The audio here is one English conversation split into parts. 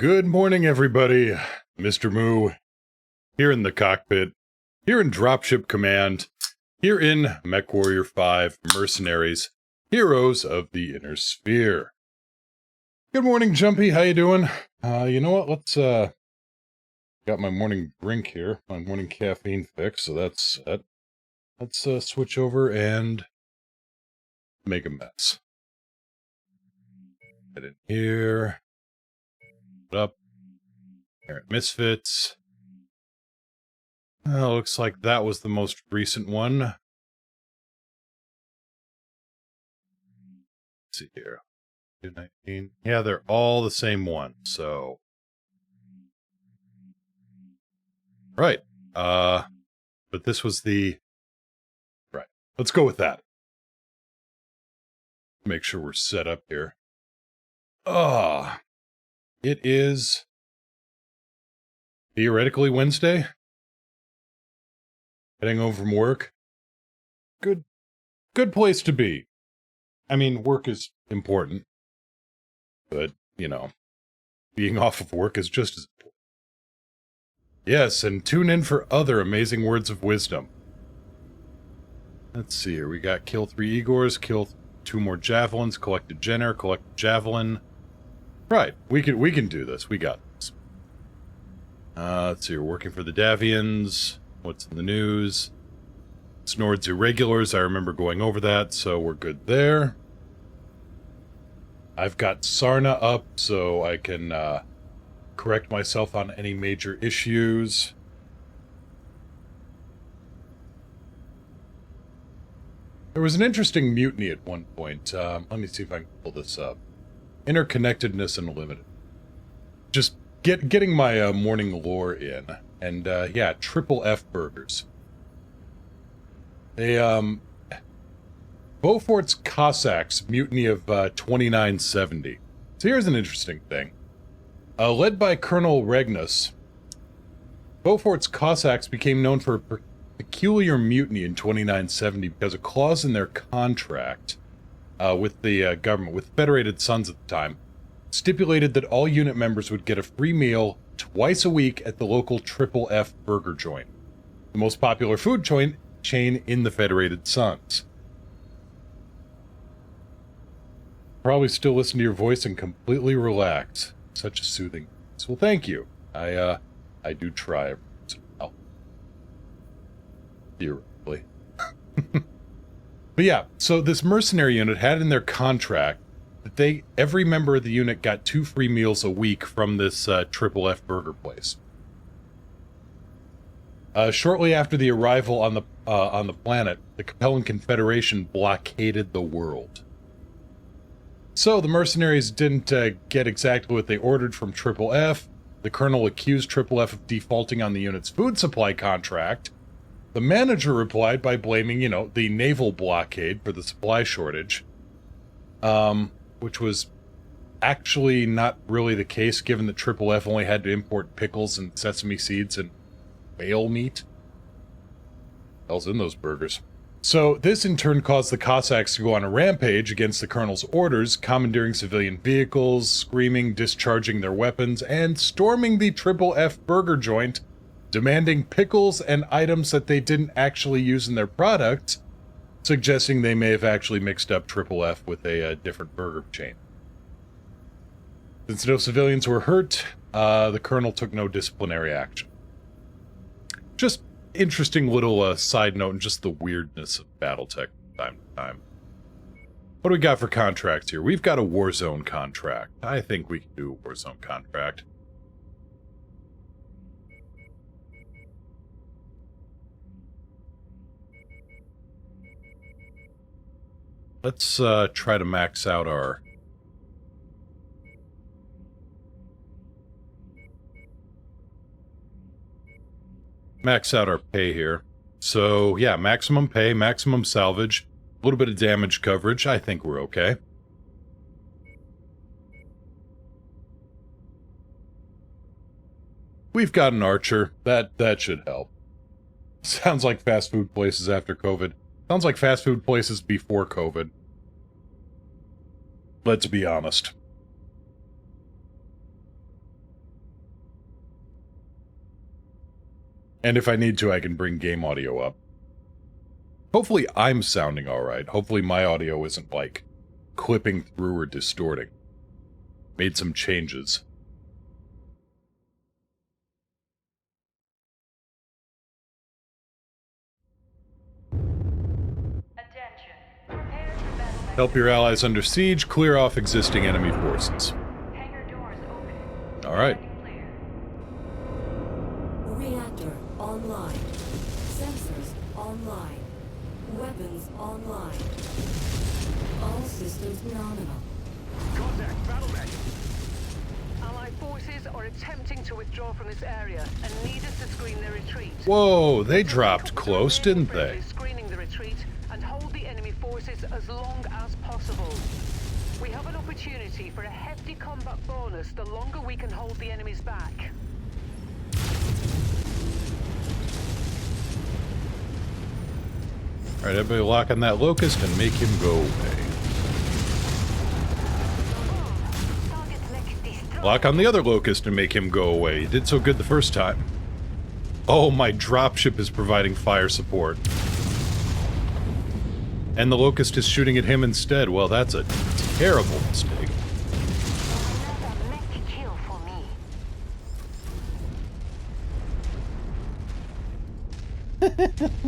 Good morning, everybody. Mr. Moo, here in the cockpit, here in Dropship Command, here in Mech Warrior 5 Mercenaries, Heroes of the Inner Sphere. Good morning, Jumpy. How you doing? You know what? Let's, got my morning drink here, my morning caffeine fix, so that's set. Let's, switch over and make a mess. Get in here. Put up. Parent Misfits. Looks like that was the most recent one. Let's see here. 219. Yeah, they're all the same one, so. Right. But this was the. Right. Let's go with that. Make sure we're set up here. It is theoretically Wednesday. Heading home from work. Good place to be. I mean, work is important. But, you know, being off of work is just as important. Yes, and tune in for other amazing words of wisdom. Let's see here. We got kill 3 Igors, kill 2 more Javelins, collect a Jenner, collect a Javelin. Right, we can do this. We got this. Let's see, we're working for the Davians. What's in the news? Snord's Irregulars, I remember going over that, so we're good there. I've got Sarna up, so I can correct myself on any major issues. There was an interesting mutiny at one point. Let me see if I can pull this up. Interconnectedness Unlimited. Just getting my morning lore in. And, yeah, Triple F Burgers. They, Beaufort's Cossacks mutiny of 2970. So here's an interesting thing. Led by Colonel Regnus, Beaufort's Cossacks became known for a peculiar mutiny in 2970 because a clause in their contract with the government, with Federated Sons at the time, stipulated that all unit members would get a free meal twice a week at the local Triple F burger joint, the most popular food chain in the Federated Sons. Probably still listen to your voice and completely relax. Such a soothing voice. Well, thank you. I do try every once in a while. Theoretically. But yeah, so this mercenary unit had in their contract that every member of the unit got 2 free meals a week from this Triple F burger place. Shortly after the arrival on the planet, the Capellan Confederation blockaded the world. So the mercenaries didn't get exactly what they ordered from Triple F. The colonel accused Triple F of defaulting on the unit's food supply contract. The manager replied by blaming, the naval blockade for the supply shortage. Which was actually not really the case, given that Triple F only had to import pickles and sesame seeds and whale meat. What the hell's in those burgers? So this in turn caused the Cossacks to go on a rampage against the colonel's orders, commandeering civilian vehicles, screaming, discharging their weapons, and storming the Triple F burger joint, demanding pickles and items that they didn't actually use in their products, suggesting they may have actually mixed up Triple F with a different burger chain. Since no civilians were hurt, the colonel took no disciplinary action. Just interesting little side note and just the weirdness of Battletech from time to time. What do we got for contracts here? We've got a Warzone contract. I think we can do a Warzone contract. Let's try to max out our... Max out our pay here. So, yeah, maximum pay, maximum salvage, a little bit of damage coverage. I think we're okay. We've got an archer. That should help. Sounds like fast food places after COVID. Sounds like fast food places before COVID. Let's be honest. And if I need to, I can bring game audio up. Hopefully I'm sounding alright. Hopefully my audio isn't, like, clipping through or distorting. Made some changes. Attention. Prepare for battle. Help your allies under siege, clear off existing enemy forces. Hangar doors open. Alright. Clear. Reactor online. Sensors online. Weapons online. All systems nominal. Contact, battle mech. Allied forces are attempting to withdraw from this area and need us to screen their retreat. Whoa, they dropped close, didn't they? Screening the retreat and hold the enemy forces as long as possible. We have an opportunity for a hefty combat bonus the longer we can hold the enemies back. Alright, everybody lock on that locust and make him go away. Lock on the other locust and make him go away. You did so good the first time. Oh, my dropship is providing fire support. And the locust is shooting at him instead. Well, that's a terrible mistake. Another Mech kill for me.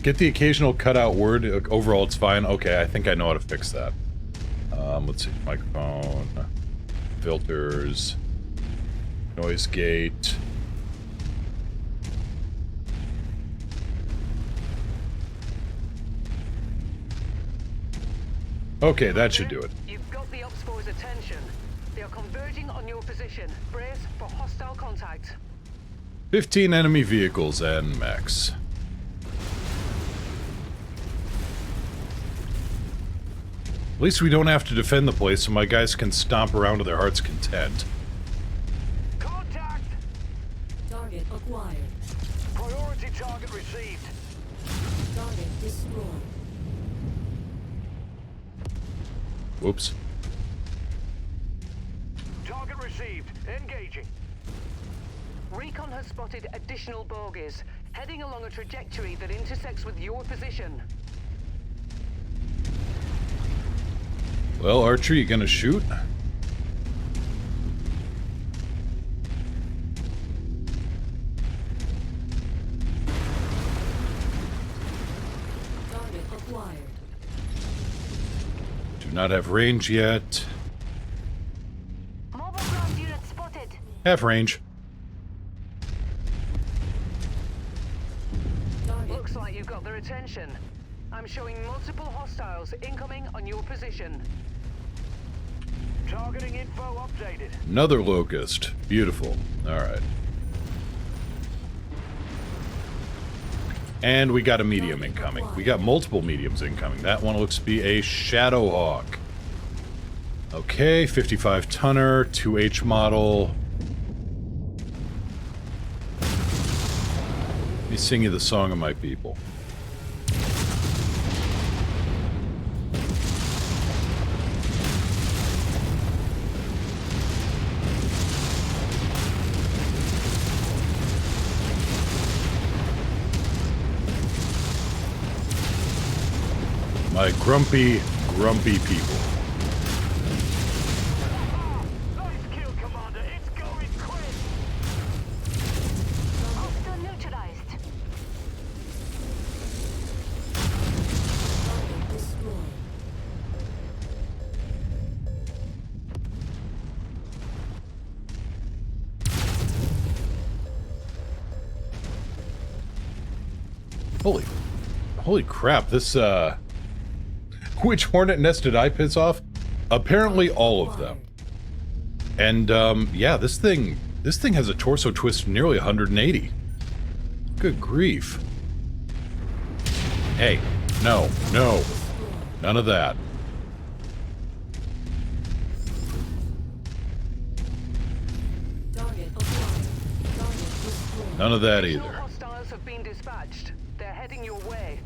Get the occasional cutout word. Overall, it's fine. Okay, I think I know how to fix that. Let's see. Microphone. Filters. Noise gate. Okay, that should do it. You've got the Ops Force's attention. They are converging on your position. Brace for hostile contact. 15 enemy vehicles and mechs. At least we don't have to defend the place, so my guys can stomp around to their heart's content. Contact! Target acquired. Priority target received. Target destroyed. Whoops. Target received. Engaging. Recon has spotted additional bogies, heading along a trajectory that intersects with your position. Well, archery, you gonna shoot? Target acquired. Do not have range yet. Mobile ground unit spotted. Have range. Target. Looks like you've got their attention. I'm showing multiple hostiles incoming on your position. Targeting info updated. Another locust. Beautiful. Alright. And we got a medium incoming. We got multiple mediums incoming. That one looks to be a Shadowhawk. Okay, 55 tonner, 2H model. Let me sing you the song of my people. My grumpy, grumpy people. Nice kill, Commander. It's going quick. Hostile neutralized. Target destroyed. Holy crap, this, which hornet nest did I piss off? Apparently all of them. And, yeah, this thing has a torso twist of nearly 180. Good grief. Hey, no, none of that. Target acquired. Target destroyed. None of that Additional either. hostiles have been dispatched. They're heading your way.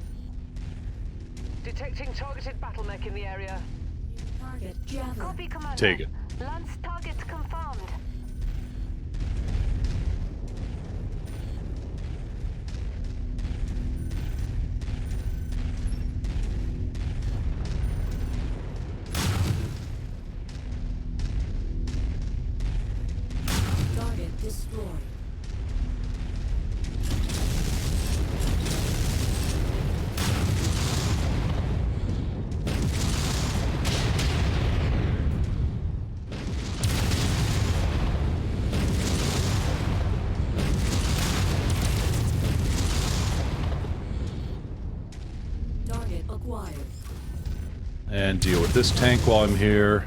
Detecting targeted battle mech in the area. Target javelin. Copy, Commander. Take it. Lance target confirmed. destroyed. Target acquired. And deal with this tank while I'm here.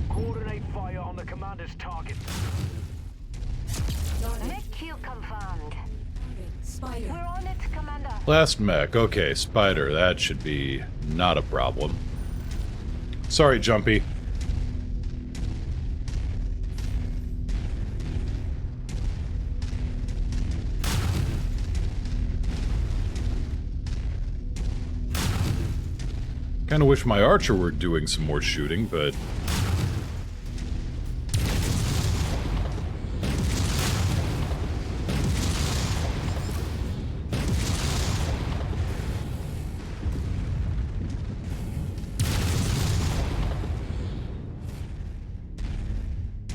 Coordinate fire on the commander's target. Target. Mech kill confirmed. Spider. We're on it, Commander. Last mech. Okay, Spider. That should be not a problem. Sorry, Jumpy. Kinda wish my archer were doing some more shooting, but...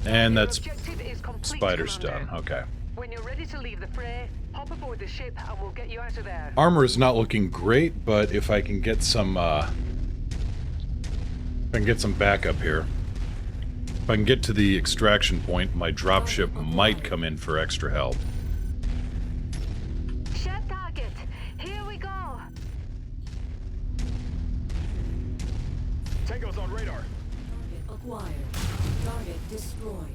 And Your that's objective is complete, Spider's Commander. done. Okay. When you're ready to leave the fray, hop aboard the ship and we'll get you out of there. Armor is not looking great, but if I can get some, if I can get some backup here. If I can get to the extraction point, my dropship might come in for extra help. Shed target. Here we go. Tango's on radar. Target acquired. Target destroyed.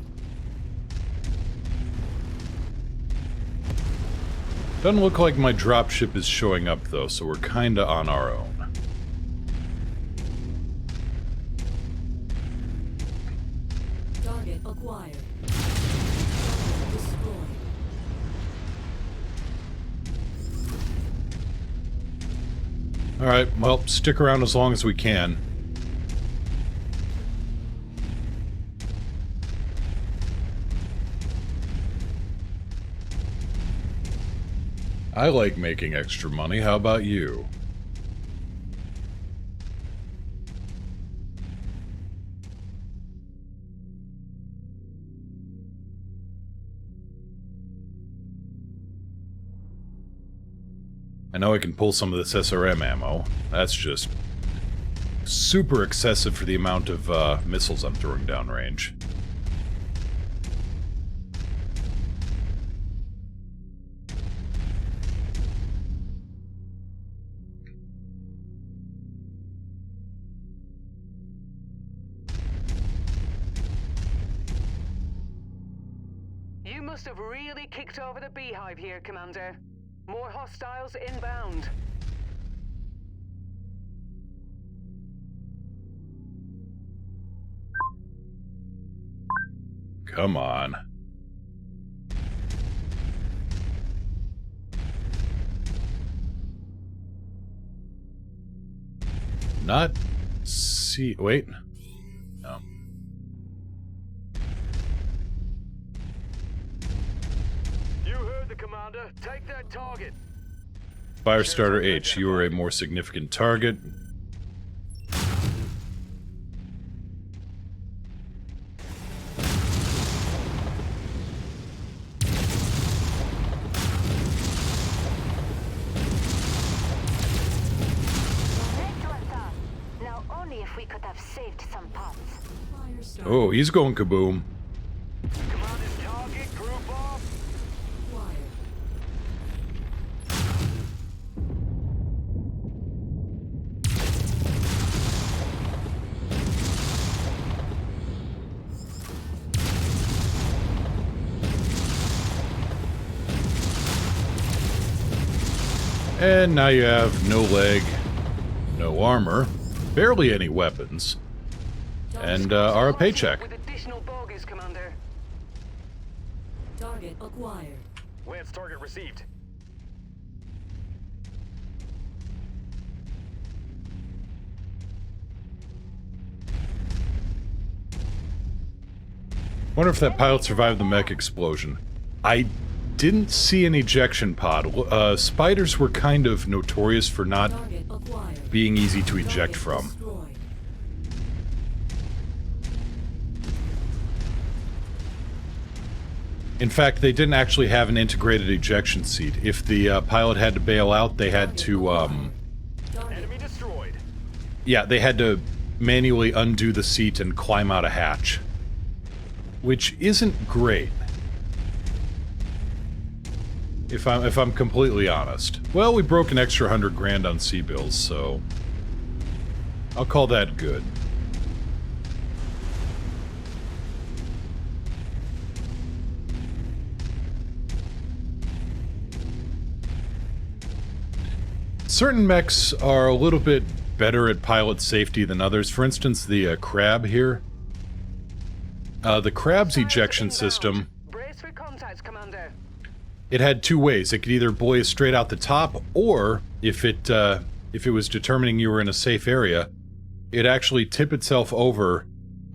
Doesn't look like my dropship is showing up though, so we're kinda on our own. Target acquired. Target destroyed. Alright, well, stick around as long as we can. I like making extra money, how about you? I know I can pull some of this SRM ammo. That's just super excessive for the amount of missiles I'm throwing downrange. You must have really kicked over the beehive here, Commander. More hostiles inbound. Come on. Not see. Wait. No. You heard the commander. Take that target. Firestarter H, you are a more significant target. Now only if we could have saved some parts. Fire starter Oh, he's going kaboom. Commander's target. Group off. acquired. And now you have no leg, no armor, barely any weapons, and are a paycheck. With additional bogies, Commander. Target acquired. Lance target received. Wonder if that pilot survived the mech explosion. I didn't see an ejection pod. Spiders were kind of notorious for not Target acquired. being easy to Target eject from. destroyed. In fact, they didn't actually have an integrated ejection seat. If the pilot had to bail out, they had to, Enemy destroyed. yeah, they had to manually undo the seat and climb out a hatch. Which isn't great. If I'm completely honest. Well, we broke an extra 100 grand on C-bills, so I'll call that good. Certain mechs are a little bit better at pilot safety than others. For instance, the crab here. The crab's ejection system, Brace for contact, Commander. it had two ways. It could either blow you straight out the top, or if it was determining you were in a safe area, it'd actually tip itself over,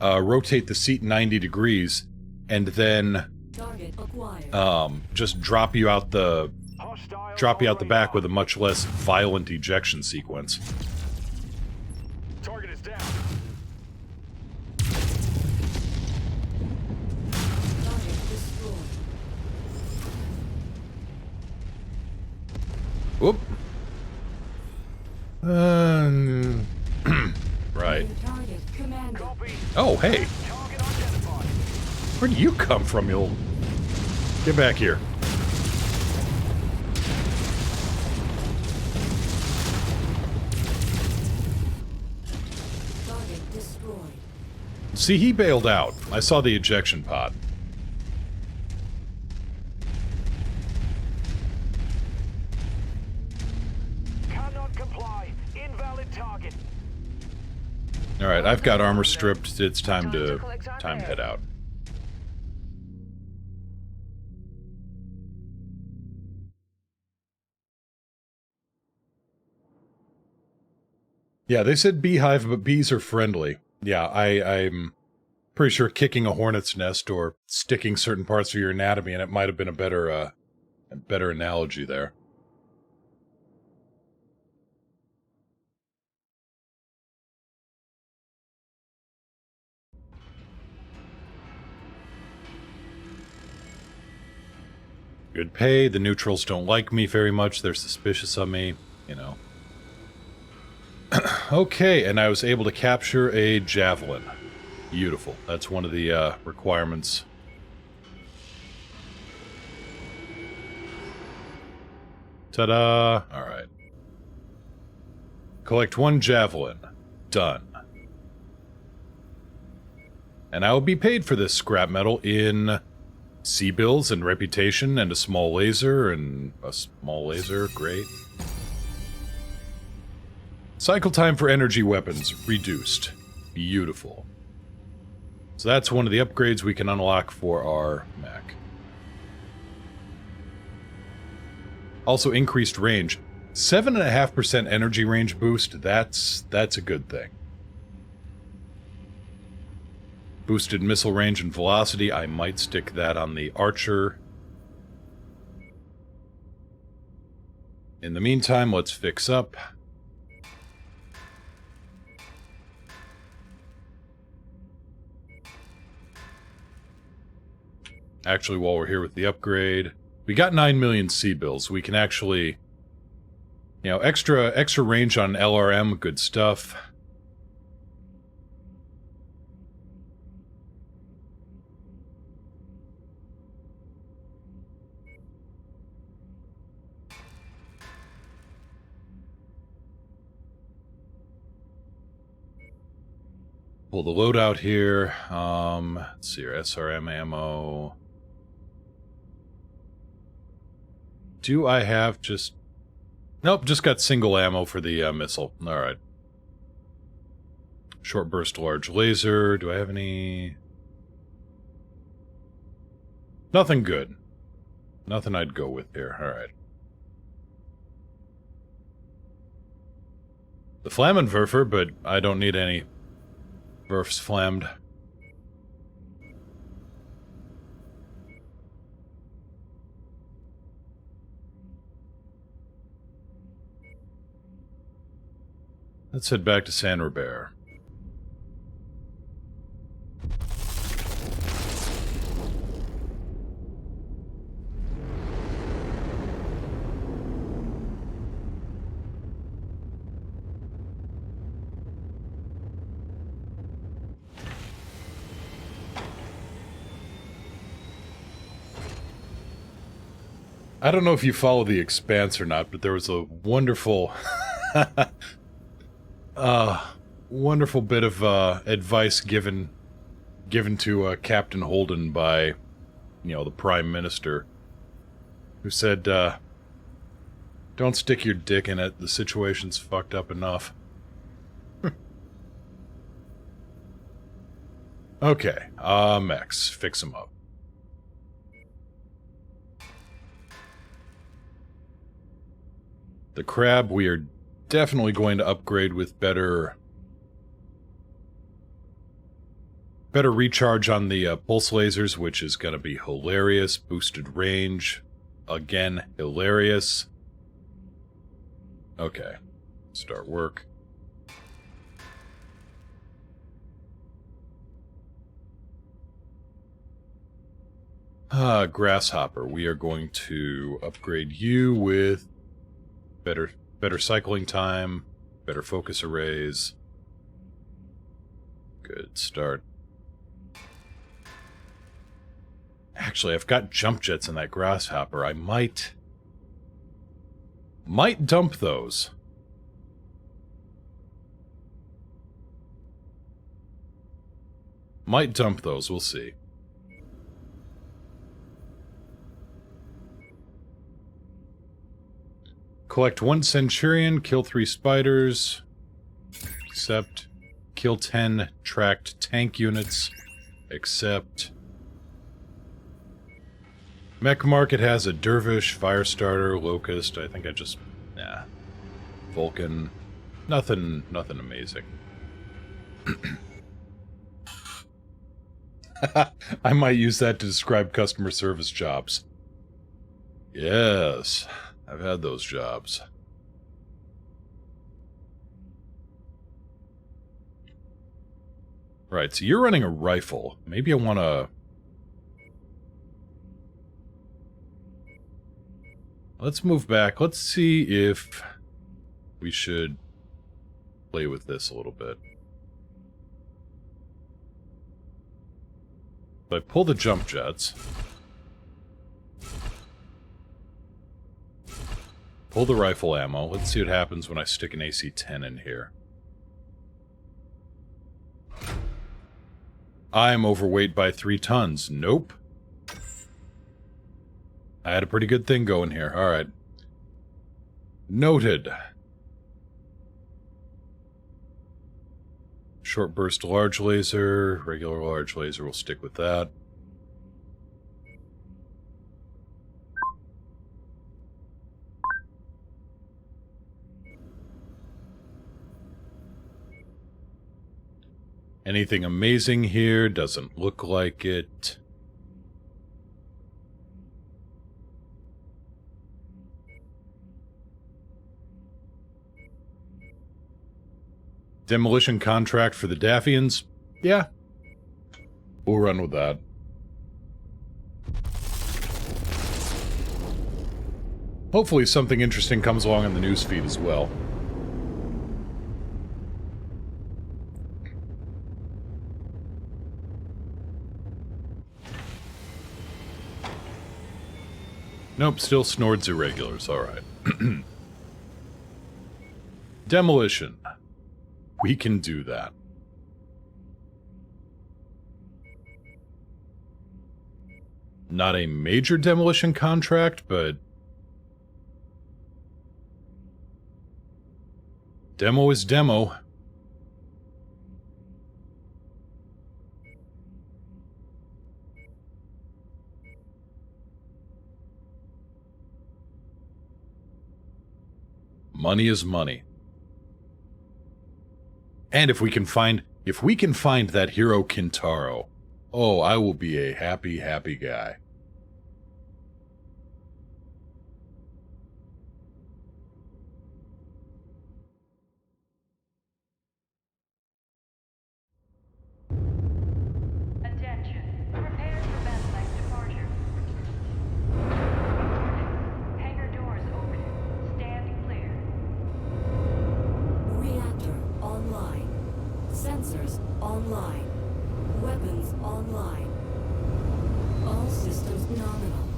rotate the seat 90 degrees, and then Target acquired. just drop you out the Hostile back with a much less violent ejection sequence. Target is down. Target destroyed. Whoop. Right. Target commander. Copy. Oh, hey. Target identified. Where do you come from, you'll... Get back here. Target destroyed. See, he bailed out. I saw the ejection pod. Cannot comply. Invalid target. Alright, I've got armor stripped. It's time to collect our head out. Yeah, they said beehive, but bees are friendly. Yeah, I'm pretty sure kicking a hornet's nest or sticking certain parts of your anatomy, and it might have been a better analogy there. Good pay. The neutrals don't like me very much. They're suspicious of me, you know. Okay, and I was able to capture a javelin. Beautiful. That's one of the requirements. Ta-da! Alright. Collect one javelin. Done. And I will be paid for this scrap metal in C-bills and reputation and a small laser and a small laser. Great. Cycle time for energy weapons reduced. Beautiful. So that's one of the upgrades we can unlock for our mech. Also increased range. 7.5% energy range boost, that's a good thing. Boosted missile range and velocity, I might stick that on the Archer. In the meantime, let's fix up. Actually, while we're here with the upgrade, we got 9 million C-bills. We can actually, you know, extra range on LRM, good stuff. Pull the loadout here. Let's see here, SRM ammo. Do I have just... Nope, just got single ammo for the missile. Alright. Short burst large laser. Do I have any... Nothing good. Nothing I'd go with here. Alright. The Flammenwerfer, but I don't need any Werfs flammed. Let's head back to San Robert. I don't know if you follow The Expanse or not, but there was a wonderful, wonderful bit of advice given to Captain Holden by, you know, the Prime Minister, who said, "Don't stick your dick in it. The situation's fucked up enough." Okay, Mechs, fix them up. The crab, we are definitely going to upgrade with better recharge on the pulse lasers, which is going to be hilarious. Boosted range, again, hilarious. Okay, start work. Grasshopper, we are going to upgrade you with better cycling time, better focus arrays. Good start. Actually, I've got jump jets in that Grasshopper. I might dump those. Might dump those, we'll see. Collect 1 Centurion, kill 3 spiders, except kill 10 tracked tank units, except Mech Market has a Dervish, Firestarter, Locust. I think I just... nah. Vulcan. Nothing amazing. I might use that to describe customer service jobs. Yes, I've had those jobs. Right, so you're running a rifle. Maybe I want to... let's move back. Let's see if we should play with this a little bit. If I pull the jump jets, pull the rifle ammo, let's see what happens when I stick an AC-10 in here. I'm overweight by 3 tons. Nope. I had a pretty good thing going here. Alright. Noted. Short burst large laser, regular large laser, we'll stick with that. Anything amazing here? Doesn't look like it. Demolition contract for the Daffians? Yeah. We'll run with that. Hopefully something interesting comes along in the newsfeed as well. Nope, still Snords irregulars, alright. Demolition. We can do that. Not a major demolition contract, but... demo is demo. Money is money. And if we can find that hero Kintaro, oh, I will be a happy, happy guy. Attention. Prepare for battle-like departure. Hangar doors open. Stand clear. Reactor online. Sensors online. Weapons online. All systems nominal.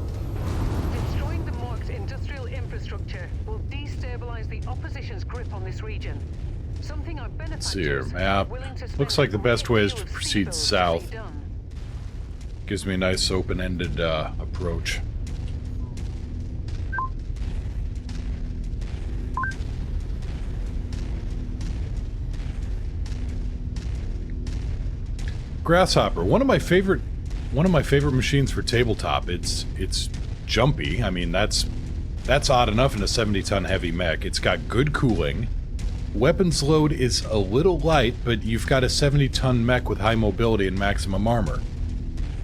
Destroying the morgue industrial infrastructure will destabilize the opposition's grip on this region. Something our benefactors Let's see here, are map. willing to spend Looks like the a best great way is deal to of proceed seabills to see south. done. Gives me a nice open-ended approach. Grasshopper, one of my favorite machines for tabletop. It's jumpy. I mean, that's odd enough in a 70-ton heavy mech. It's got good cooling. Weapons load is a little light, but you've got a 70-ton mech with high mobility and maximum armor.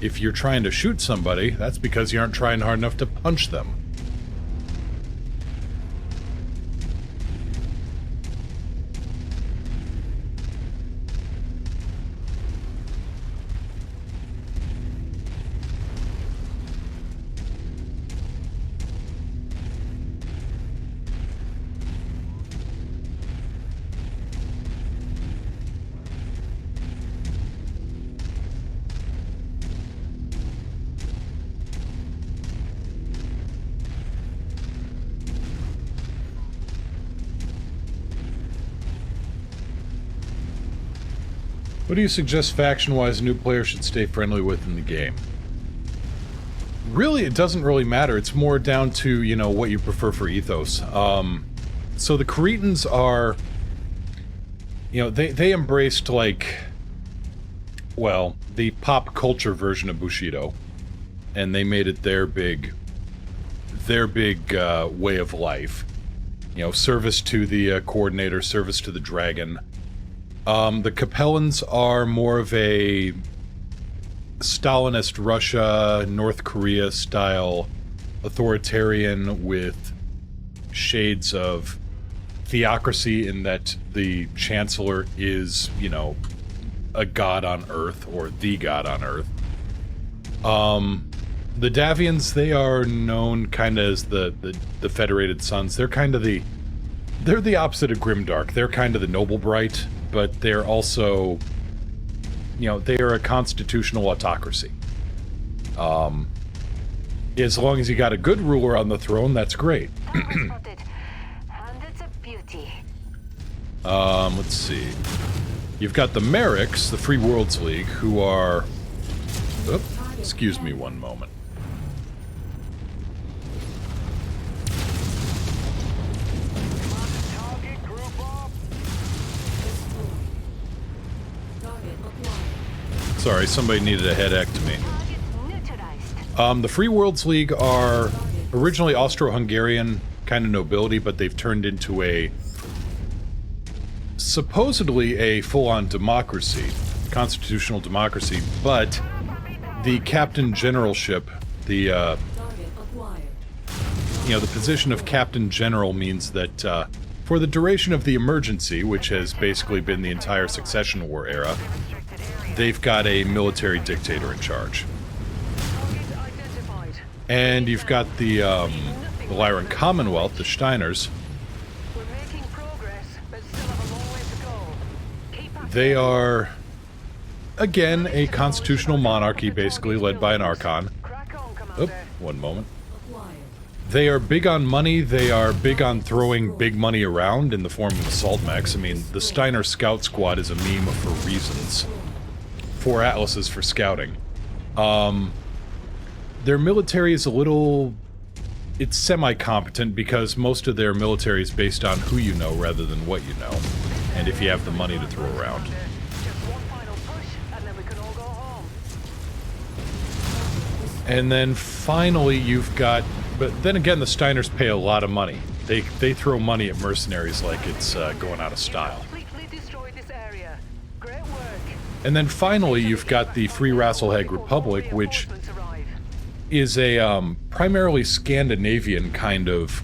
If you're trying to shoot somebody, that's because you aren't trying hard enough to punch them. What do you suggest faction-wise a new player should stay friendly with in the game? Really, it doesn't really matter. It's more down to, you know, what you prefer for ethos. So the Cretans are... You know, they embraced, like... Well, the pop culture version of Bushido. And they made it their big way of life. You know, service to the coordinator, service to the dragon. The Capellans are more of a Stalinist Russia, North Korea style authoritarian with shades of theocracy in that the Chancellor is, you know, a god on Earth, or the god on Earth. The Davians, they are known kind of as the Federated Sons. They're kind of they're the opposite of Grimdark. They're kind of the Noble Bright, but they're also, you know, they are a constitutional autocracy. As long as you got a good ruler on the throne, that's great. Let's see. You've got the Merrics, the Free Worlds League, who are... Oop, excuse me one moment. Sorry, somebody needed a headectomy. The Free Worlds League are originally Austro-Hungarian kind of nobility, but they've turned into a... supposedly a full-on democracy, constitutional democracy, but the Captain Generalship, the, you know, the position of Captain General means that, for the duration of the emergency, which has basically been the entire Succession War era, they've got a military dictator in charge. And you've got the Lyran Commonwealth, the Steiners. They are, again, a constitutional monarchy, basically, led by an Archon. Oop, one moment. They are big on money, they are big on throwing big money around in the form of assault mechs. I mean, the Steiner Scout Squad is a meme for reasons. 4 Atlases for scouting. Their military is a little... It's semi-competent because most of their military is based on who you know rather than what you know. And if you have the money to throw around. And then finally you've got... But then again, the Steiners pay a lot of money. They throw money at mercenaries like it's going out of style. And then finally you've got the Free Rasselhag Republic, which is a primarily Scandinavian kind of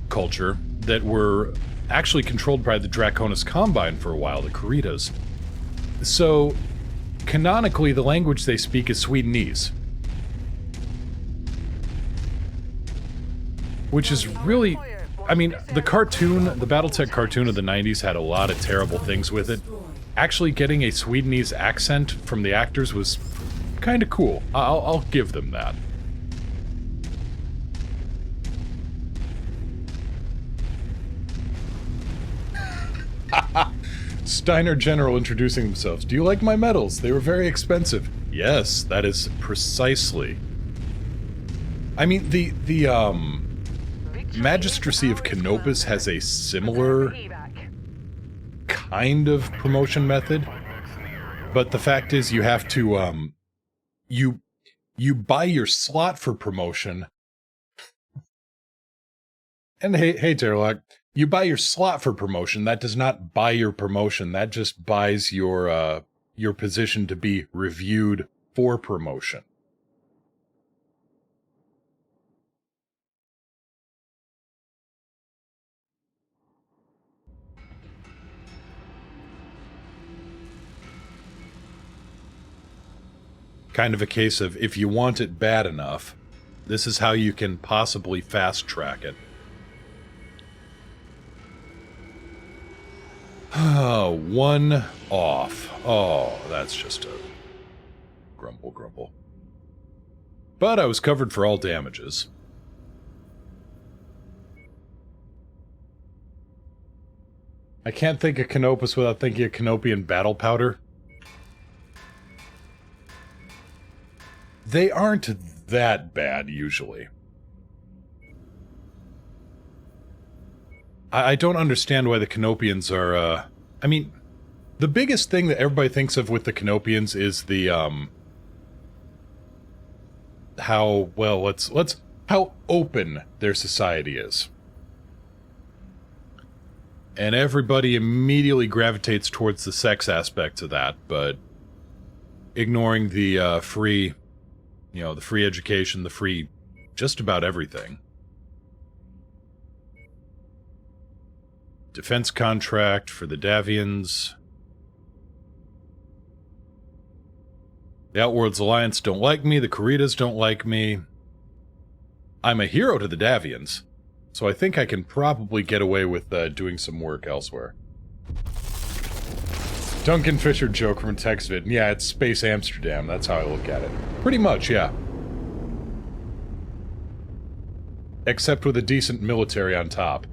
culture that were actually controlled by the Draconis Combine for a while, the Karitas. So, canonically, the language they speak is Swedenese. Which is really... I mean, the cartoon, the Battletech cartoon of the 90s had a lot of terrible things with it. Actually getting a Swedenese accent from the actors was kind of cool. I'll give them that. Steiner General introducing themselves. Do you like my medals? They were very expensive. Yes, that is precisely. I mean, the Magistracy of Canopus has a similar kind of promotion method, but the fact is you have to, you buy your slot for promotion. And hey, Terlock, you buy your slot for promotion. That does not buy your promotion. That just buys your position to be reviewed for promotion. Kind of a case of, if you want it bad enough, this is how you can possibly fast track it. One off. Oh, that's just a grumble. But I was covered for all damages. I can't think of Canopus without thinking of Canopian battle powder. They aren't that bad, usually. I don't understand why the Canopians are, I mean, the biggest thing that everybody thinks of with the Canopians is the, how, well, how open their society is. And everybody immediately gravitates towards the sex aspects of that, but ignoring the, free, you know, the free education, the free just about everything. Defense contract for the Davians. The Outworlds Alliance don't like me, the Karitas don't like me. I'm a hero to the Davians, so I think I can probably get away with doing some work elsewhere. Duncan Fisher joke from TextVid. Yeah, it's Space Amsterdam, that's how I look at it. Pretty much, yeah. Except with a decent military on top.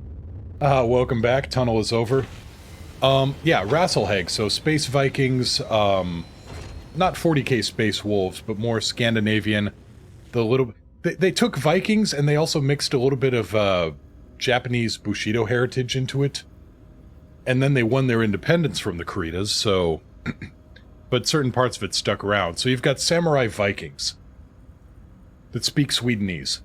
Welcome back, tunnel is over. Yeah, Rasselhag, so Space Vikings, not 40k Space Wolves, but more Scandinavian. They took Vikings, and they also mixed a little bit of, Japanese Bushido heritage into it. And then they won their independence from the Karitas, so... but certain parts of it stuck around. So you've got Samurai Vikings that speak Swedenese.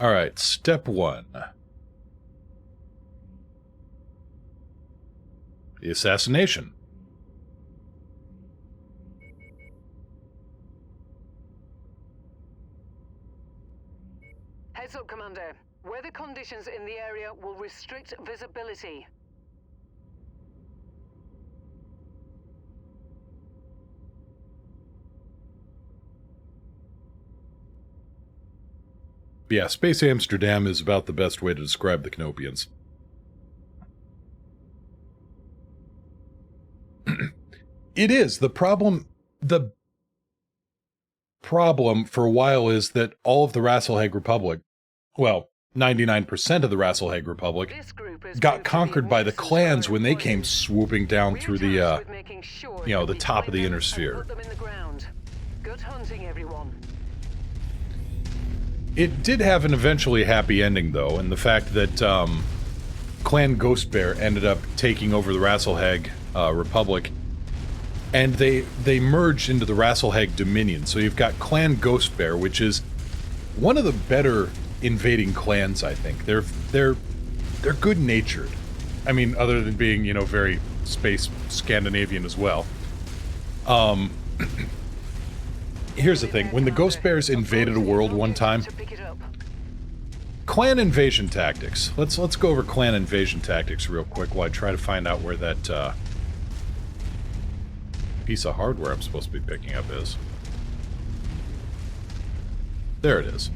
Alright, step 1. The assassination. Heads up, Commander. Weather conditions in the area will restrict visibility. Yeah, Space Amsterdam is about the best way to describe the Canopians. It is. The problem for a while is that all of the Rasselhag Republic, well, 99% of the Rasselhag Republic, got conquered by the clans when they came swooping down through the, you know, the top of the inner sphere. Good hunting, everyone. It did have an eventually happy ending, though, and the fact that, Clan Ghostbear ended up taking over the Rasselhag, Republic, and they merged into the Rasselhag Dominion. So you've got Clan Ghostbear, which is one of the better invading clans, I think. They're good-natured. I mean, other than being, you know, very space Scandinavian as well. Here's the thing, when the Ghost Bears invaded a world one time, clan invasion tactics. Let's go over clan invasion tactics real quick while I try to find out where that piece of hardware I'm supposed to be picking up is. There it is.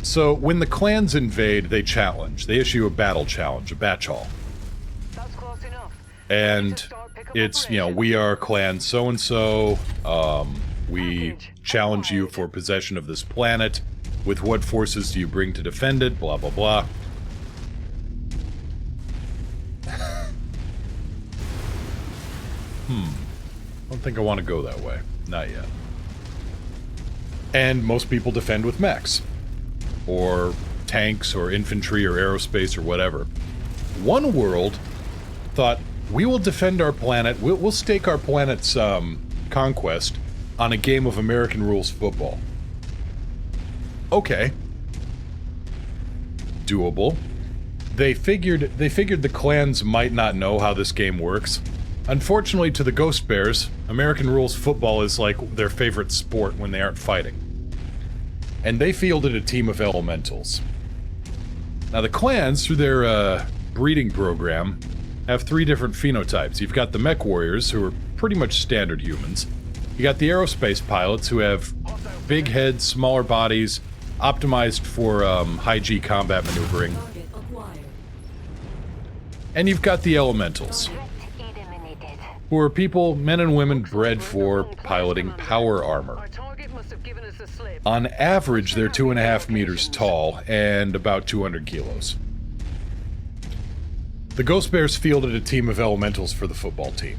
So when the clans invade, they challenge. They issue a battle challenge, a batch haul. That's close enough. And It's, you know, we are clan so-and-so, we challenge you for possession of this planet. With what forces do you bring to defend it? Blah, blah, blah. I don't think I want to go that way. Not yet. And most people defend with mechs. Or tanks, or infantry, or aerospace, or whatever. One world thought, we will defend our planet, we'll stake our planet's conquest on a game of American rules football. Okay. Doable. They figured the clans might not know how this game works. Unfortunately to the Ghost Bears, American rules football is like their favorite sport when they aren't fighting. And they fielded a team of elementals. Now the clans, through their breeding program, have 3 different phenotypes. You've got the mech warriors, who are pretty much standard humans. You got the aerospace pilots, who have big heads, smaller bodies, optimized for high-G combat maneuvering. Target acquired. And you've got the elementals, who are people, men and women, bred for piloting power armor. Our target must have given us the slip. On average, they're 2.5 meters tall and about 200 kilos. The Ghost Bears fielded a team of elementals for the football team.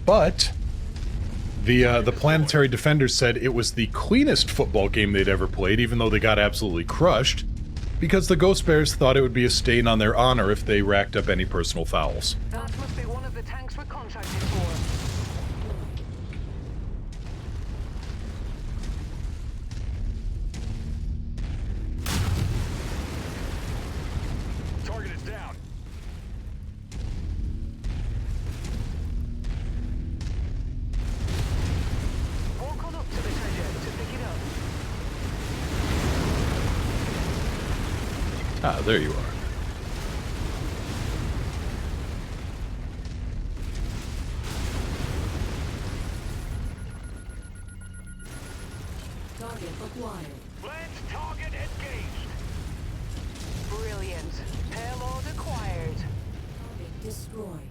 But the Planetary Defenders said it was the cleanest football game they'd ever played, even though they got absolutely crushed, because the Ghost Bears thought it would be a stain on their honor if they racked up any personal fouls. That must be one of the tanks we're contracted for. Target is down. Walk on up to the treasure to pick it up. Ah, there you are. Target acquired. Lance target engaged. Brilliant. Payload acquired. Target destroyed.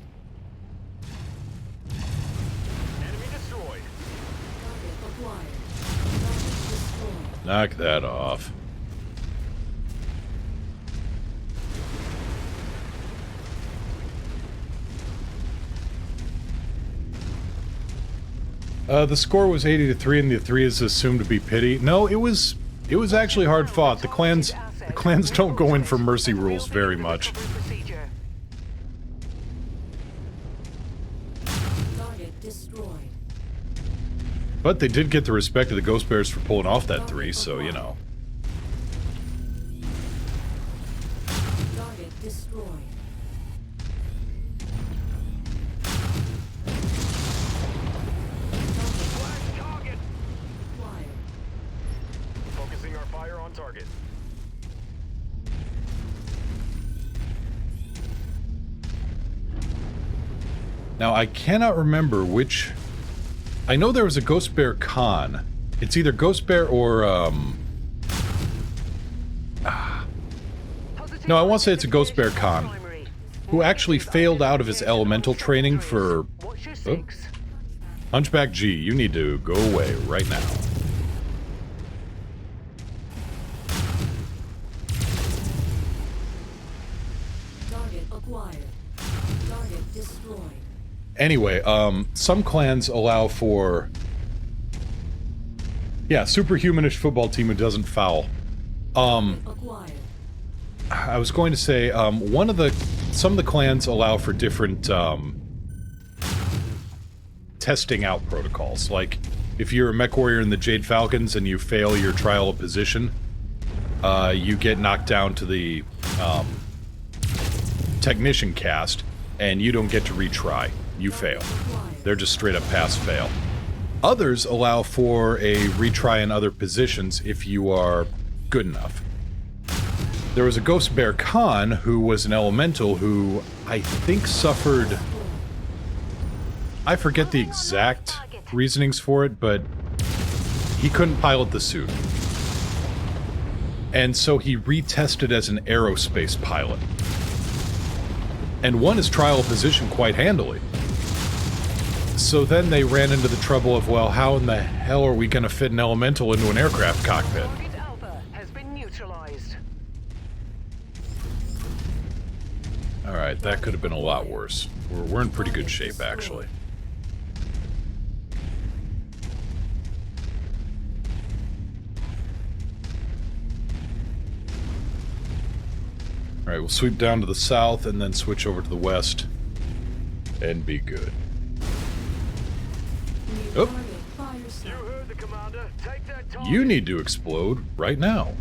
Enemy destroyed. Target acquired. Target destroyed. Knock that off. The score was 80-3, and the 3 is assumed to be pity. No, it was actually hard fought. The clans don't go in for mercy rules very much. Target destroyed. But they did get the respect of the Ghost Bears for pulling off that 3, so, you know. Target destroyed. Flash target. Acquired. Focusing our fire on target. Now, I cannot remember which... I know there was a Ghost Bear Con. It's either Ghost Bear or, No, I want to say it's a Ghost Bear Con, who actually failed out of his elemental training for... Oh. Hunchback G, you need to go away right now. Target acquired. Target destroyed. Anyway, some clans allow for... Yeah, superhumanish football team who doesn't foul. Acquired. I was going to say, some of the clans allow for different, testing out protocols. Like, if you're a mech warrior in the Jade Falcons and you fail your trial of position, you get knocked down to the, technician cast, and you don't get to retry. You fail. They're just straight up pass-fail. Others allow for a retry in other positions if you are good enough. There was a Ghost Bear Khan who was an elemental who I think suffered... I forget the exact reasonings for it, but he couldn't pilot the suit. And so he retested as an aerospace pilot. and won his trial position quite handily. So then they ran into the trouble of, well, how in the hell are we going to fit an elemental into an aircraft cockpit? Target Alpha has been neutralized. Alright, that could have been a lot worse. We're in pretty good shape, actually. Alright, we'll sweep down to the south and then switch over to the west. And be good. New Oh. target fire You site. heard the commander. Take that target. You need to explode right now.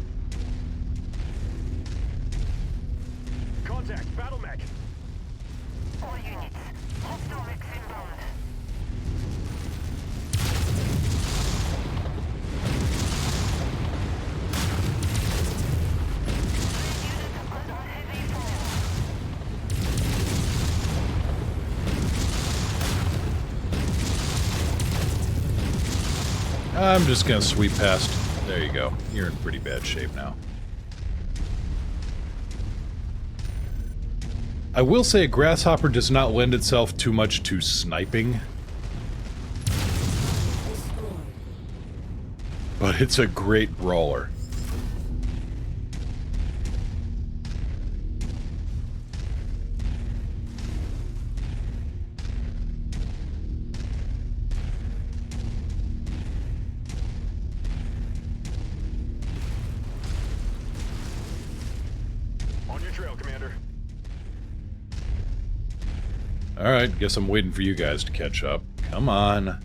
Contact, battle mech. All units. Hostile mechs inbound. Units under heavy fire. I'm just gonna sweep past. There you go. You're in pretty bad shape now. I will say a grasshopper does not lend itself too much to sniping, Destroyed. but it's a great brawler. On your trail, commander. Alright, guess I'm waiting for you guys to catch up. Come on.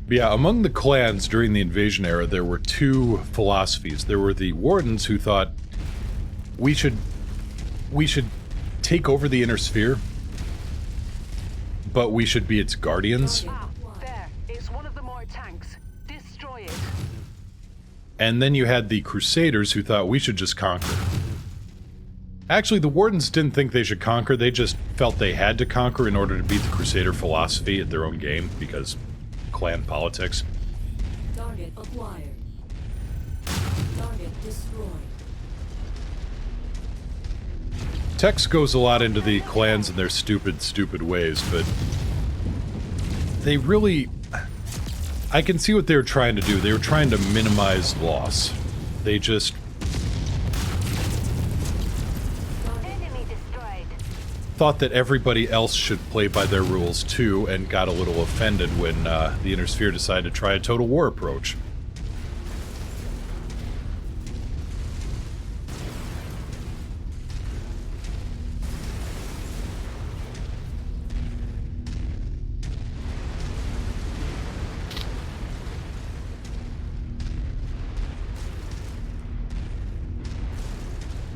But yeah, among the clans during the invasion era, there were two philosophies. There were the Wardens who thought we should take over the Inner Sphere, but we should be its guardians. Ah, there. It's one of the more tanks. Destroy it. And then you had the Crusaders who thought we should just conquer. Actually, the Wardens didn't think they should conquer, they just felt they had to conquer in order to beat the Crusader philosophy at their own game, because clan politics. Target acquired. Target destroyed. Tex goes a lot into the clans and their stupid ways, but they really... I can see what they were trying to do. They were trying to minimize loss. They just... Enemy destroyed. thought that everybody else should play by their rules too, and got a little offended when the Inner Sphere decided to try a total war approach.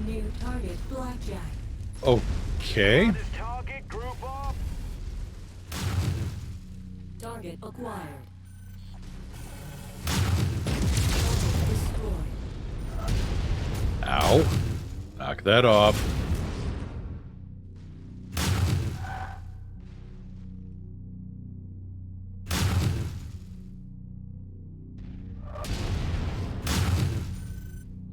New target blackjack. Okay. This target, group up. Target acquired. Target destroyed. Ow. Knock that off.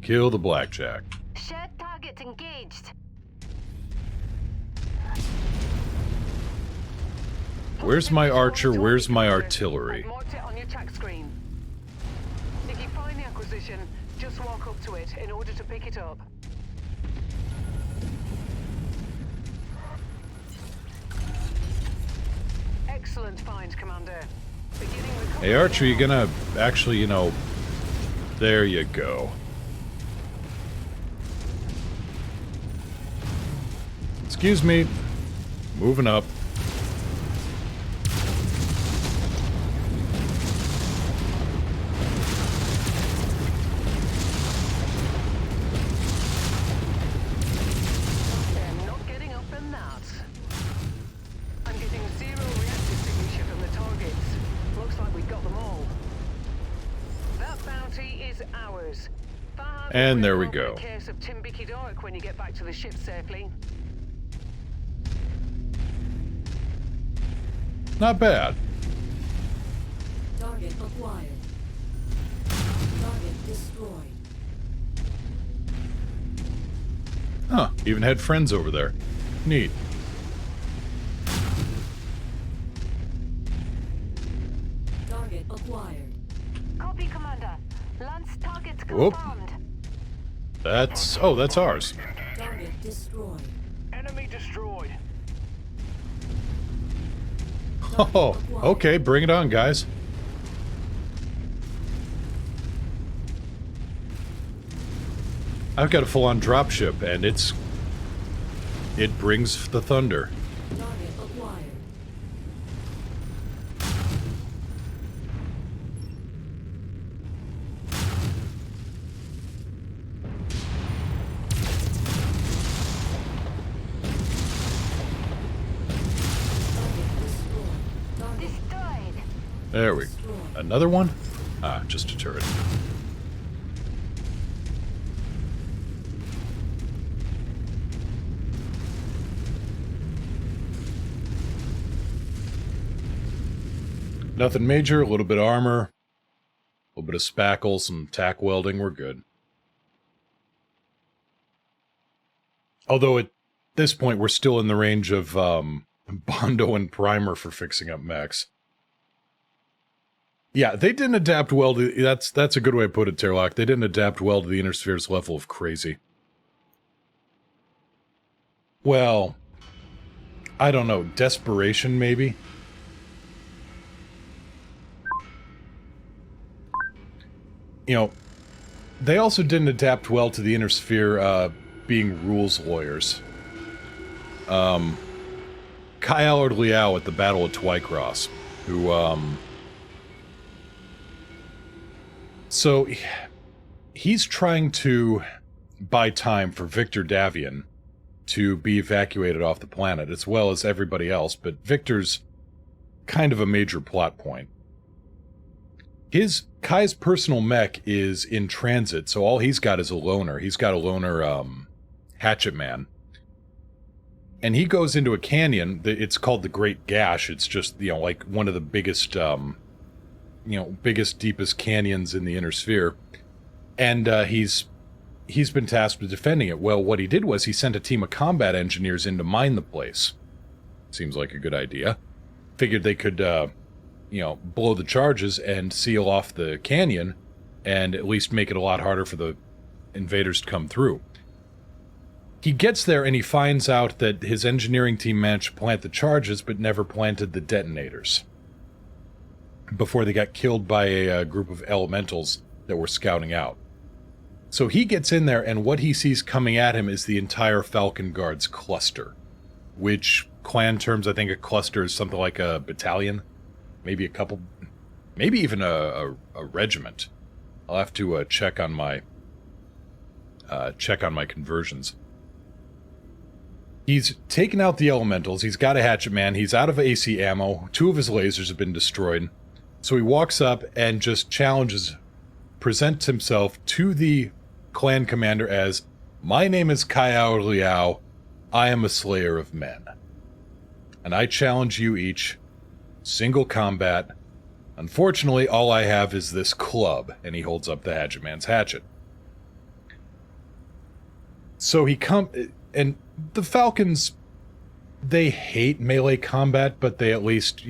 Kill the blackjack. Shared target engaged. Where's my archer? Where's my artillery? I've marked it on your track screen. If you find the acquisition, just walk up to it in order to pick it up. Excellent find, Commander. Beginning recovery. Hey Archer, you gonna actually, you know... There you go. Excuse me. Moving up. They're not getting up in that. I'm getting zero reactor signature from the targets. Looks like we got them all. That bounty is ours. Fahad And will there we bring over go. a case of Timbicky Dark when you get back to the ship safely. Not bad. Target acquired. Target destroyed. Huh, even had friends over there. Neat. Target acquired. Copy, Commander. Lance targets Whoop. confirmed. That's... oh, that's ours. Target destroyed. Enemy destroyed. Oh, okay, bring it on, guys. I've got a full-on dropship, and it brings the thunder. Target acquired. Target destroyed. Target Destroyed. There we go. destroyed. Another one? Ah, just a turret. Nothing major, a little bit of armor, a little bit of spackle, some tack welding, we're good. Although at this point we're still in the range of Bondo and Primer for fixing up mechs. Yeah, they didn't adapt well to... That's a good way to put it, Terlock. They didn't adapt well to the Inner Sphere's level of crazy. Well, I don't know. Desperation, maybe? You know, they also didn't adapt well to the Inner Sphere being rules lawyers. Kai Allard Liao at the Battle of Twycross, who, so, he's trying to buy time for Victor Davian to be evacuated off the planet, as well as everybody else, but Victor's kind of a major plot point. Kai's personal mech is in transit, so all he's got is a loner. He's got a loner, hatchet man. And he goes into a canyon, it's called the Great Gash, it's just, you know, like one of the biggest, biggest, deepest canyons in the Inner Sphere. And, he's been tasked with defending it. Well, what he did was he sent a team of combat engineers in to mine the place. Seems like a good idea. Figured they could, blow the charges and seal off the canyon and at least make it a lot harder for the invaders to come through. He gets there and he finds out that his engineering team managed to plant the charges but never planted the detonators before they got killed by a group of elementals that were scouting out. So he gets in there and what he sees coming at him is the entire Falcon Guard's cluster, which clan terms, I think a cluster is something like a battalion. Maybe a couple, maybe even a regiment. I'll have to check on my conversions. He's taken out the elementals. He's got a hatchet man. He's out of AC ammo. 2 of his lasers have been destroyed. So he walks up and just presents himself to the clan commander as, "My name is Kai Liao. I am a slayer of men. And I challenge you each. Single combat. Unfortunately, all I have is this club," and he holds up the hatchet man's hatchet. So and the Falcons, they hate melee combat, but they at least,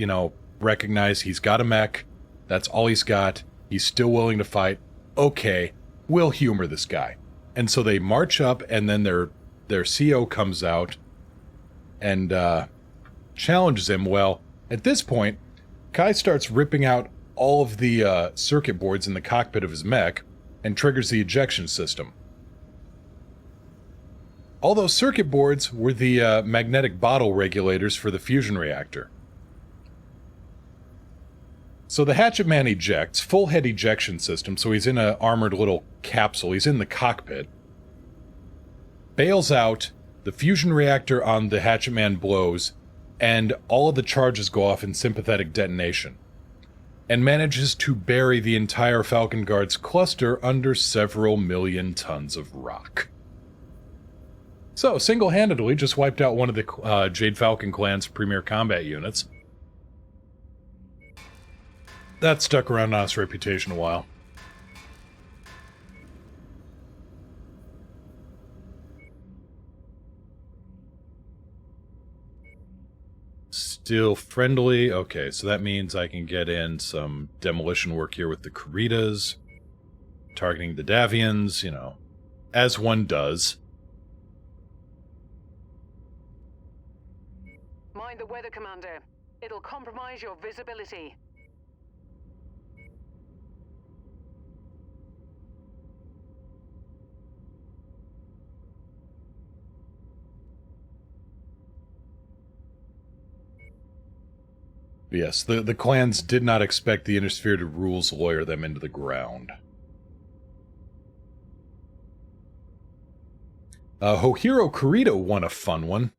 recognize he's got a mech. That's all he's got. He's still willing to fight. Okay, we'll humor this guy. And so they march up, and then their CO comes out and challenges him. Well, at this point, Kai starts ripping out all of the circuit boards in the cockpit of his mech and triggers the ejection system. All those circuit boards were the magnetic bottle regulators for the fusion reactor. So the hatchet man ejects, full head ejection system, so he's in an armored little capsule. He's in the cockpit. Bails out, the fusion reactor on the hatchet man blows, and all of the charges go off in sympathetic detonation, and manages to bury the entire Falcon Guard's cluster under several million tons of rock. So, single-handedly just wiped out one of the Jade Falcon clan's premier combat units. That stuck around on its reputation a while. Still friendly. Okay, so that means I can get in some demolition work here with the Karitas. Targeting the Davians, you know, as one does. Mind the weather, Commander. It'll compromise your visibility. Yes, the clans did not expect the Innisphere to rules lawyer them into the ground. Hohiro Kurita won a fun one.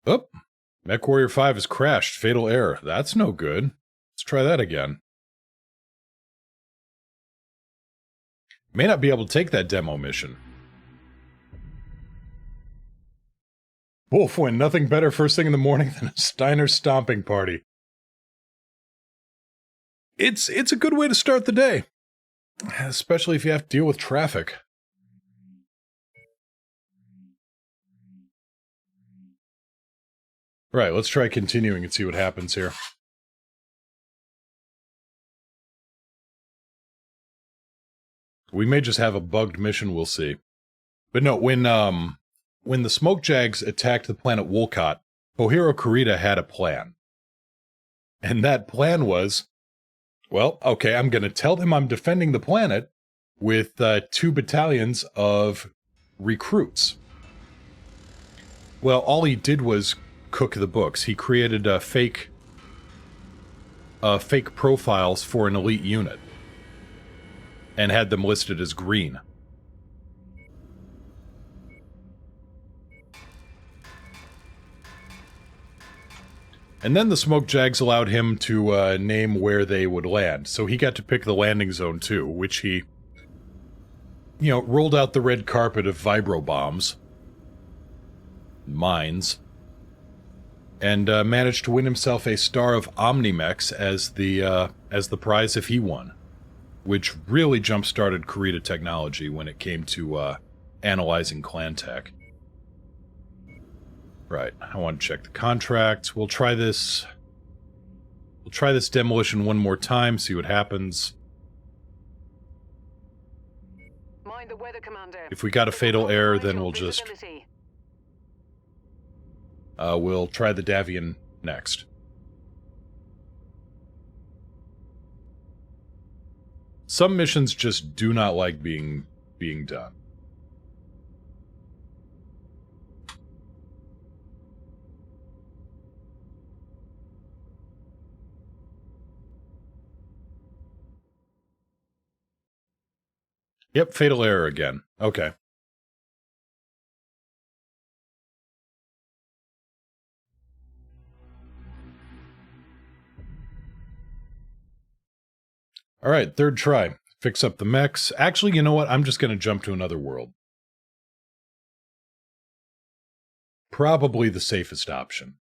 Oh, Mech Warrior 5 has crashed. Fatal error. That's no good. Let's try that again. May not be able to take that demo mission. Wolfwind, nothing better first thing in the morning than a Steiner stomping party. It's a good way to start the day. Especially if you have to deal with traffic. Right, let's try continuing and see what happens here. We may just have a bugged mission, we'll see. But no, when the Smoke Jags attacked the planet Wolcott, Hohiro Kurita had a plan. And that plan was, well, okay, I'm going to tell them I'm defending the planet with 2 battalions of recruits. Well, all he did was cook the books. He created fake profiles for an elite unit and had them listed as green. And then the Smoke Jags allowed him to name where they would land. So he got to pick the landing zone too, which he, you know, rolled out the red carpet of vibro bombs, mines, and managed to win himself a star of Omnimechs as the prize if he won, which really jump-started Kurita technology when it came to analyzing clan tech. Right, I want to check the contract. We'll try this. We'll try this demolition one more time, see what happens. Mind the weather, Commander. If we got a fatal error, then we'll just... Visibility. we'll try the Davian next. Some missions just do not like being done. Yep, fatal error again. Okay. Alright, third try. Fix up the mechs. Actually, you know what? I'm just going to jump to another world. Probably the safest option.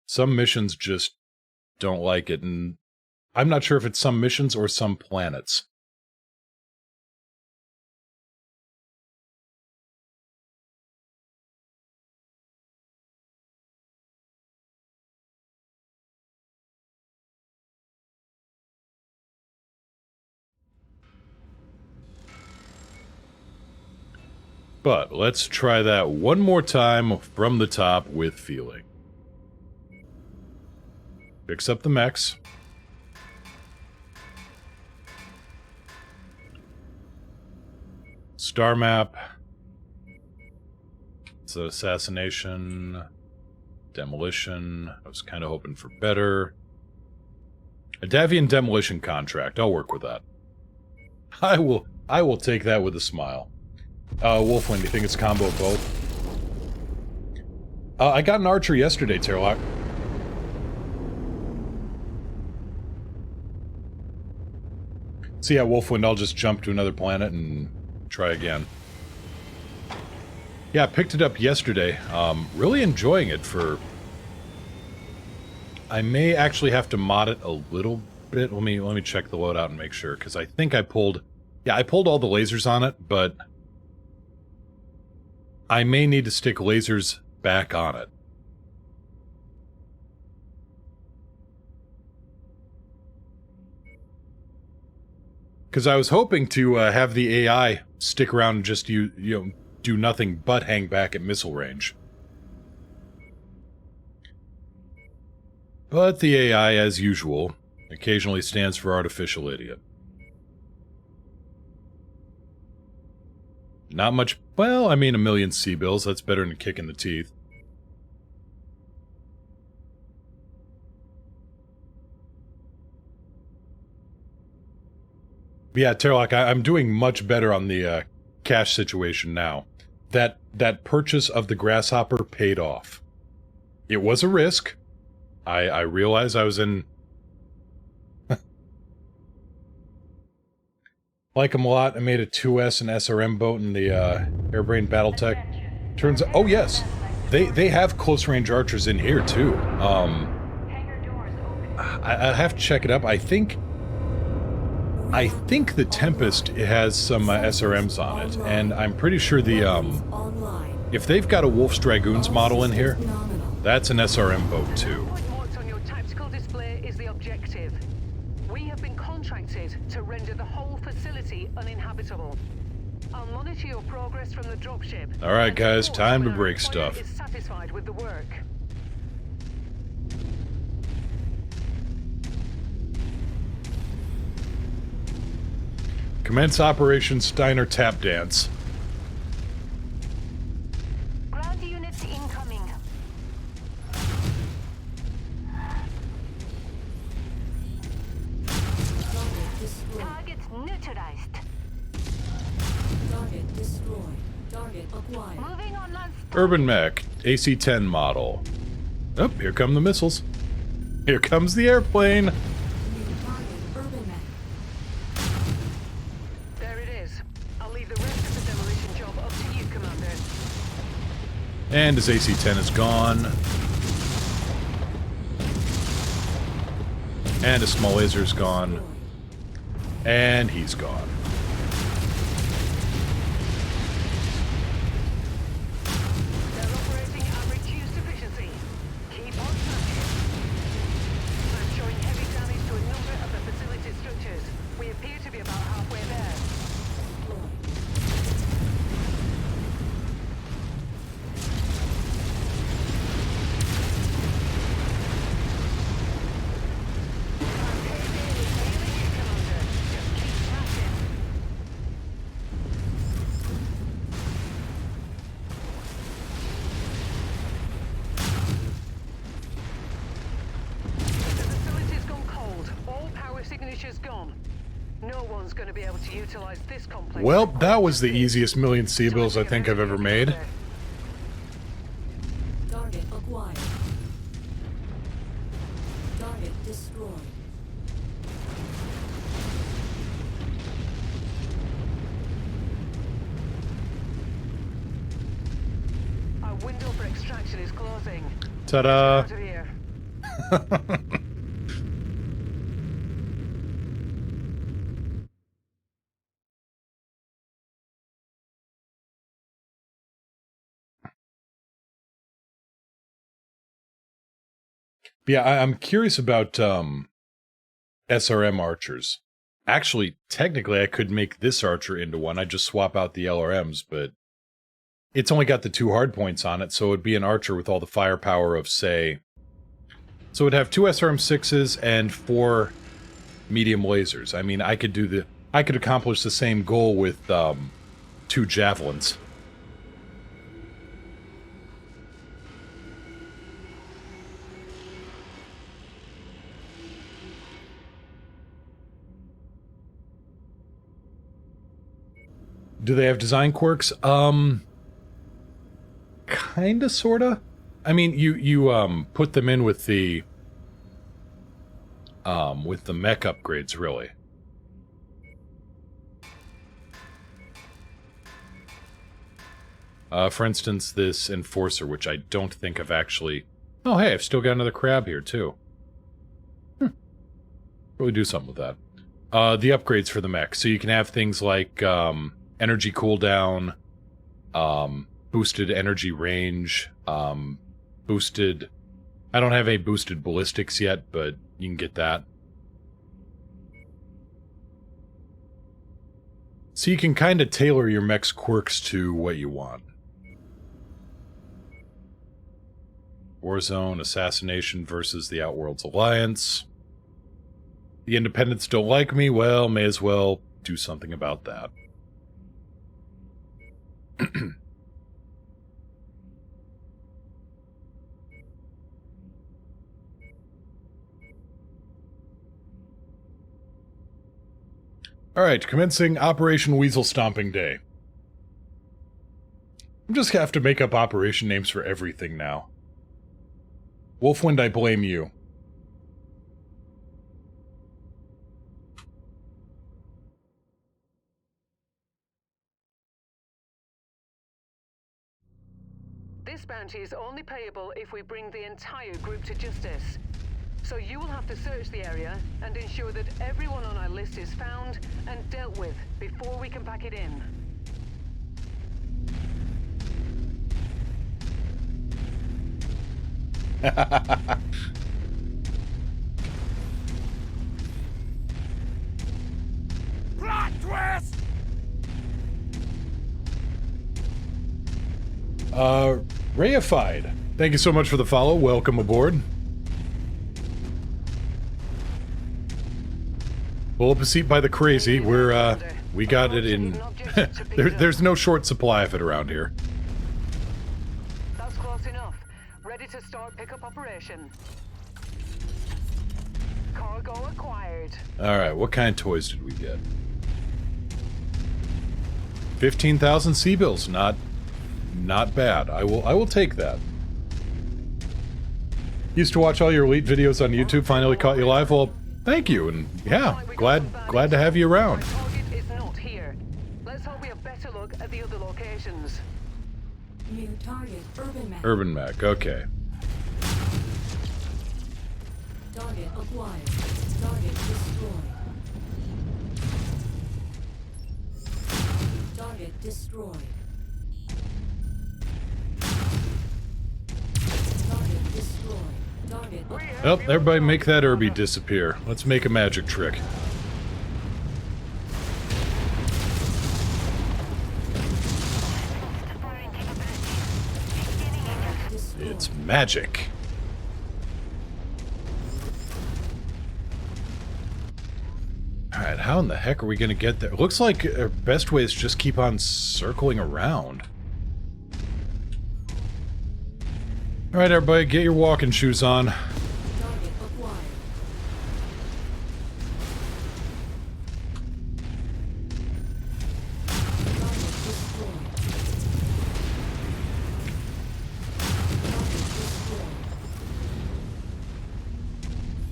Some missions just don't like it, and I'm not sure if it's some missions or some planets. But let's try that one more time from the top with feeling. Fix up the mechs. Star map. It's an assassination. Demolition. I was kind of hoping for better. A Davian demolition contract. I'll work with that. I will take that with a smile. Wolfwind, do you think it's a combo of both? I got an archer yesterday, Terlock. So yeah, Wolfwind, I'll just jump to another planet and try again. Yeah, I picked it up yesterday. Really enjoying it for... I may actually have to mod it a little bit. Let me check the loadout and make sure, because I think I pulled... Yeah, I pulled all the lasers on it, but... I may need to stick lasers back on it. Because I was hoping to have the AI stick around and just do nothing but hang back at missile range. But the AI, as usual, occasionally stands for artificial idiot. Not much... Well, I mean, 1,000,000 C-bills. That's better than a kick in the teeth. Yeah, Terlock, I'm doing much better on the cash situation now. That purchase of the Grasshopper paid off. It was a risk. I realized I was in... Like them a lot. I made a 2S and SRM boat in the Airbrain Battletech. Turns out... Oh, yes! They have close-range archers in here, too. Hangar doors open. I have to check it up. I think the Tempest has some SRMs on it, and I'm pretty sure the, Online. if they've got a Wolf's Dragoons model in here, Nominal. that's an SRM boat, too. Point marked on your tactical display is the objective. We have been contracted to render the whole facility uninhabitable. I'll monitor your progress from the dropship. Alright, and guys, report time to when our break employer stuff. is satisfied with the work. Commence Operation Steiner Tap Dance. Ground units incoming. Target destroyed. Targets neutralized. Target destroyed. Target acquired. Moving on lance. Urban Mech, AC-10 model. Oh, here come the missiles. Here comes the airplane! New target. Urban Mech. There it is. I'll leave the rest of the demolition job up to you, Commander. And his AC-10 is gone. And his small laser's gone. And he's gone. They're operating at reduced efficiency. Keep on tracking. I'm showing heavy damage to a number of the facility's structures. We appear to be about halfway there. Commander, just keep smashing. The facility's gone cold. All power signatures gone. No one's going to be able to utilize this complex. Well, that was the easiest 1,000,000 C-bills I think I've ever made. Target acquired. Target destroyed. Our window for extraction is closing. Ta-da! Out of here. Yeah, I'm curious about SRM archers. Actually, technically, I could make this archer into one. I'd just swap out the LRMs, but it's only got the 2 hardpoints on it, so it'd be an archer with all the firepower of, say... So it'd have 2 SRM-6s and 4 medium lasers. I mean, I could accomplish the same goal with 2 javelins. Do they have design quirks? Kinda, sorta. I mean, you put them in with the mech upgrades, really. For instance, this Enforcer, which I don't think I've actually... Oh, hey, I've still got another crab here, too. Really do something with that. The upgrades for the mech. So you can have things like energy cooldown, boosted energy range, boosted... I don't have any boosted ballistics yet, but you can get that. So you can kind of tailor your mech's quirks to what you want. Warzone, Assassination versus the Outworlds Alliance. The Independents don't like me, well, may as well do something about that. Alright, commencing Operation Weasel Stomping Day. I just have to make up operation names for everything now. Wolfwind, I blame you. This bounty is only payable if we bring the entire group to justice. So you will have to search the area and ensure that everyone on our list is found and dealt with before we can pack it in. Plot twist! Reified. Thank you so much for the follow. Welcome aboard. Pull up a seat by the crazy. We got it in... there's no short supply of it around here. That's close enough. Ready to start pickup operation. Cargo acquired. Alright, what kind of toys did we get? 15,000 C-bills. Not bad. I will take that. Used to watch all your Elite videos on YouTube, finally caught you live. Well, thank you, and yeah, glad to have you around. Our target is not here. Let's hope we have better look at the other locations. New target, Urban Mech. Urban Mech, okay. Target acquired. Target destroyed. Target destroyed. Target destroyed. Target acquired. Well, everybody make that Irby disappear. Let's make a magic trick. It's magic. Alright, how in the heck are we gonna get there? It looks like our best way is just keep on circling around. Alright, everybody, get your walking shoes on. Target acquired. Target destroyed. Target destroyed.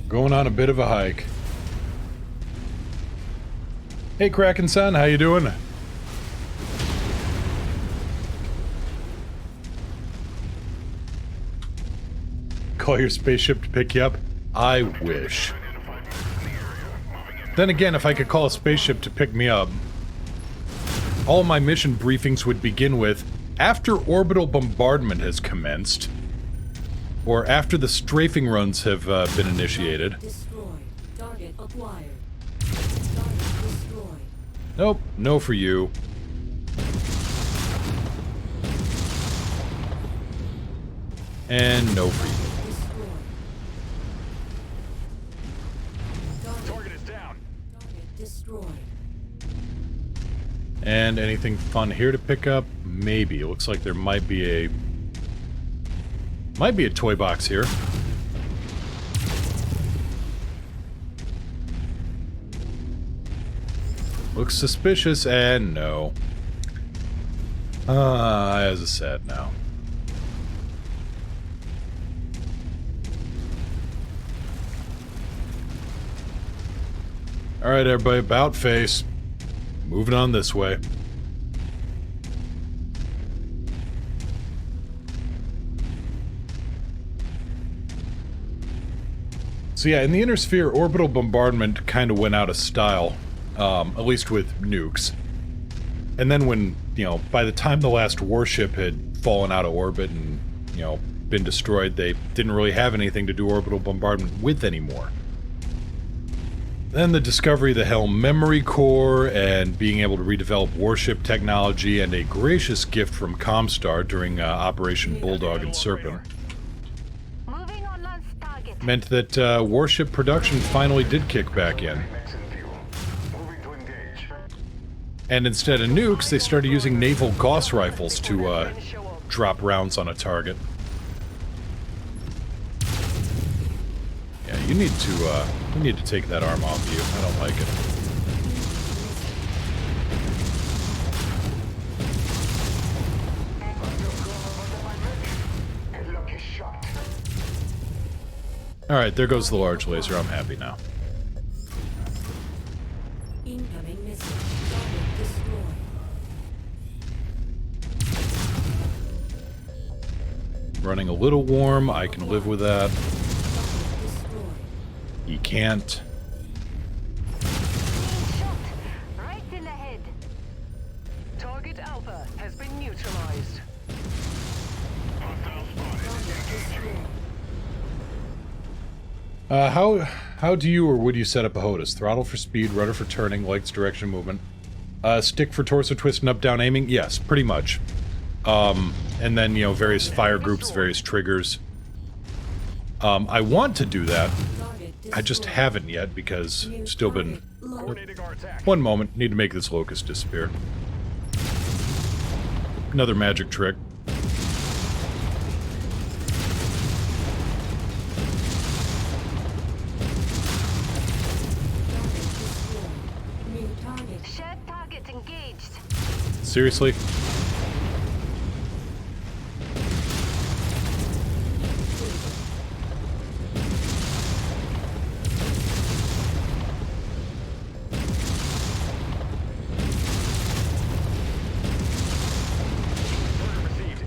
Going on a bit of a hike. Hey, Kraken-san, how you doing? Call your spaceship to pick you up? I wish. Then again, if I could call a spaceship to pick me up, all my mission briefings would begin with, after orbital bombardment has commenced, or after the strafing runs have been initiated. Destroyed. Target acquired. Target destroyed. Nope, no for you. And no for you. Destroyed. Target is down. Target destroyed. And anything fun here to pick up? Maybe. It looks like there might be a toy box here. Looks suspicious, and no. As I said, now. Alright, everybody, about face. Moving on this way. So yeah, in the inner sphere, orbital bombardment kind of went out of style, at least with nukes. And then when, you know, by the time the last warship had fallen out of orbit and, you know, been destroyed, they didn't really have anything to do orbital bombardment with anymore. Then the discovery of the Helm memory core and being able to redevelop warship technology and a gracious gift from Comstar during Operation Bulldog and Serpent Moving on launch target. meant that warship production finally did kick back in. And instead of nukes, they started using naval Gauss rifles to drop rounds on a target. Yeah, you need to take that arm off you. I don't like it. Alright, there goes the large laser. I'm happy now. Incoming missile. Target destroyed. Running a little warm. I can live with that. Target destroyed. He can't. Being shot. Right in the head. Target Alpha has been neutralized. How do you or would you set up a HOTAS? Throttle for speed, rudder for turning, legs direction of movement. Stick for torso twist and up-down aiming? Yes, pretty much. And then, you know, various fire groups, various triggers. I want to do that. Target I just destroyed. haven't yet because New still been... target locked. Coordinating our attack. One moment, need to make this locust disappear. Another magic trick. Target destroyed. New target. Shared target engaged. Seriously? Received.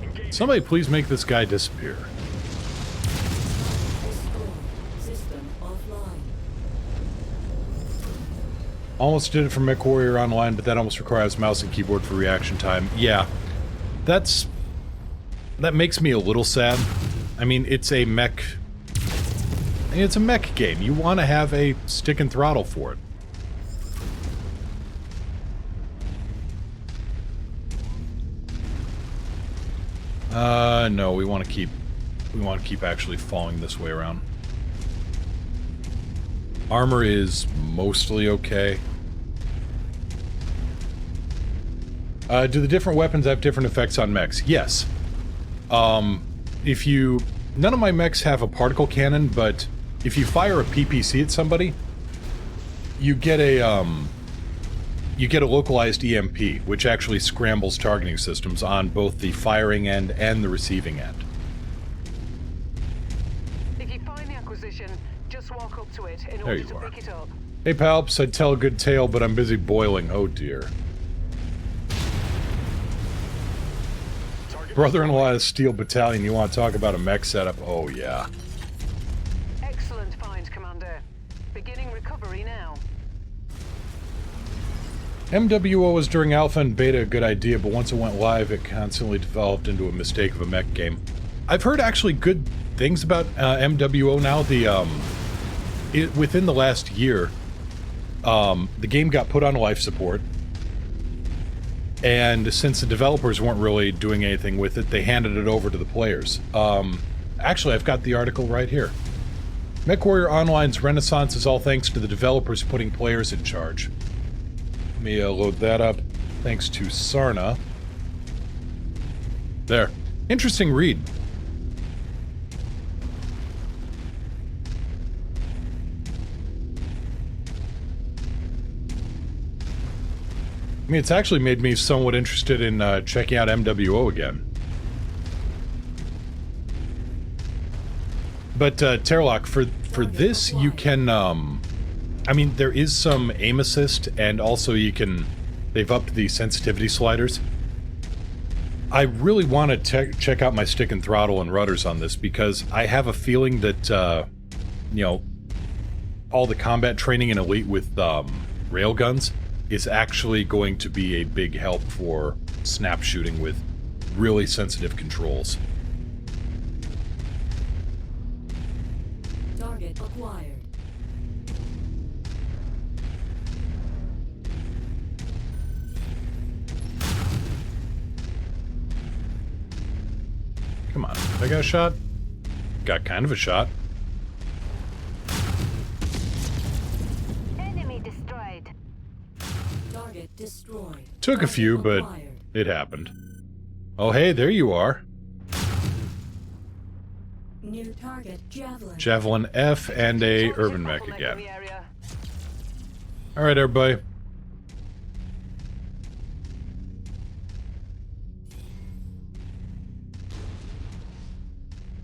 Engage. Somebody please make this guy disappear. Destroyed. System offline. Almost did it for Mech Warrior Online, but that almost requires mouse and keyboard for reaction time. Yeah, that makes me a little sad. I mean, it's a mech game. You want to have a stick and throttle for it. No, we want to keep actually falling this way around. Armor is mostly okay. Do the different weapons have different effects on mechs? Yes. None of my mechs have a particle cannon, but if you fire a PPC at somebody, you get a localized EMP, which actually scrambles targeting systems on both the firing end and the receiving end. If you find the acquisition, just walk up to it in There order you to are. pick it up. Hey Palps, I'd tell a good tale, but I'm busy boiling. Oh dear. Brother-in-law is Steel Battalion. You want to talk about a mech setup? Oh yeah. Excellent find, Commander. Beginning recovery now. MWO was during Alpha and Beta a good idea, but once it went live, it constantly developed into a mistake of a mech game. I've heard actually good things about MWO now. Within the last year, the game got put on life support, and since the developers weren't really doing anything with it, they handed it over to the players. Actually, I've got the article right here. Mech Warrior Online's renaissance is all thanks to the developers putting players in charge. Let me load that up. Thanks to Sarna. There. Interesting read. I mean, it's actually made me somewhat interested in checking out MWO again. But, Terlock, for this, you can, I mean, there is some aim assist, and also they've upped the sensitivity sliders. I really want to check out my stick and throttle and rudders on this, because I have a feeling that, you know, all the combat training in Elite with railguns is actually going to be a big help for snap shooting with really sensitive controls. Target acquired. Come on, I got a shot? Got kind of a shot. Enemy destroyed. Target destroyed. Took a few, but Acquired. it happened. Oh hey, there you are. New target Javelin. Javelin F and a Soldier urban mech bottleneck in again. the area. Alright, everybody.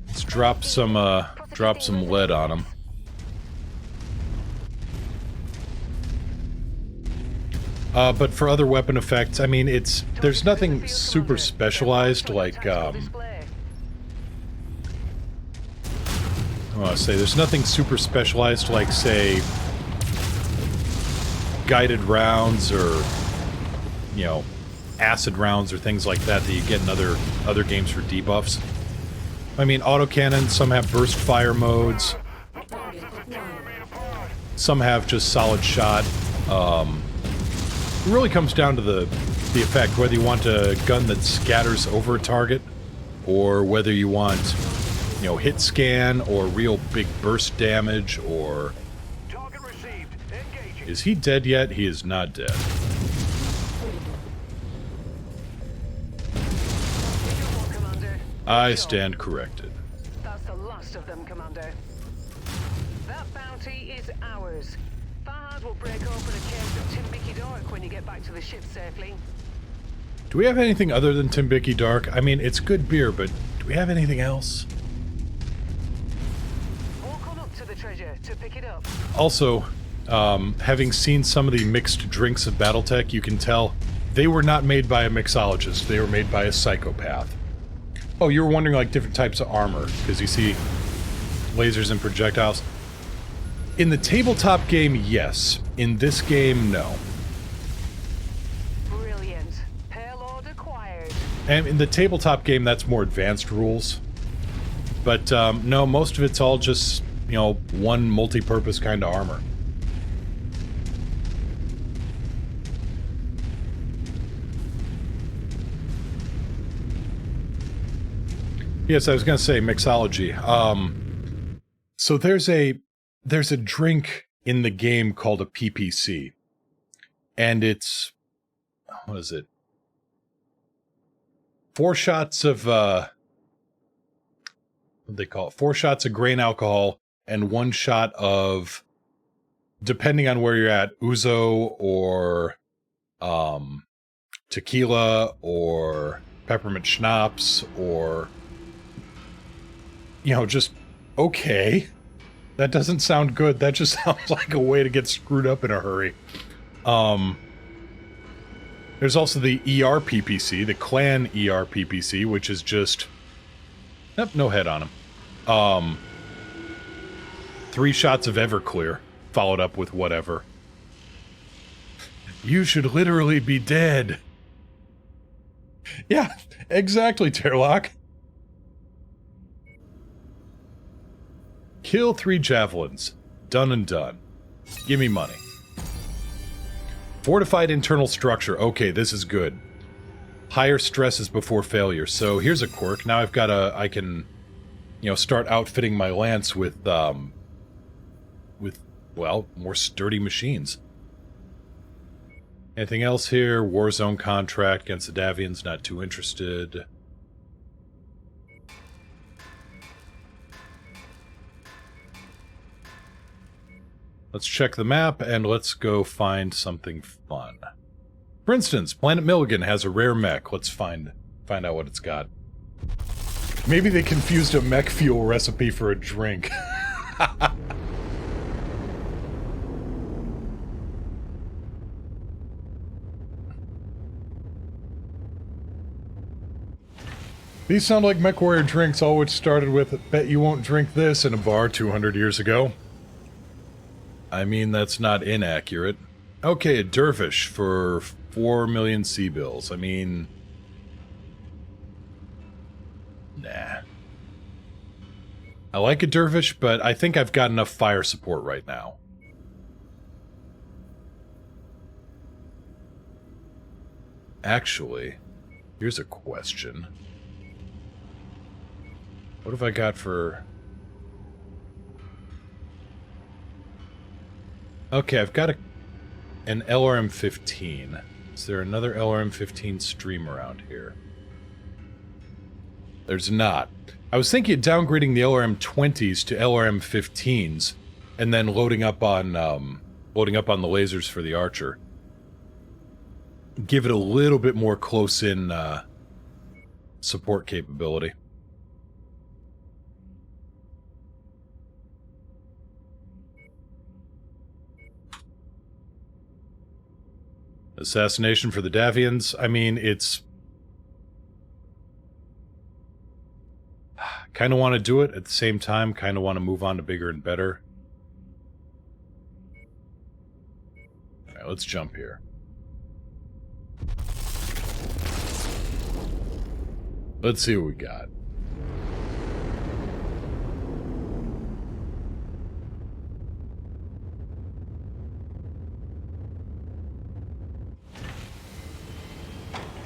Let's drop some lead on them. But for other weapon effects, I mean, there's nothing super specialized like, I want to say, there's nothing super specialized like, say, guided rounds or, you know, acid rounds or things like that that you get in other games for debuffs. I mean, autocannon, some have burst fire modes, Target acquired. some have just solid shot. It really comes down to the effect, whether you want a gun that scatters over a target, or whether you want, you know, hit scan, or real big burst damage, or... Target received. Engaging. Is he dead yet? He is not dead. Commander. I stand corrected. That's the last of them, Commander. That bounty is ours. Farhad will break open a case of Timbiki Dark when you get back to the ship safely. Do we have anything other than Timbiki Dark? I mean, it's good beer, but do we have anything else? Walk on up to the treasure to pick it up. Also, having seen some of the mixed drinks of Battletech, you can tell they were not made by a mixologist. They were made by a psychopath. Oh, you were wondering, like, different types of armor, because you see lasers and projectiles. In the tabletop game, yes. In this game, no. Brilliant. Payload acquired. And in the tabletop game, that's more advanced rules. But, no, most of it's all just, you know, one multi-purpose kind of armor. Yes, I was going to say mixology. So there's a drink in the game called a PPC, and it's, what is it? 4 shots of what do they call it? 4 shots of grain alcohol and 1 shot of, depending on where you're at, ouzo or tequila or peppermint schnapps or, you know, just, okay. That doesn't sound good. That just sounds like a way to get screwed up in a hurry. There's also the ERPPC, the clan ERPPC, which is just... Nope, no head on him. 3 shots of Everclear, followed up with whatever. You should literally be dead. Yeah, exactly, Terlock. Kill 3 javelins. Done and done. Give me money. Fortified internal structure. Okay, this is good. Higher stresses before failure. So here's a quirk. Now I've got I can, you know, start outfitting my lance with, well, more sturdy machines. Anything else here? Warzone contract against the Davians, not too interested. Let's check the map, and let's go find something fun. For instance, Planet Milligan has a rare mech. Let's find out what it's got. Maybe they confused a mech fuel recipe for a drink. These sound like MechWarrior drinks, all which started with, bet you won't drink this in a bar 200 years ago. I mean, that's not inaccurate. Okay, a dervish for 4 million C-bills. I mean... Nah. I like a dervish, but I think I've got enough fire support right now. Actually, here's a question. What have I got for... Okay, I've got an LRM-15. Is there another LRM-15 stream around here? There's not. I was thinking of downgrading the LRM-20s to LRM-15s, and then loading up on the lasers for the Archer. Give it a little bit more close-in support capability. Assassination for the Davians. I mean, it's... kind of want to do it, at the same time, kind of want to move on to bigger and better. Alright, let's jump here. Let's see what we got.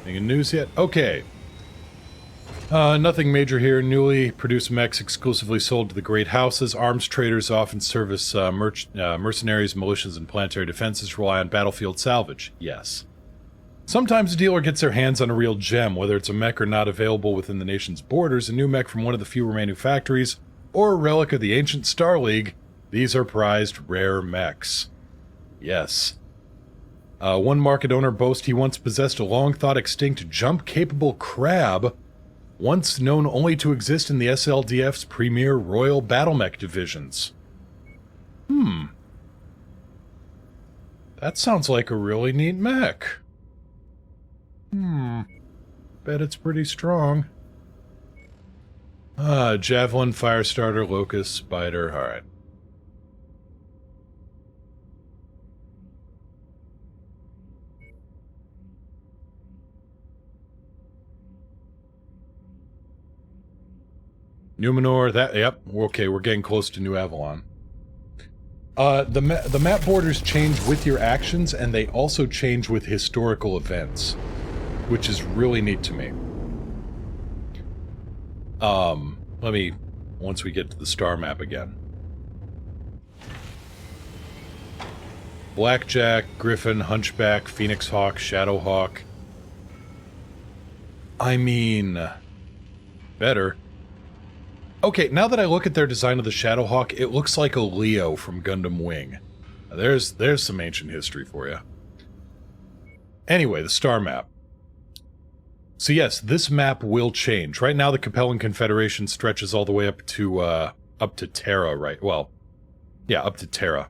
Anything news yet? Okay. Nothing major here. Newly produced mechs exclusively sold to the great houses. Arms traders often service mercenaries, militias, and planetary defenses rely on battlefield salvage. Yes. Sometimes a dealer gets their hands on a real gem, whether it's a mech or not available within the nation's borders, a new mech from one of the few remaining factories, or a relic of the ancient Star League. These are prized rare mechs. Yes. One market owner boasts he once possessed a long-thought-extinct jump-capable crab, once known only to exist in the SLDF's premier Royal Battle Mech divisions. That sounds like a really neat mech. Bet it's pretty strong. Javelin, Firestarter, Locust, Spider, alright. Numenor, that, yep, okay, we're getting close to New Avalon. The map borders change with your actions, and they also change with historical events, which is really neat to me. Let me, once we get to the star map again. Blackjack, Griffin, Hunchback, Phoenix Hawk, Shadowhawk. I mean, better. Okay, now that I look at their design of the Shadowhawk, it looks like a Leo from Gundam Wing. There's some ancient history for you. Anyway, the star map. So yes, this map will change. Right now, the Capellan Confederation stretches all the way up to Terra, right? Well, yeah, up to Terra.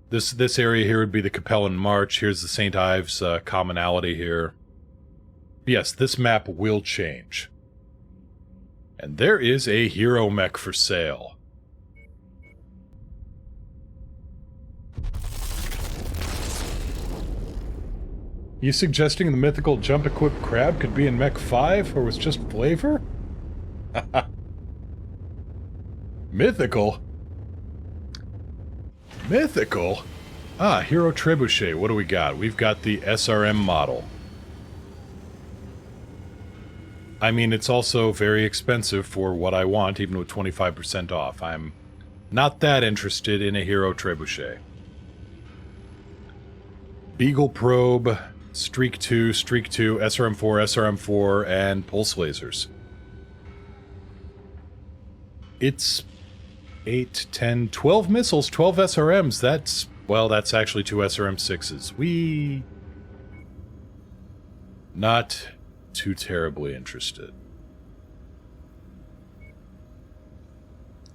This area here would be the Capellan March. Here's the St. Ives commonality here. Yes, this map will change. And there is a hero mech for sale. You suggesting the mythical jump-equipped crab could be in Mech 5, or was just flavor? Mythical? Mythical? Ah, Hero Trebuchet. What do we got? We've got the SRM model. I mean, it's also very expensive for what I want, even with 25% off. I'm not that interested in a Hero Trebuchet. Beagle Probe, Streak 2, SRM-4, SRM-4, and Pulse Lasers. It's 8, 10, 12 missiles, 12 SRMs. That's, well, that's actually 2 SRM-6s. Not too terribly interested.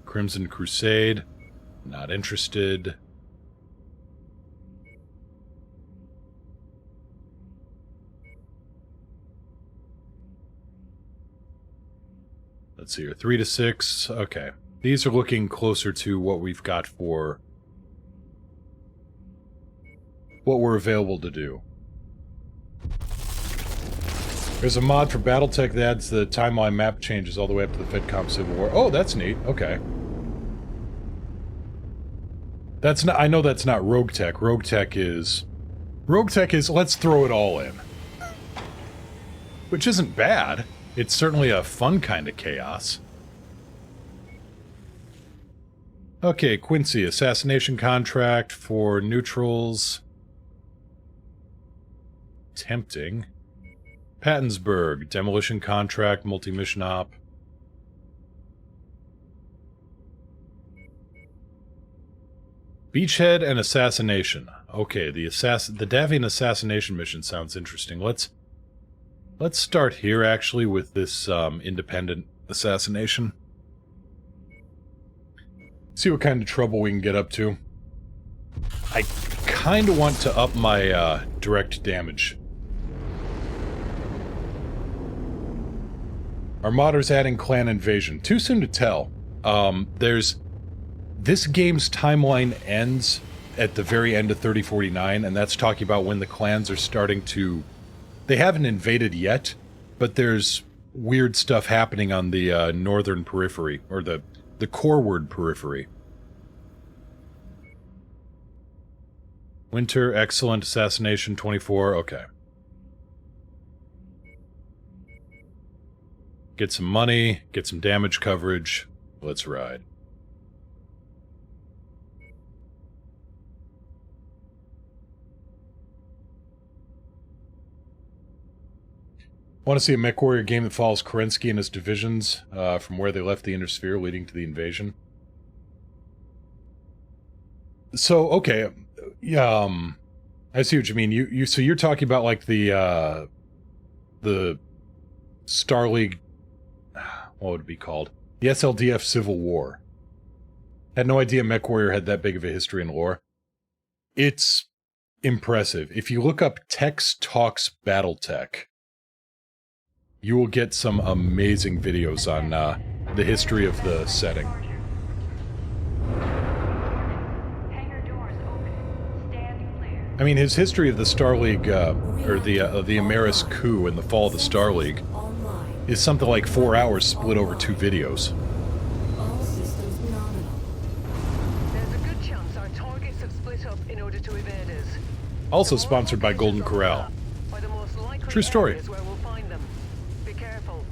Crimson Crusade, not interested. Let's see here, 3 to 6, okay. These are looking closer to what we've got for what we're available to do. There's a mod for Battletech that adds the timeline map changes all the way up to the FedCom Civil War. Oh, that's neat. Okay. That's not, I know that's not Rogue Tech. Rogue Tech is let's throw it all in. Which isn't bad. It's certainly a fun kind of chaos. Okay, Quincy, assassination contract for neutrals. Tempting. Pattonsburg, demolition contract, multi-mission op. Beachhead and assassination. Okay, the Davian assassination mission sounds interesting. Let's start here actually with this independent assassination. See what kind of trouble we can get up to. I kind of want to up my direct damage. Armada's adding clan invasion. Too soon to tell. This game's timeline ends at the very end of 3049, and that's talking about when the clans are starting to... They haven't invaded yet, but there's weird stuff happening on the northern periphery, or the coreward periphery. Winter, excellent, assassination, 24, okay. Get some money, get some damage coverage, let's ride. Want to see a MechWarrior game that follows Kerensky and his divisions from where they left the Inner Sphere leading to the invasion? So, okay, I see what you mean. So you're talking about like the Star League, what would it be called? The SLDF Civil War. Had no idea MechWarrior had that big of a history and lore. It's impressive. If you look up Tex Talks Battletech, you will get some amazing videos on the history of the setting. Hangar doors open. Stand clear. I mean, his history of the Star League, or the Ameris coup and the fall of the Star League, Online. is something like 4 hours split over 2 videos. All systems nominal. There's a good chance our targets have split up in order to evade us. Also sponsored by Golden Corral. By the most likely True story. areas where we'll find them. Be careful,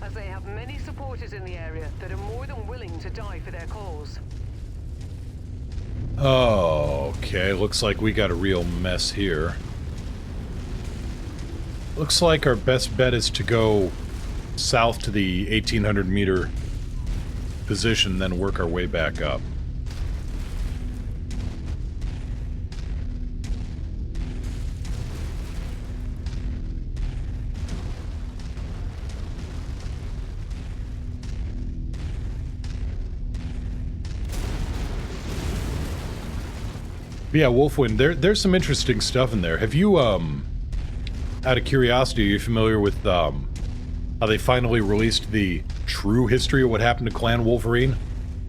as they have many supporters in the area that are more than willing to die for their cause. Oh, okay. Looks like we got a real mess here. Looks like our best bet is to go south to the 1,800 meter position, then work our way back up. But yeah, Wolfwind, there's some interesting stuff in there. Have you, out of curiosity, are you familiar with, how they finally released the true history of what happened to Clan Wolverine?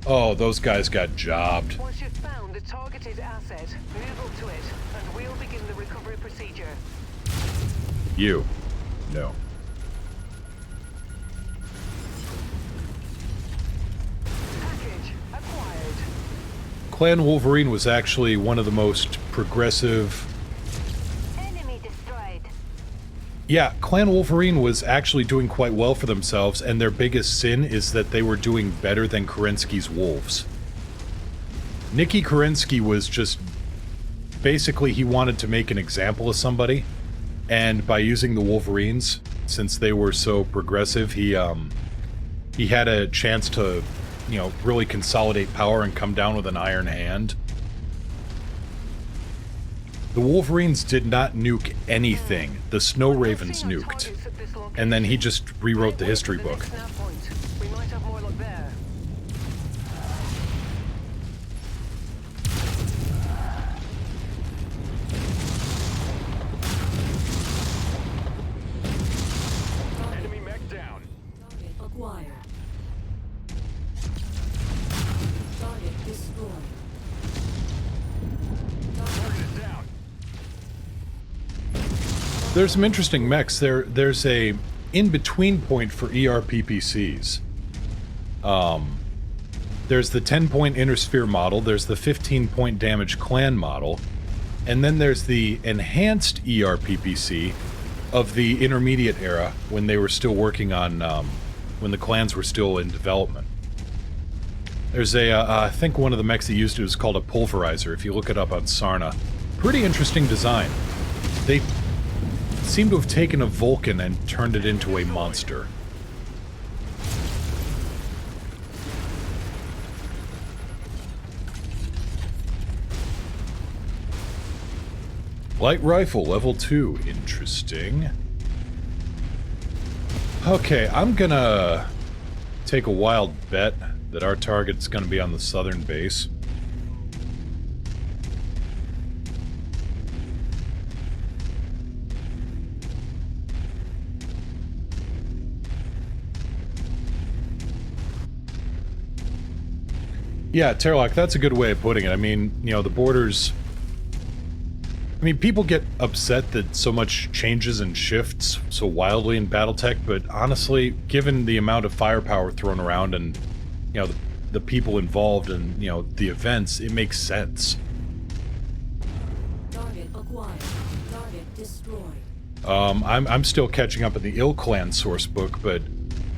Oh, those guys got jobbed. Once you've found the targeted asset, move up to it, and we'll begin the recovery procedure. You. No. Package acquired. Clan Wolverine was actually one of the most progressive... Enemy destroyed. Yeah, Clan Wolverine was actually doing quite well for themselves, and their biggest sin is that they were doing better than Kerensky's Wolves. Nicky Kerensky was just... Basically, he wanted to make an example of somebody, and by using the Wolverines, since they were so progressive, he had a chance to, you know, really consolidate power and come down with an iron hand. The Wolverines did not nuke anything. The Snow Ravens nuked. And then he just rewrote the history book. We might have more luck there. Enemy mech down. Target acquired. there's some interesting mechs. There's a in-between point for ERPPCs. There's the 10-point inner sphere model, there's the 15-point damage clan model, and then there's the enhanced ERPPC of the intermediate era when they were still working on, when the clans were still in development. There's I think one of the mechs that used it was called a pulverizer, if you look it up on Sarna. Pretty interesting design. They seem to have taken a Vulcan and turned it into a monster. Light rifle, level 2. Interesting. Okay, I'm gonna take a wild bet that our target's gonna be on the southern base. Yeah, Terlock, that's a good way of putting it. I mean, you know, the borders... I mean, people get upset that so much changes and shifts so wildly in Battletech, but honestly, given the amount of firepower thrown around and, you know, the people involved and, you know, the events, it makes sense. Target acquired. Target destroyed. I'm still catching up in the Ill Clan source book, but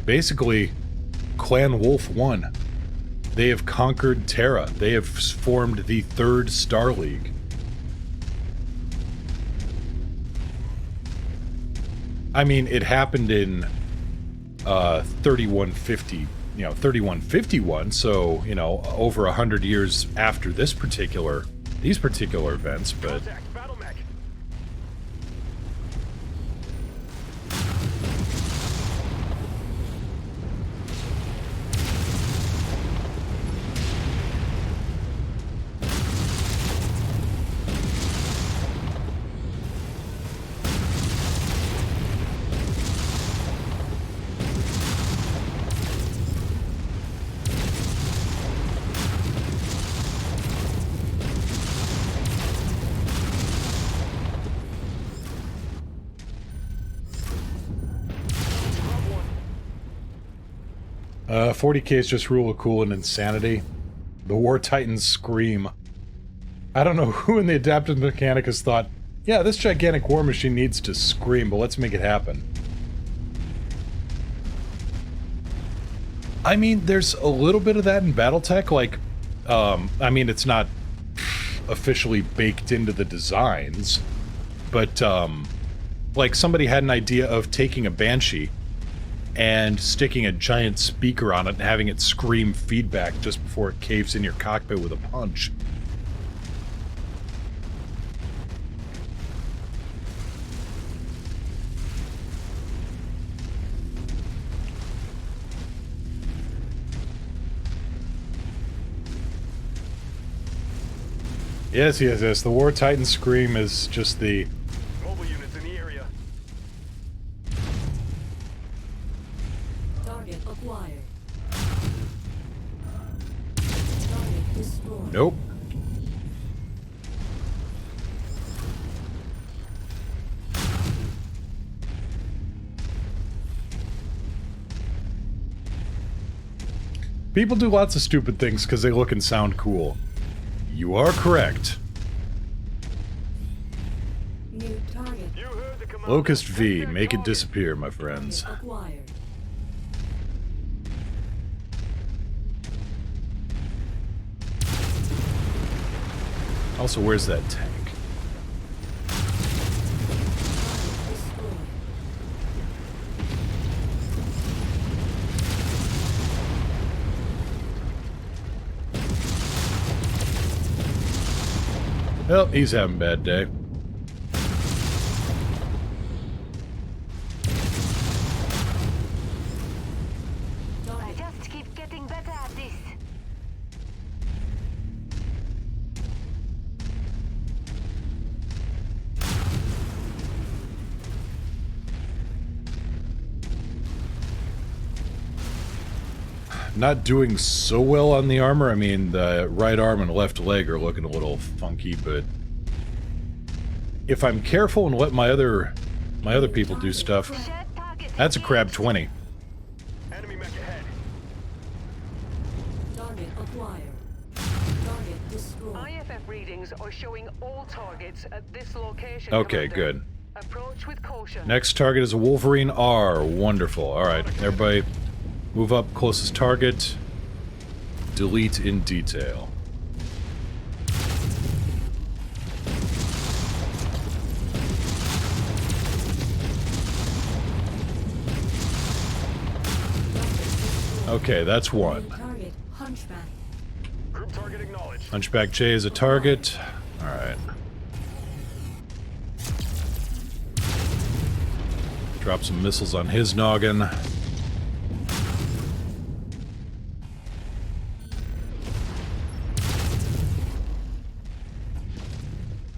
basically, Clan Wolf won. They have conquered Terra. They have formed the Third Star League. I mean, it happened in 3150, you know, 3151, so, you know, over 100 years after these particular events, but... Contact, battle mech. Drop one. 40k is just rule of cool and insanity. The War Titans scream. I don't know who in the Adaptive Mechanicus thought, yeah, this gigantic war machine needs to scream, but let's make it happen. I mean, there's a little bit of that in Battletech, like, I mean, it's not officially baked into the designs, but, like, somebody had an idea of taking a Banshee and sticking a giant speaker on it and having it scream feedback just before it caves in your cockpit with a punch. Yes, yes, yes. The War Titan scream is just the... Mobile units in the area. Target acquired. Target destroyed. Nope. People do lots of stupid things because they look and sound cool. You are correct. New target. You heard the command. Locust V, Take that make it target. disappear, my friends. Target acquired. Also, where's that tank? Target destroyed. Well, he's having a bad day. I just keep getting better at this. Not doing so well on the armor. I mean, the right arm and left leg are looking a little funky, but if I'm careful and let my other My other people do stuff. Shed target That's a crab 20. Enemy mech ahead. Target acquired. Target destroyed. IFF readings are showing all targets at this location. Okay, Commander. good. Approach with caution. Next target is a Wolverine R. Wonderful. Alright, everybody move up. Closest target. Delete in detail. Okay, that's one. Target hunchback. Group target acknowledged. Hunchback J is a target. Alright. Drop some missiles on his noggin.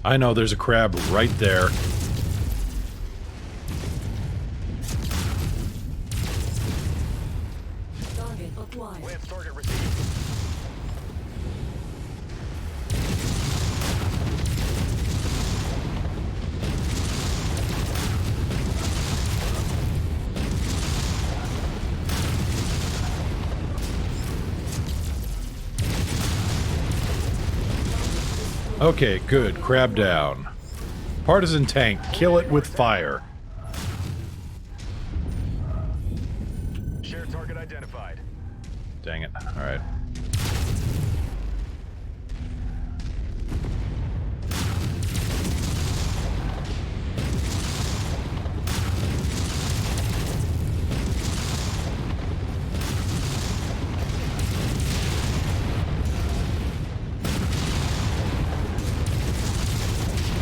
I know there's a crab right there. Target acquired. Lance target received. Okay, good. Crab down. Partisan tank. Kill it with fire. Shared target identified. Dang it. Alright.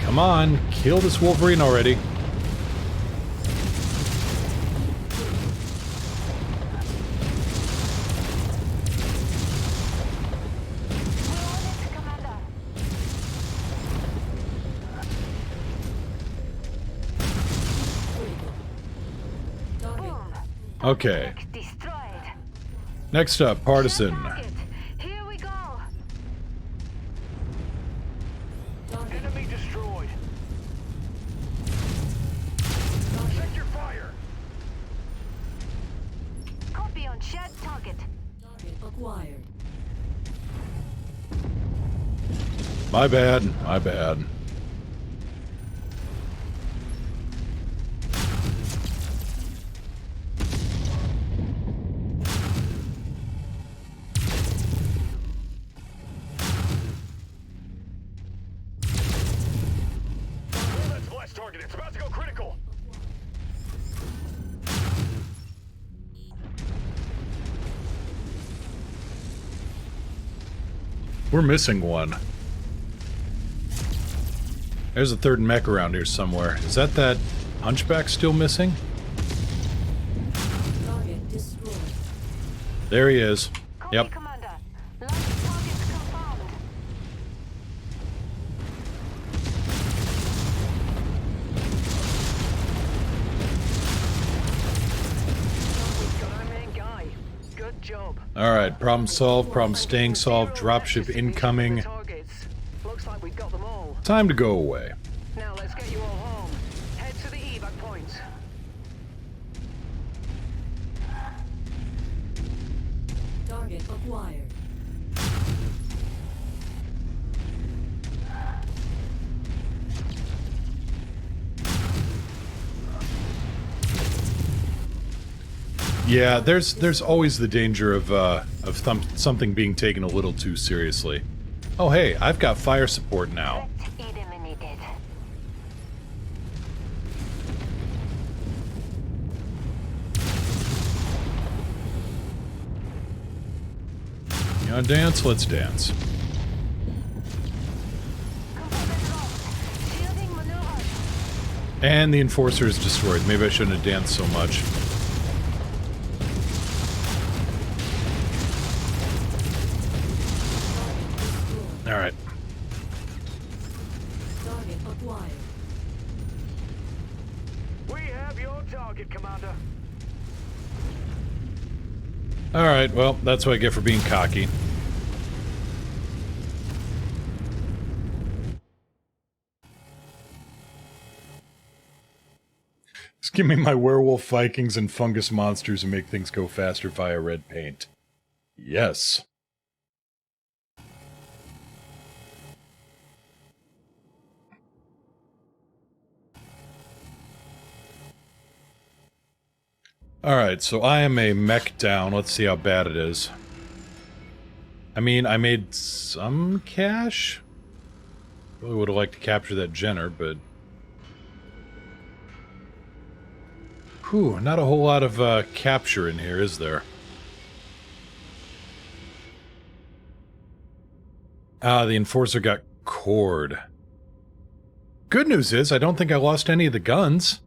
Come on, kill this Wolverine already. We're on it, Commander. Target. Boom. Okay. Mech destroyed. Next up, Partisan. Target. Here we go. Target. Enemy destroyed. Check your fire. Copy on shared target. Target acquired. My bad. My bad. That's the last target. It's about to go critical. We're missing one. There's a third mech around here somewhere. Is that Hunchback still missing? Target destroyed. There he is. Copy, Yep. Commander. Last target confirmed. We've got our main guy. Good job. Alright, problem solved, problem staying solved, dropship incoming. Targets. Looks like we've got them all. Time to go away. Now let's get you all home. Head to the evac point. Target acquired. Yeah, there's always the danger of something being taken a little too seriously. Oh hey, I've got fire support now. Threat eliminated. You wanna dance? Let's dance. Component lost. Shielding maneuver. And the Enforcer is destroyed. Maybe I shouldn't have danced so much. Alright. Target acquired. We have your target, Commander. Alright, well, that's what I get for being cocky. Just give me my werewolf Vikings and fungus monsters and make things go faster via red paint. Yes. Alright, so I am a mech down. Let's see how bad it is. I mean, I made some cash. Really would have liked to capture that Jenner, but... Whew, not a whole lot of capture in here, is there? Ah, the Enforcer got cored. Good news is, I don't think I lost any of the guns.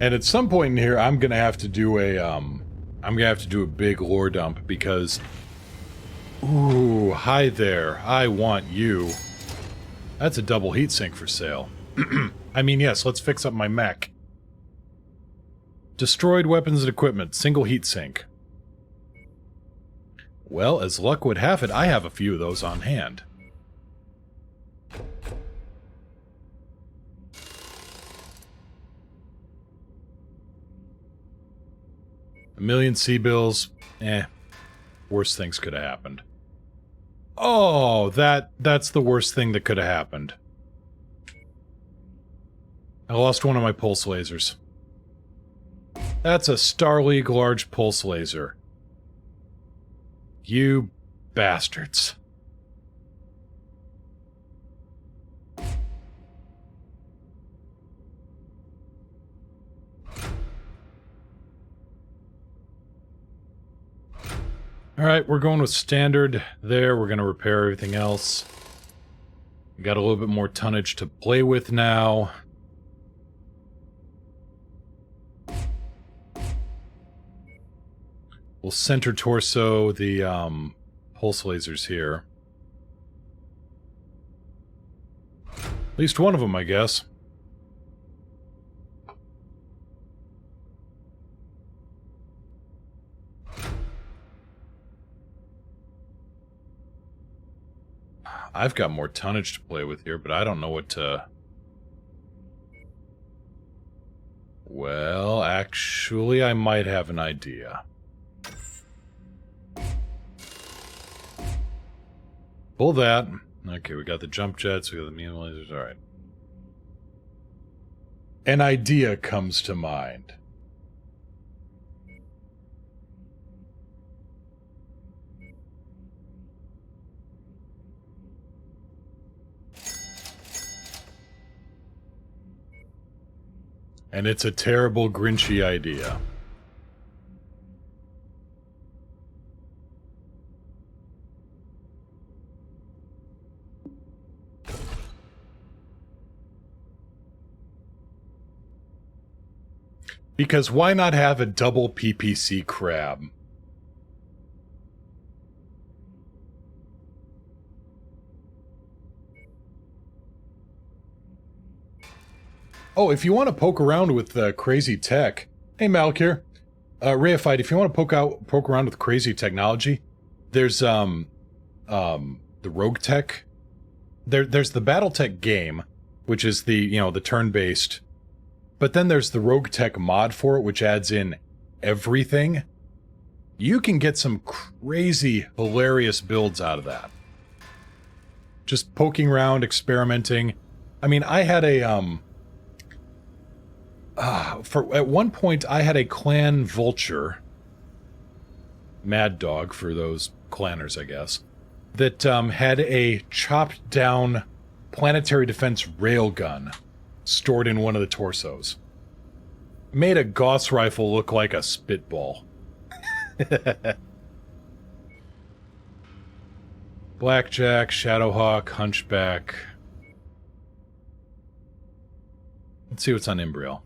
And at some point in here, I'm gonna have to do a big lore dump because, ooh, hi there, I want you. That's a double heatsink for sale. I mean, yes, let's fix up my mech. Destroyed weapons and equipment, single heatsink. Well, as luck would have it, I have a few of those on hand. A million C-bills, worse things could have happened. Oh, that's the worst thing that could have happened. I lost one of my pulse lasers. That's a Star League large pulse laser. You bastards. Alright, we're going with standard there. We're going to repair everything else. We got a little bit more tonnage to play with now. We'll center torso the pulse lasers here. At least one of them, I guess. I've got more tonnage to play with here, but I don't know what to... Well, actually, I might have an idea. Pull that. Okay, we got the jump jets, we got the beam lasers, alright. An idea comes to mind. And it's a terrible, Grinchy idea. Because why not have a double PPC crab? Oh, if you want to poke around with crazy tech, hey Malkir, Reified, if you want to poke around with crazy technology, there's the Rogue Tech. There's the BattleTech game, which is the the turn-based, but then there's the Rogue Tech mod for it, which adds in everything. You can get some crazy, hilarious builds out of that. Just poking around, experimenting. I mean, I had a at one point, I had a clan vulture, Mad Dog for those clanners, I guess, that had a chopped down planetary defense railgun stored in one of the torsos. Made a Gauss rifle look like a spitball. Blackjack, Shadowhawk, Hunchback. Let's see what's on Imbriel.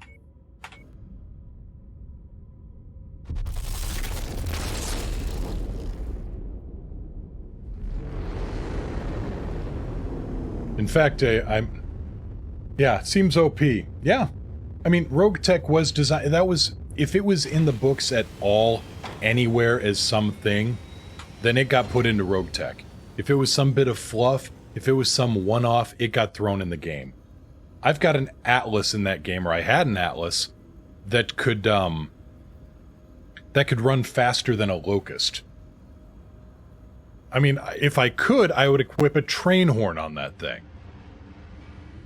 In fact, yeah, seems OP. Yeah. I mean, Rogue Tech was designed... That was... If it was in the books at all, anywhere as something, then it got put into Rogue Tech. If it was some bit of fluff, if it was some one-off, it got thrown in the game. I've got an Atlas in that game, or I had an Atlas, that could run faster than a Locust. I mean, if I could, I would equip a train horn on that thing.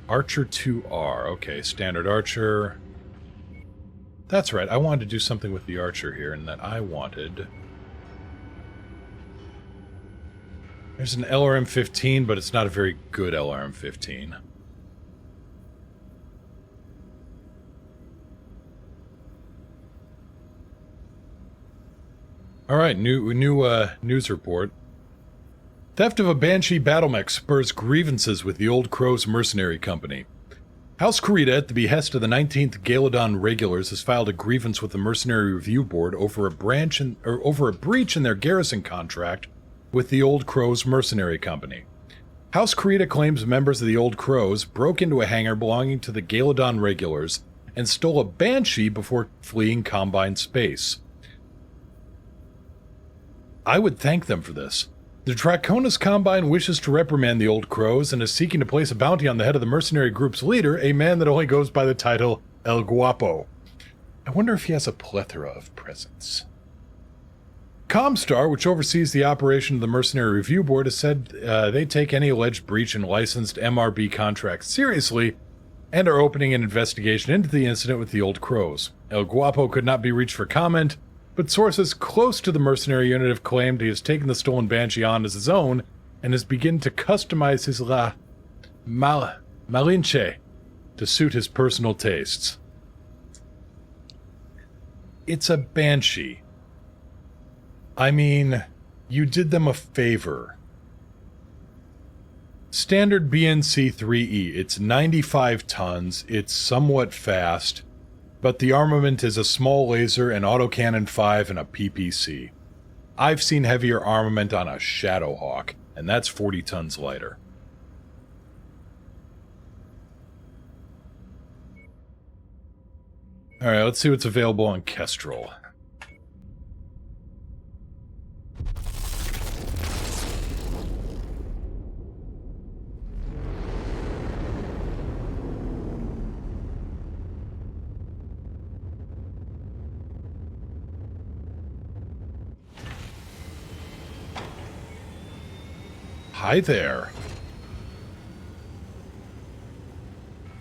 Archer 2R. Okay, standard Archer. That's right, I wanted to do something with the Archer here, and that I wanted... There's an LRM-15, but it's not a very good LRM-15. Alright, new news report. Theft of a Banshee battlemech spurs grievances with the Old Crows Mercenary Company. House Kurita, at the behest of the 19th Galadon Regulars, has filed a grievance with the Mercenary Review Board over a breach in their garrison contract with the Old Crows Mercenary Company. House Kurita claims members of the Old Crows broke into a hangar belonging to the Galadon Regulars and stole a Banshee before fleeing Combine space. I would thank them for this. The Draconis Combine wishes to reprimand the Old Crows and is seeking to place a bounty on the head of the mercenary group's leader, a man that only goes by the title El Guapo. I wonder if he has a plethora of presents. Comstar, which oversees the operation of the Mercenary Review Board, has said they take any alleged breach in licensed MRB contracts seriously and are opening an investigation into the incident with the Old Crows. El Guapo could not be reached for comment, but sources close to the mercenary unit have claimed he has taken the stolen Banshee on as his own and has begun to customize his Malinche to suit his personal tastes. It's a Banshee. I mean, you did them a favor. Standard BNC-3E, it's 95 tons, it's somewhat fast, but the armament is a small laser, an autocannon 5, and a PPC. I've seen heavier armament on a Shadowhawk, and that's 40 tons lighter. Alright, let's see what's available on Kestrel. Hi there.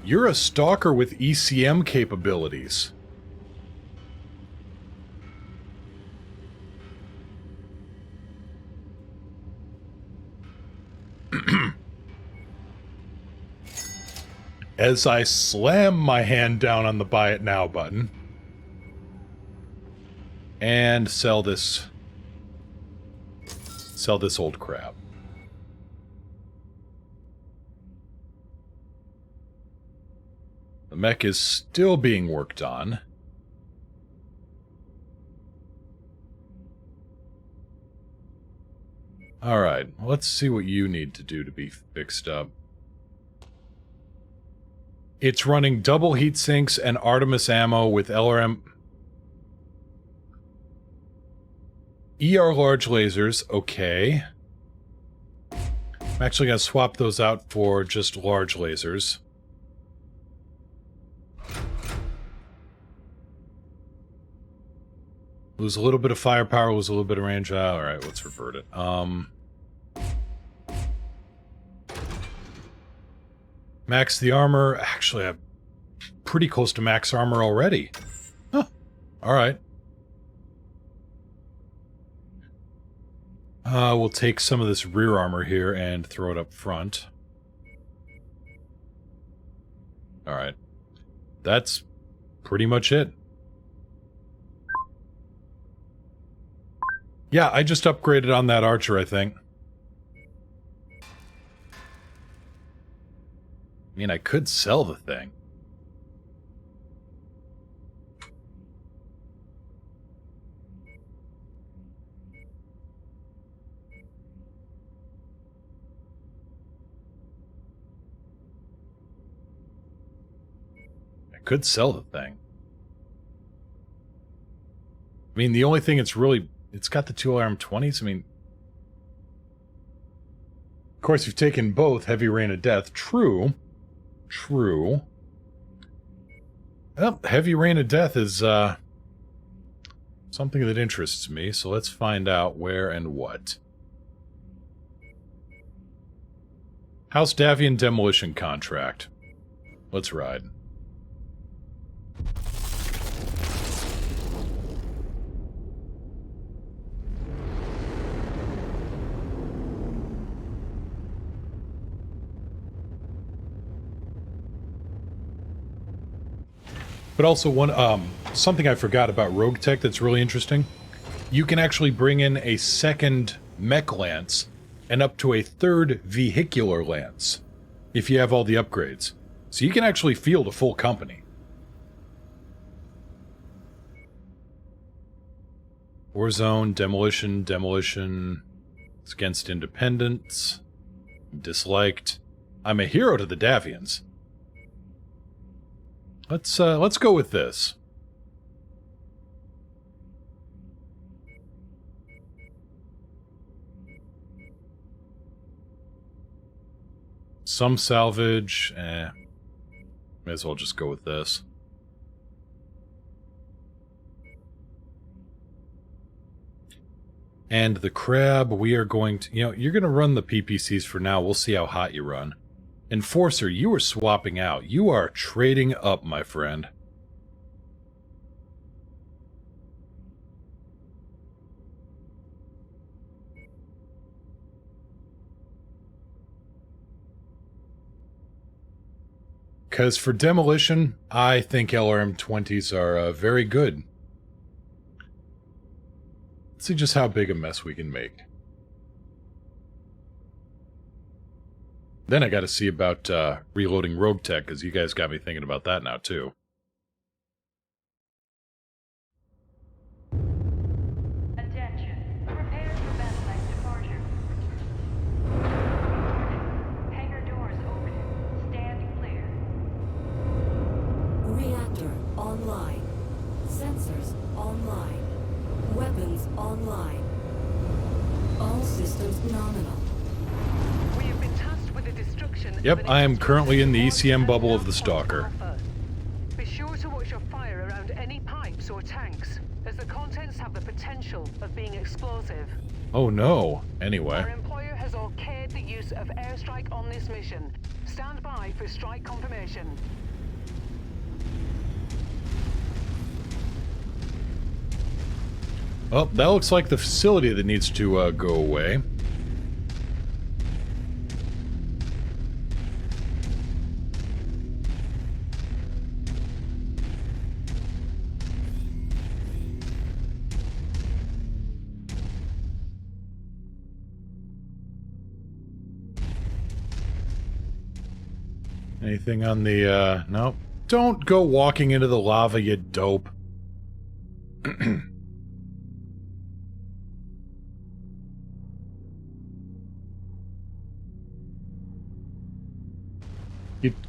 You're a stalker with ECM capabilities. As I slam my hand down on the Buy It Now button. And sell this old crap. The mech is still being worked on. Alright, let's see what you need to do to be fixed up. It's running double heat sinks and Artemis ammo with LRM... ER large lasers, okay. I'm actually going to swap those out for just large lasers. Lose a little bit of firepower, lose a little bit of range. Alright, let's revert it. Max the armor. Actually, I'm pretty close to max armor already. Huh. Alright. We'll take some of this rear armor here and throw it up front. Alright. That's pretty much it. Yeah, I just upgraded on that Archer, I think. I mean, I could sell the thing. Could sell the thing. I mean, the only thing it's really... It's got the 2 LRM-20s. I mean... Of course, you've taken both Heavy Rain of Death. True. True. Well, Heavy Rain of Death is, something that interests me, so let's find out where and what. House Davian Demolition Contract. Let's ride. But also something I forgot about Rogue Tech that's really interesting. You can actually bring in a second mech lance and up to a third vehicular lance if you have all the upgrades. So you can actually field a full company. Warzone, demolition. It's against independence. Disliked. I'm a hero to the Davians. Let's go with this. Some salvage, may as well just go with this. And the crab, we are going to, you're going to run the PPCs for now. We'll see how hot you run. Enforcer, you are swapping out. You are trading up, my friend. Because for demolition, I think LRM-20s are very good. Let's see just how big a mess we can make. Then I gotta see about reloading Rogue Tech, because you guys got me thinking about that now, too. Attention. Prepare for Bethlehem departure. Hangar doors open. Stand clear. Reactor online. Sensors online. Weapons online. All systems nominal. We have been tasked with the destruction. Yep, I am currently in the ECM bubble of the Stalker. Be sure to watch your fire around any pipes or tanks, as the contents have the potential of being explosive. Oh no. Our Anyway. employer has okayed the use of airstrike on this mission. Stand by for strike confirmation. Well, that looks like the facility that needs to go away. Anything on the, no. Don't go walking into the lava, you dope.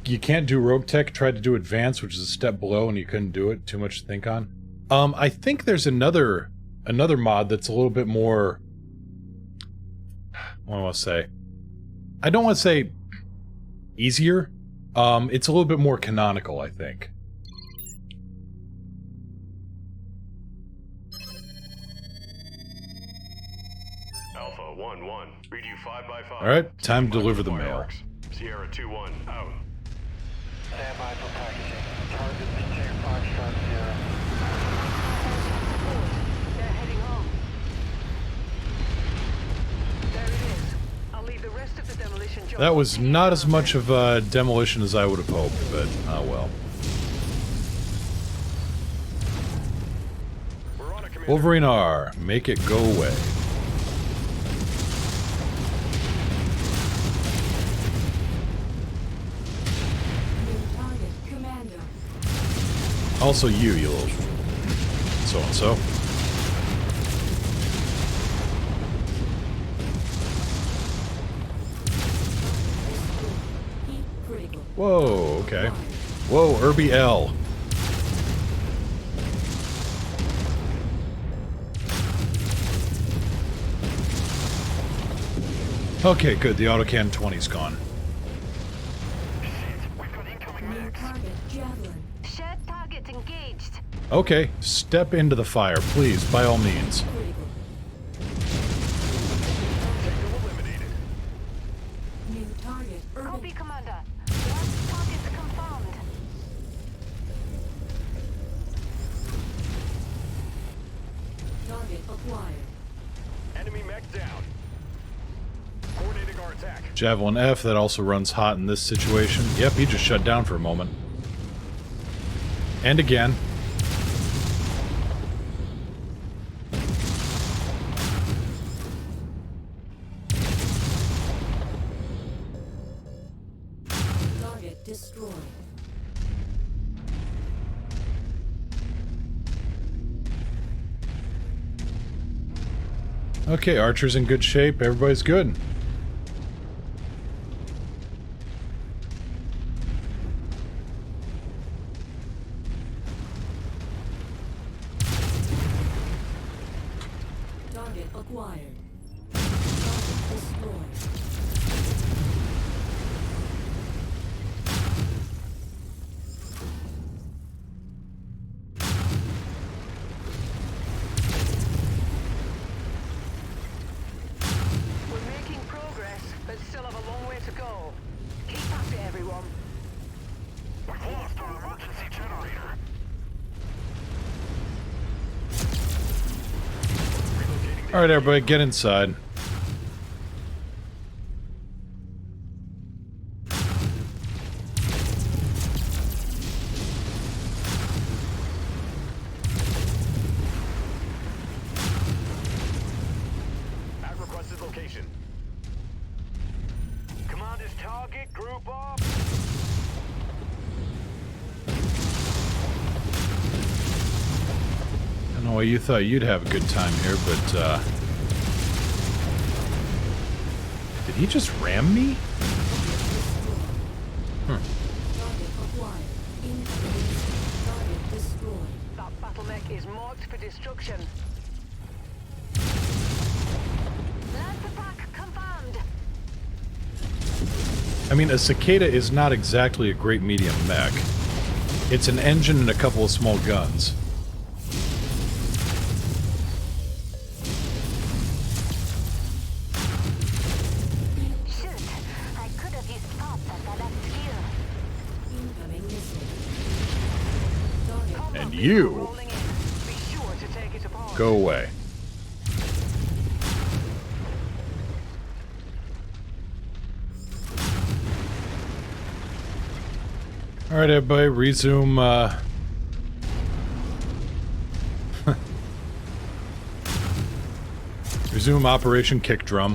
You can't do Rogue Tech, tried to do Advanced, which is a step below, and you couldn't do it. Too much to think on. I think there's another mod that's a little bit more... What do I want to say? I don't want to say easier. It's a little bit more canonical, I think. Alpha 1-1. Read you 5x5. Alright, time to deliver the mail. Sierra 2-1, out. Stand by for packaging. Target Sierra Foxtrot Sierra. They're heading on. There it is. I'll leave the rest of the demolition job. That was not as much of a demolition as I would have hoped, but oh well. We're on a Commander. Wolverine R, make it go away. New target, Commander. Also you little so-and-so. Heat critical. Whoa, okay. Whoa, Irby L. Okay, good. The autocan 20's gone. New target, Javelin. Shared target engaged. Okay, step into the fire, please, by all means. Critical. Eliminated. New target, Copy, Urban. Commander. Last target confirmed. Target acquired. Enemy mech down. Coordinating our attack. Javelin F, that also runs hot in this situation. Yep, he just shut down for a moment. And again. Target destroyed. Okay, Archer's in good shape. Everybody's good. Target acquired. Target destroyed. We're making progress, but still have a long way to go. Keep at it, everyone. We've lost our emergency generator. Relocating the Alright, everybody, get inside. at requested location. Commander's target, group up. I don't know why you thought you'd have a good time here, but, did he just ram me? Target acquired. Incoming. Target destroyed. That battle mech is marked for destruction. Last attack confirmed. I mean, a cicada is not exactly a great medium mech. It's an engine and a couple of small guns. Shoot. I could have used parts as I left here. Incoming missile. Target Combat And vehicle you rolling in. Be sure to take it apart. go away. Alright, everybody, resume, resume Operation Kick Drum.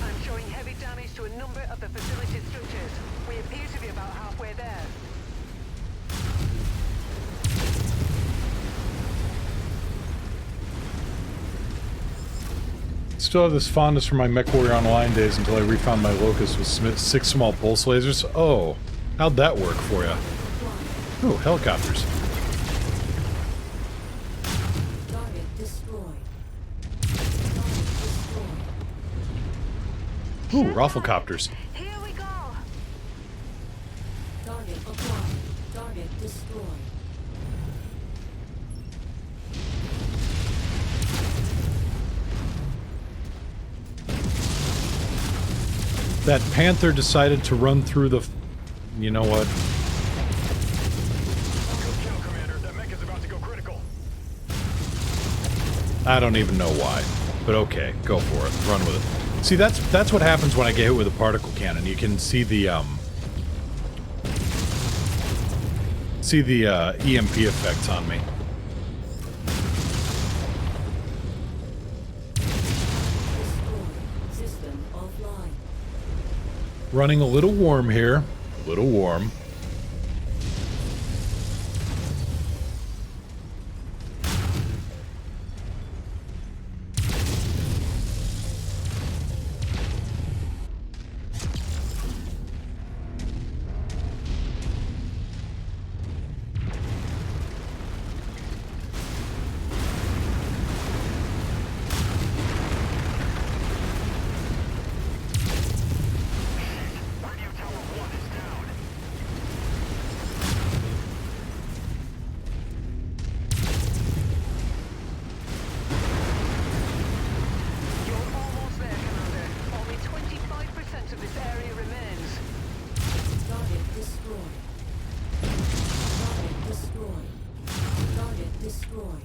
I'm showing heavy damage to a number of the facility structures. We appear to be about halfway there. Still have this fondness for my MechWarrior Online days until I refound my Locust with 6 small pulse lasers. Oh, how'd that work for you? Oh, helicopters. Target destroyed. Target destroyed. Ooh, Rafflecopters. Here we go. Target acquired. Target destroyed. That Panther decided to run through the... You know what? Good kill, Commander. That mech is about to go critical. I don't even know why. But okay, go for it. Run with it. See, that's what happens when I get hit with a particle cannon. You can see the, EMP effects on me. Destroyed. System offline. Running a little warm here. A little warm. destroyed.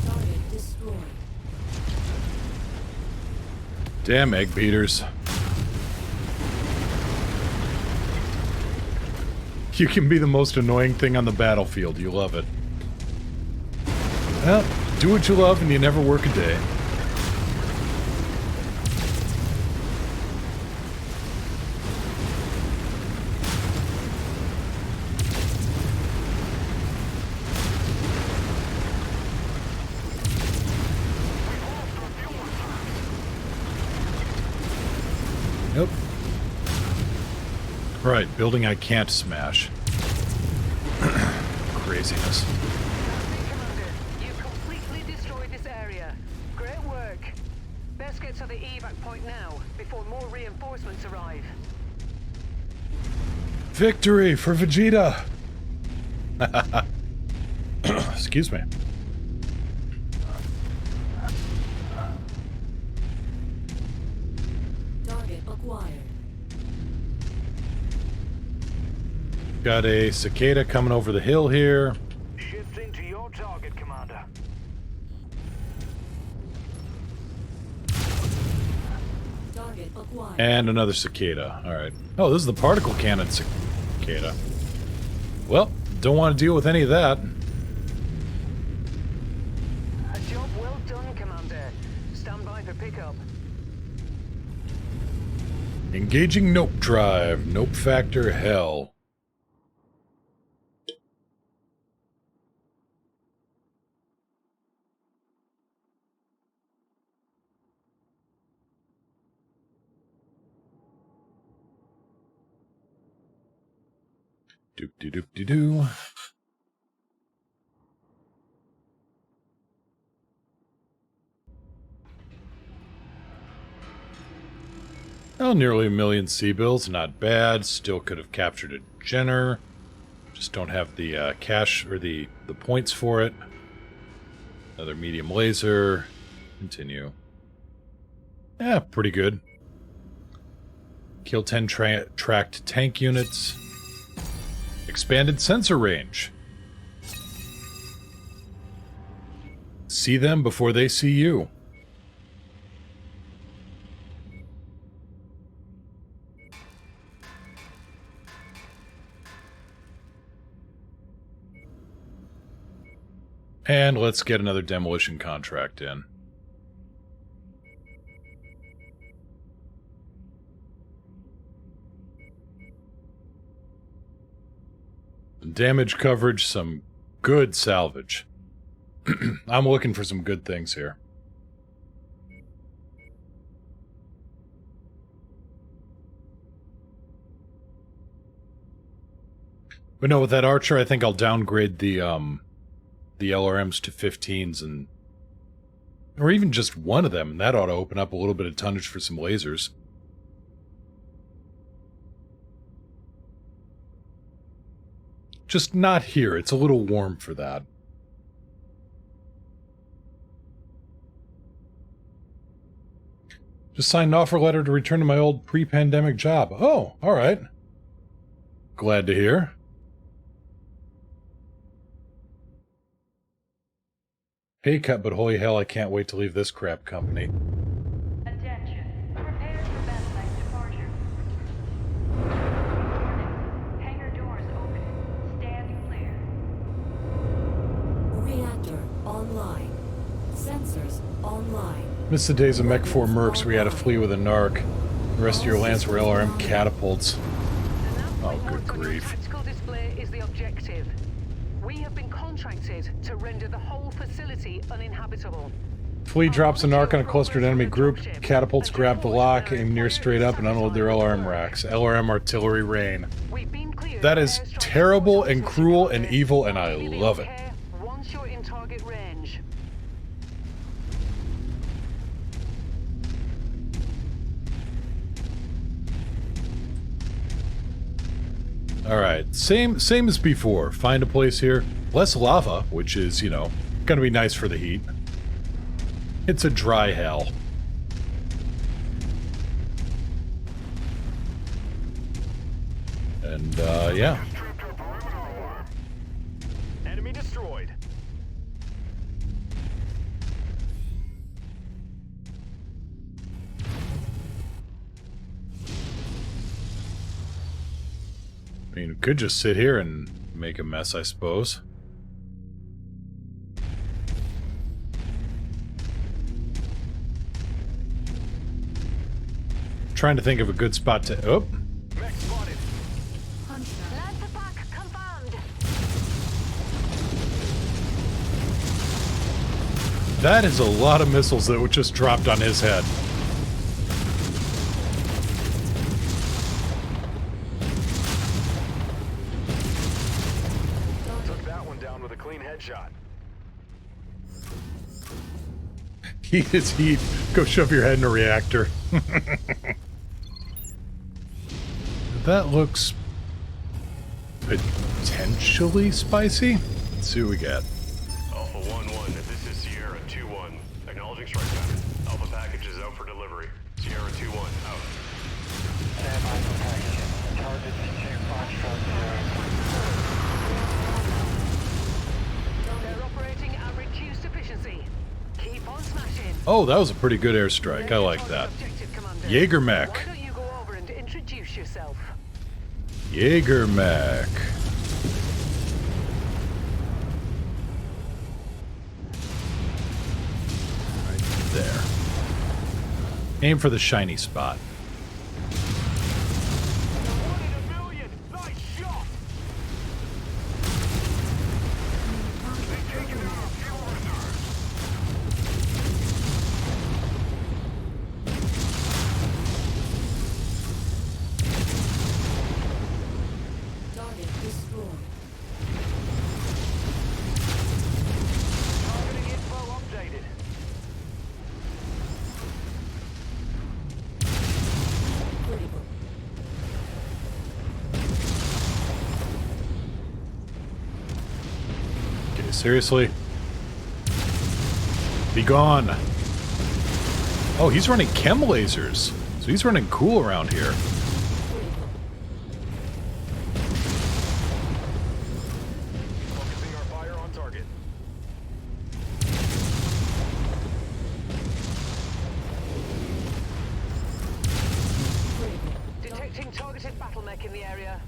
Target destroyed. Damn egg beaters. You can be the most annoying thing on the battlefield. You love it. Well, do what you love and you never work a day. Yep. Right, building I can't smash. Craziness. Commander, you completely destroyed this area. Great work. Best get to the evac point now, before more reinforcements arrive. Victory for Vegeta! Excuse me. Target acquired. Got a cicada coming over the hill here. Shifting to your target, Commander. Target acquired. And another cicada. Alright. Oh, this is the particle cannon cicada. Well, don't want to deal with any of that. A job well done, Commander. Stand by for pickup. Engaging nope drive. Nope factor hell. Doop-de-doop-de-doo. Well, nearly 1 million C-bills, not bad. Still could have captured a Jenner. Just don't have the cash or the points for it. Another medium laser. Continue. Yeah, pretty good. Kill 10 tracked tank units. Expanded sensor range. See them before they see you. And let's get another demolition contract in. Damage coverage, some good salvage. I'm looking for some good things here. But no, with that Archer, I think I'll downgrade the LRMs to 15s and... or even just one of them, and that ought to open up a little bit of tonnage for some lasers. Just not here. It's a little warm for that. Just signed an offer letter to return to my old pre-pandemic job. Oh, alright. Glad to hear. Pay cut, but holy hell, I can't wait to leave this crap company. Attention. Prepare for satellite departure. Warning. Hangar doors open. Stand clear. Reactor online. Sensors online. Miss the days of Mech 4 Mercs where you had to flee with a narc. The rest of your lands were LRM catapults. Oh, good grief. Tactical display is the objective. We have been contracted to render the whole facility uninhabitable. Flea drops a narc on a clustered enemy group. Catapults grab the lock, aim near straight up, and unload their LRM racks. LRM artillery rain. We've been cleared. That is terrible and cruel and evil, and I love it. Once you're in target range. Alright, same as before. Find a place here. Less lava, which is, you know, gonna be nice for the heat. It's a dry hell. And, yeah. Enemy destroyed. mean, could just sit here and make a mess, I suppose. Trying to think of a good spot to... Oh! Mech spotted. Land attack confirmed. That is a lot of missiles that would just dropped on his head. Took that one down with a clean headshot. Heat is heat. Go shove your head in a reactor. That looks potentially spicy. Let's see what we got. Alpha 1-1, this is Sierra 2-1. Acknowledging strike pattern. Alpha package is out for delivery. Sierra 2-1, out. Stand by for packaging. Target Mech Foxtrot 0. They're operating at reduced efficiency. Keep on smashing. Oh, that was a pretty good airstrike. I like that. Objective, Commander. Jaeger Why Mech. don't you go over and introduce yourself? Jaeger Mech. Right there. Aim for the shiny spot. 1 in a million. Nice shot. They taken out fuel reserves. Target destroyed. Targeting info updated. Critical. Okay, seriously? Be gone. Oh, he's running chem lasers. So he's running cool around here. Critical. Focusing our fire on target. Critical. Detecting targeted battle mech in the area.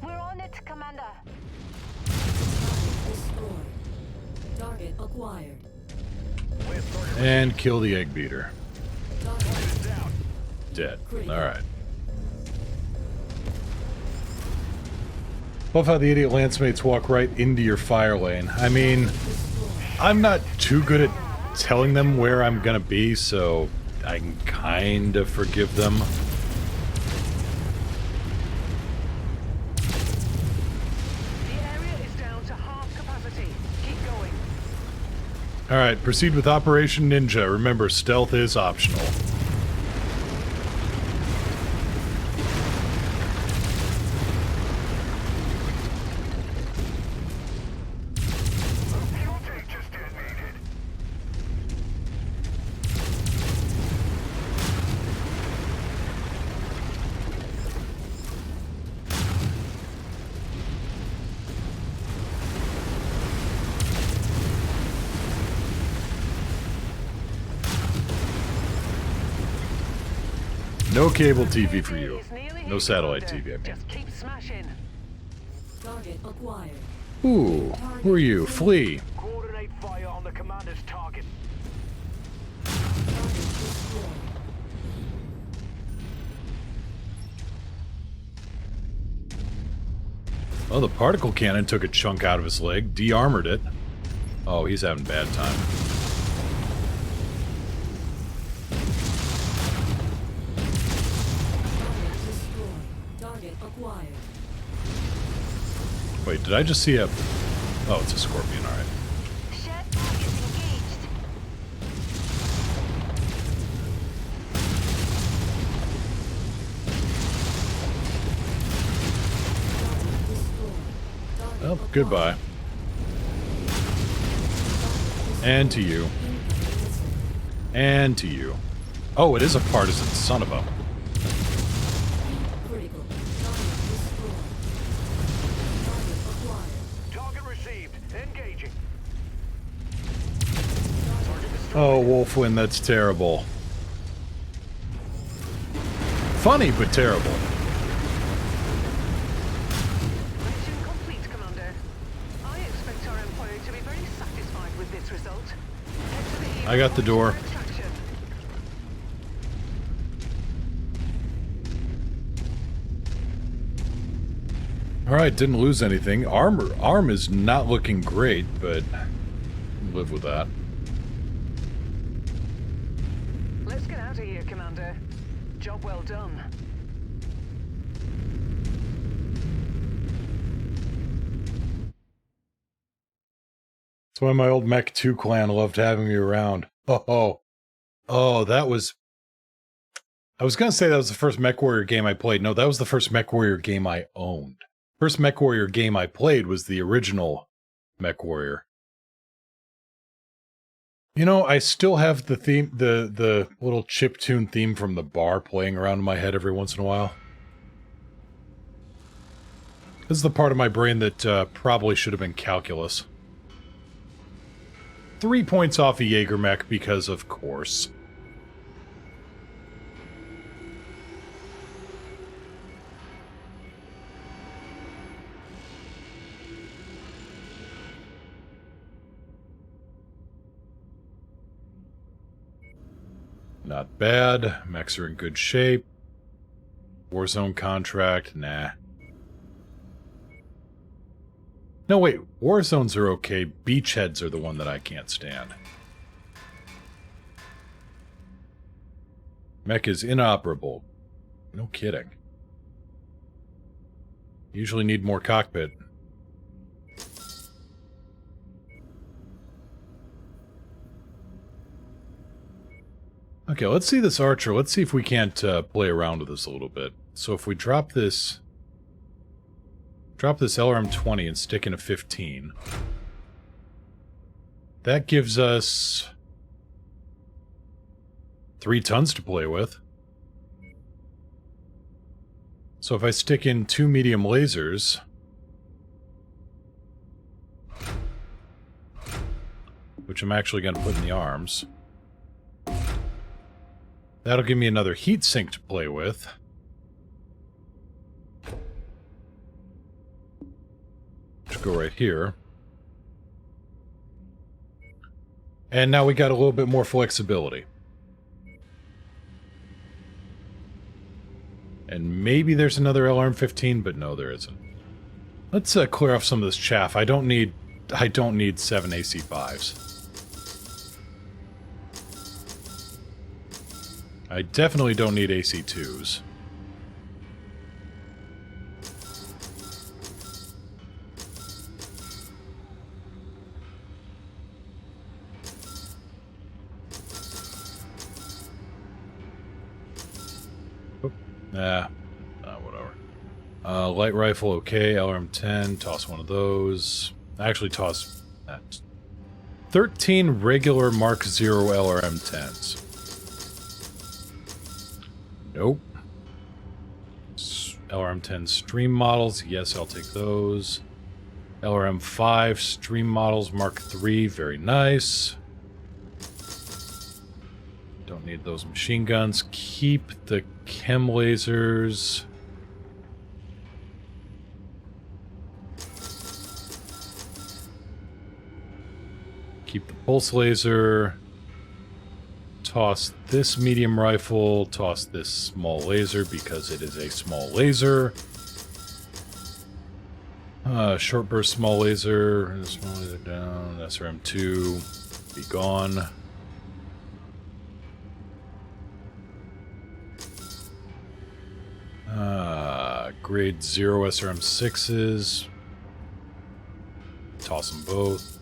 We're on it, Commander. Target destroyed. Target acquired. Last target And kill the egg beater. Target is down. Dead. Critical. Alright. Love how the idiot lance mates walk right into your fire lane. I mean, destroyed. I'm not too good at telling them where I'm gonna be, so I can kind of forgive them. The area is down to half capacity. Keep going. Alright, proceed with Operation Ninja. Remember, stealth is optional. Fuel tank just detonated. No cable TV for UAV you. is nearly No here, satellite Commander. TV, I mean. Just keep smashing. Target acquired. Ooh, who are you? Flee. Coordinate fire on the commander's target. Target destroyed. Oh, the particle cannon took a chunk out of his leg, de-armored it. Oh, he's having a bad time. Target destroyed. Target acquired. Wait, did I just see a... Oh, it's a scorpion, alright. Shared target engaged. Target destroyed. Target Well, acquired. goodbye. And to you. Incoming missile. And to you. Oh, it is a partisan son of a... Critical. Target destroyed. Oh, Wolfwind, that's terrible. Funny, but terrible. Mission complete, Commander. I expect our employer to be very satisfied with this result. Head to the helo I got the point door. for extraction. Alright, didn't lose anything. Arm is not looking great, but live with that. Let's get out of here, Commander. Job well done. That's why my old Mech 2 clan loved having me around. Oh, that was... I was gonna say that was the first MechWarrior game I played. No, that was the first MechWarrior game I owned. First MechWarrior game I played was the original MechWarrior. You know, I still have the theme, the little chiptune theme from the bar playing around in my head every once in a while. This is the part of my brain that probably should have been calculus. 3 points off a Jaeger mech because, of course. Not bad. Mechs are in good shape. Warzone contract, nah. No, wait. Warzones are okay. Beachheads are the one that I can't stand. Mech is inoperable. No kidding. Usually need more cockpit. Okay, let's see this Archer. Let's see if we can't play around with this a little bit. So if we drop this LRM-20 and stick in a 15, that gives us 3 tons to play with. So if I stick in 2 medium lasers, which I'm actually going to put in the arms, that'll give me another heat sink to play with. Which go right here. And now we got a little bit more flexibility. And maybe there's another LRM-15, but no, there isn't. Let's clear off some of this chaff. I don't need 7 AC-5s. I definitely don't need AC-2s. Oh, whatever. Light rifle, okay. LRM-10, toss one of those. Actually, toss that. 13 regular Mark 0 LRM-10s. Nope. LRM-10 stream models. Yes, I'll take those. LRM-5 stream models Mark III. Very nice. Don't need those machine guns. Keep the chem lasers. Keep the pulse laser. Toss this medium rifle, toss this small laser because it is a small laser. Short burst small laser, small laser down, SRM-2, be gone. Grade 0 SRM-6s, toss them both.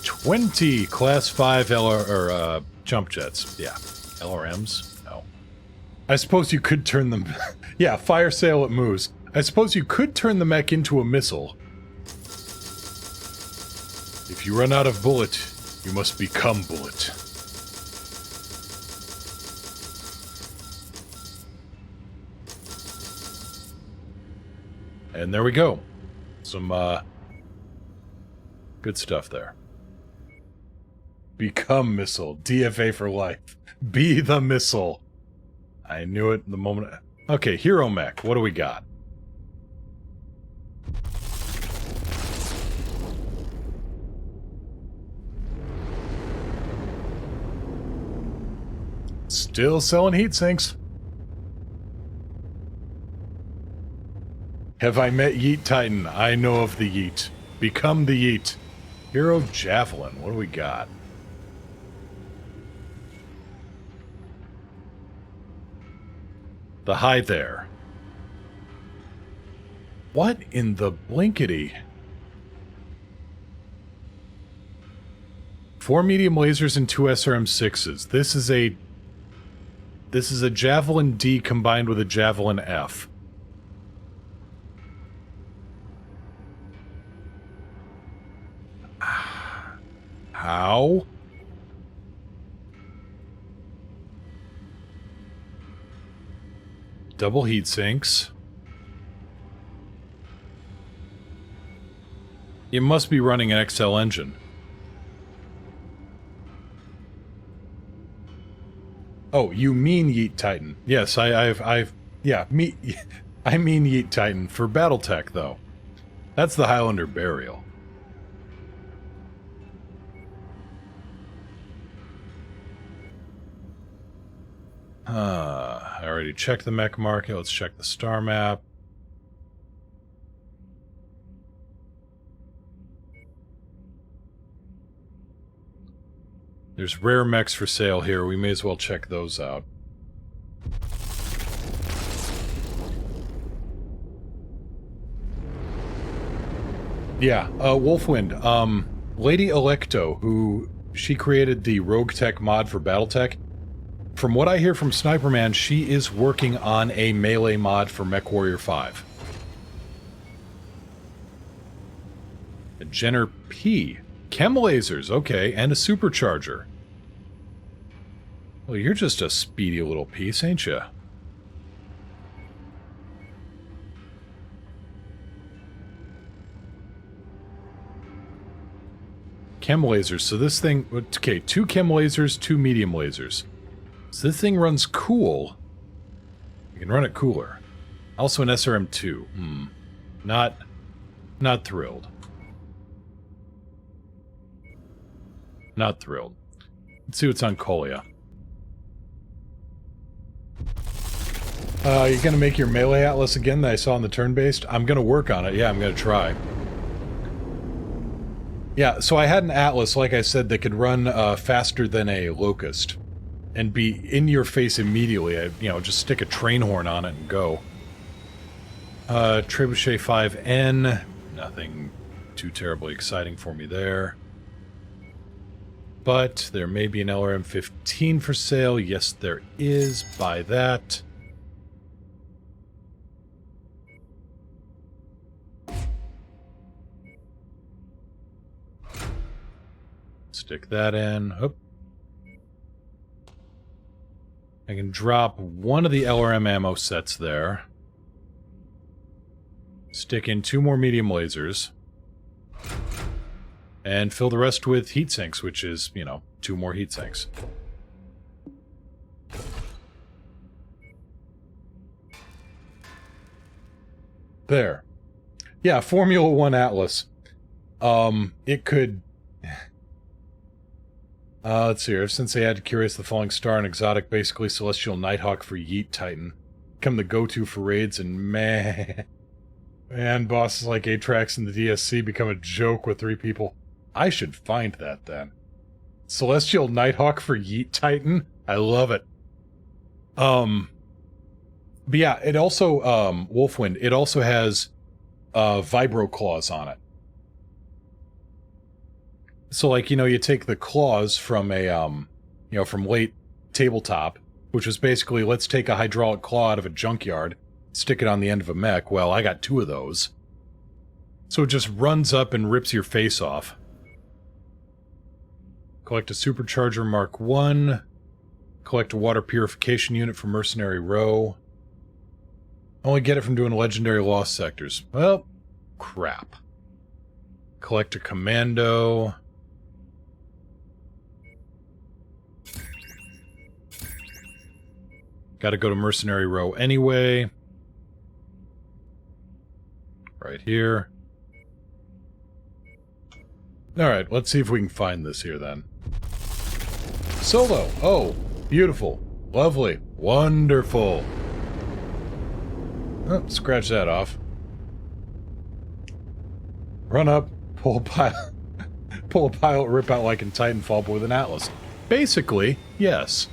20 Class 5 jump jets. Yeah. LRMs? No. I suppose you could turn them... yeah, fire sale at Moose. I suppose you could turn the mech into a missile. If you run out of bullet, you must become bullet. And there we go. Some, good stuff there. Become missile. DFA for life. Be the missile. I knew it the moment... Okay, Hero Mech. What do we got? Still selling heat sinks. Have I met Yeet Titan? I know of the Yeet. Become the Yeet. Hero Javelin. What do we got? The Hi There. What in the blinkety? 4 medium lasers and 2 SRM-6s. This is a Javelin D combined with a Javelin F. How? Double heat sinks. It must be running an XL engine. Oh, you mean Yeet Titan? Yes, yeah, I mean Yeet Titan for BattleTech though. That's the Highlander burial. I already checked the mech market. Let's check the star map. There's rare mechs for sale here. We may as well check those out. Yeah, Wolfwind. Lady Electo, who... she created the Rogue Tech mod for BattleTech. From what I hear from Sniperman, she is working on a melee mod for MechWarrior 5. A Jenner P. Chem lasers, okay, and a supercharger. Well, you're just a speedy little piece, ain't ya? Chem lasers, so this thing... okay, 2 chem lasers, 2 medium lasers. So this thing runs cool. You can run it cooler. Also an SRM-2. Not thrilled. Not thrilled. Let's see what's on Colia. You're gonna make your melee atlas again that I saw in the turn-based? I'm gonna work on it. Yeah, I'm gonna try. Yeah, so I had an atlas, like I said, that could run faster than a Locust. And be in your face immediately. You know, just stick a train horn on it and go. Trebuchet 5N. Nothing too terribly exciting for me there. But there may be an LRM-15 for sale. Yes, there is. Buy that. Stick that in. Oop. I can drop one of the LRM ammo sets there. Stick in 2 more medium lasers. And fill the rest with heat sinks, which is, you know, 2 more heat sinks. There. Yeah, Formula 1 Atlas. It could... let's see here. Since they had Curious the Falling Star and Exotic, basically Celestial Nighthawk for Yeet Titan. Become the go-to for raids, and man, bosses like Atrax and the DSC become a joke with 3 people. I should find that then. Celestial Nighthawk for Yeet Titan? I love it. But yeah, it also, Wolfwind, it also has, Vibro Claws on it. So, like, you know, you take the claws from a, you know, from late tabletop, which was basically, let's take a hydraulic claw out of a junkyard, stick it on the end of a mech. Well, I got 2 of those. So it just runs up and rips your face off. Collect a supercharger Mark 1. Collect a water purification unit from Mercenary Row. Only get it from doing legendary lost sectors. Well, crap. Collect a commando. Gotta go to Mercenary Row anyway. Right here. Alright, let's see if we can find this here then. Solo! Oh, beautiful. Lovely. Wonderful. Oh, scratch that off. Run up, pull a pilot, pull a pilot, rip out like in Titanfall, but with an Atlas. Basically, yes.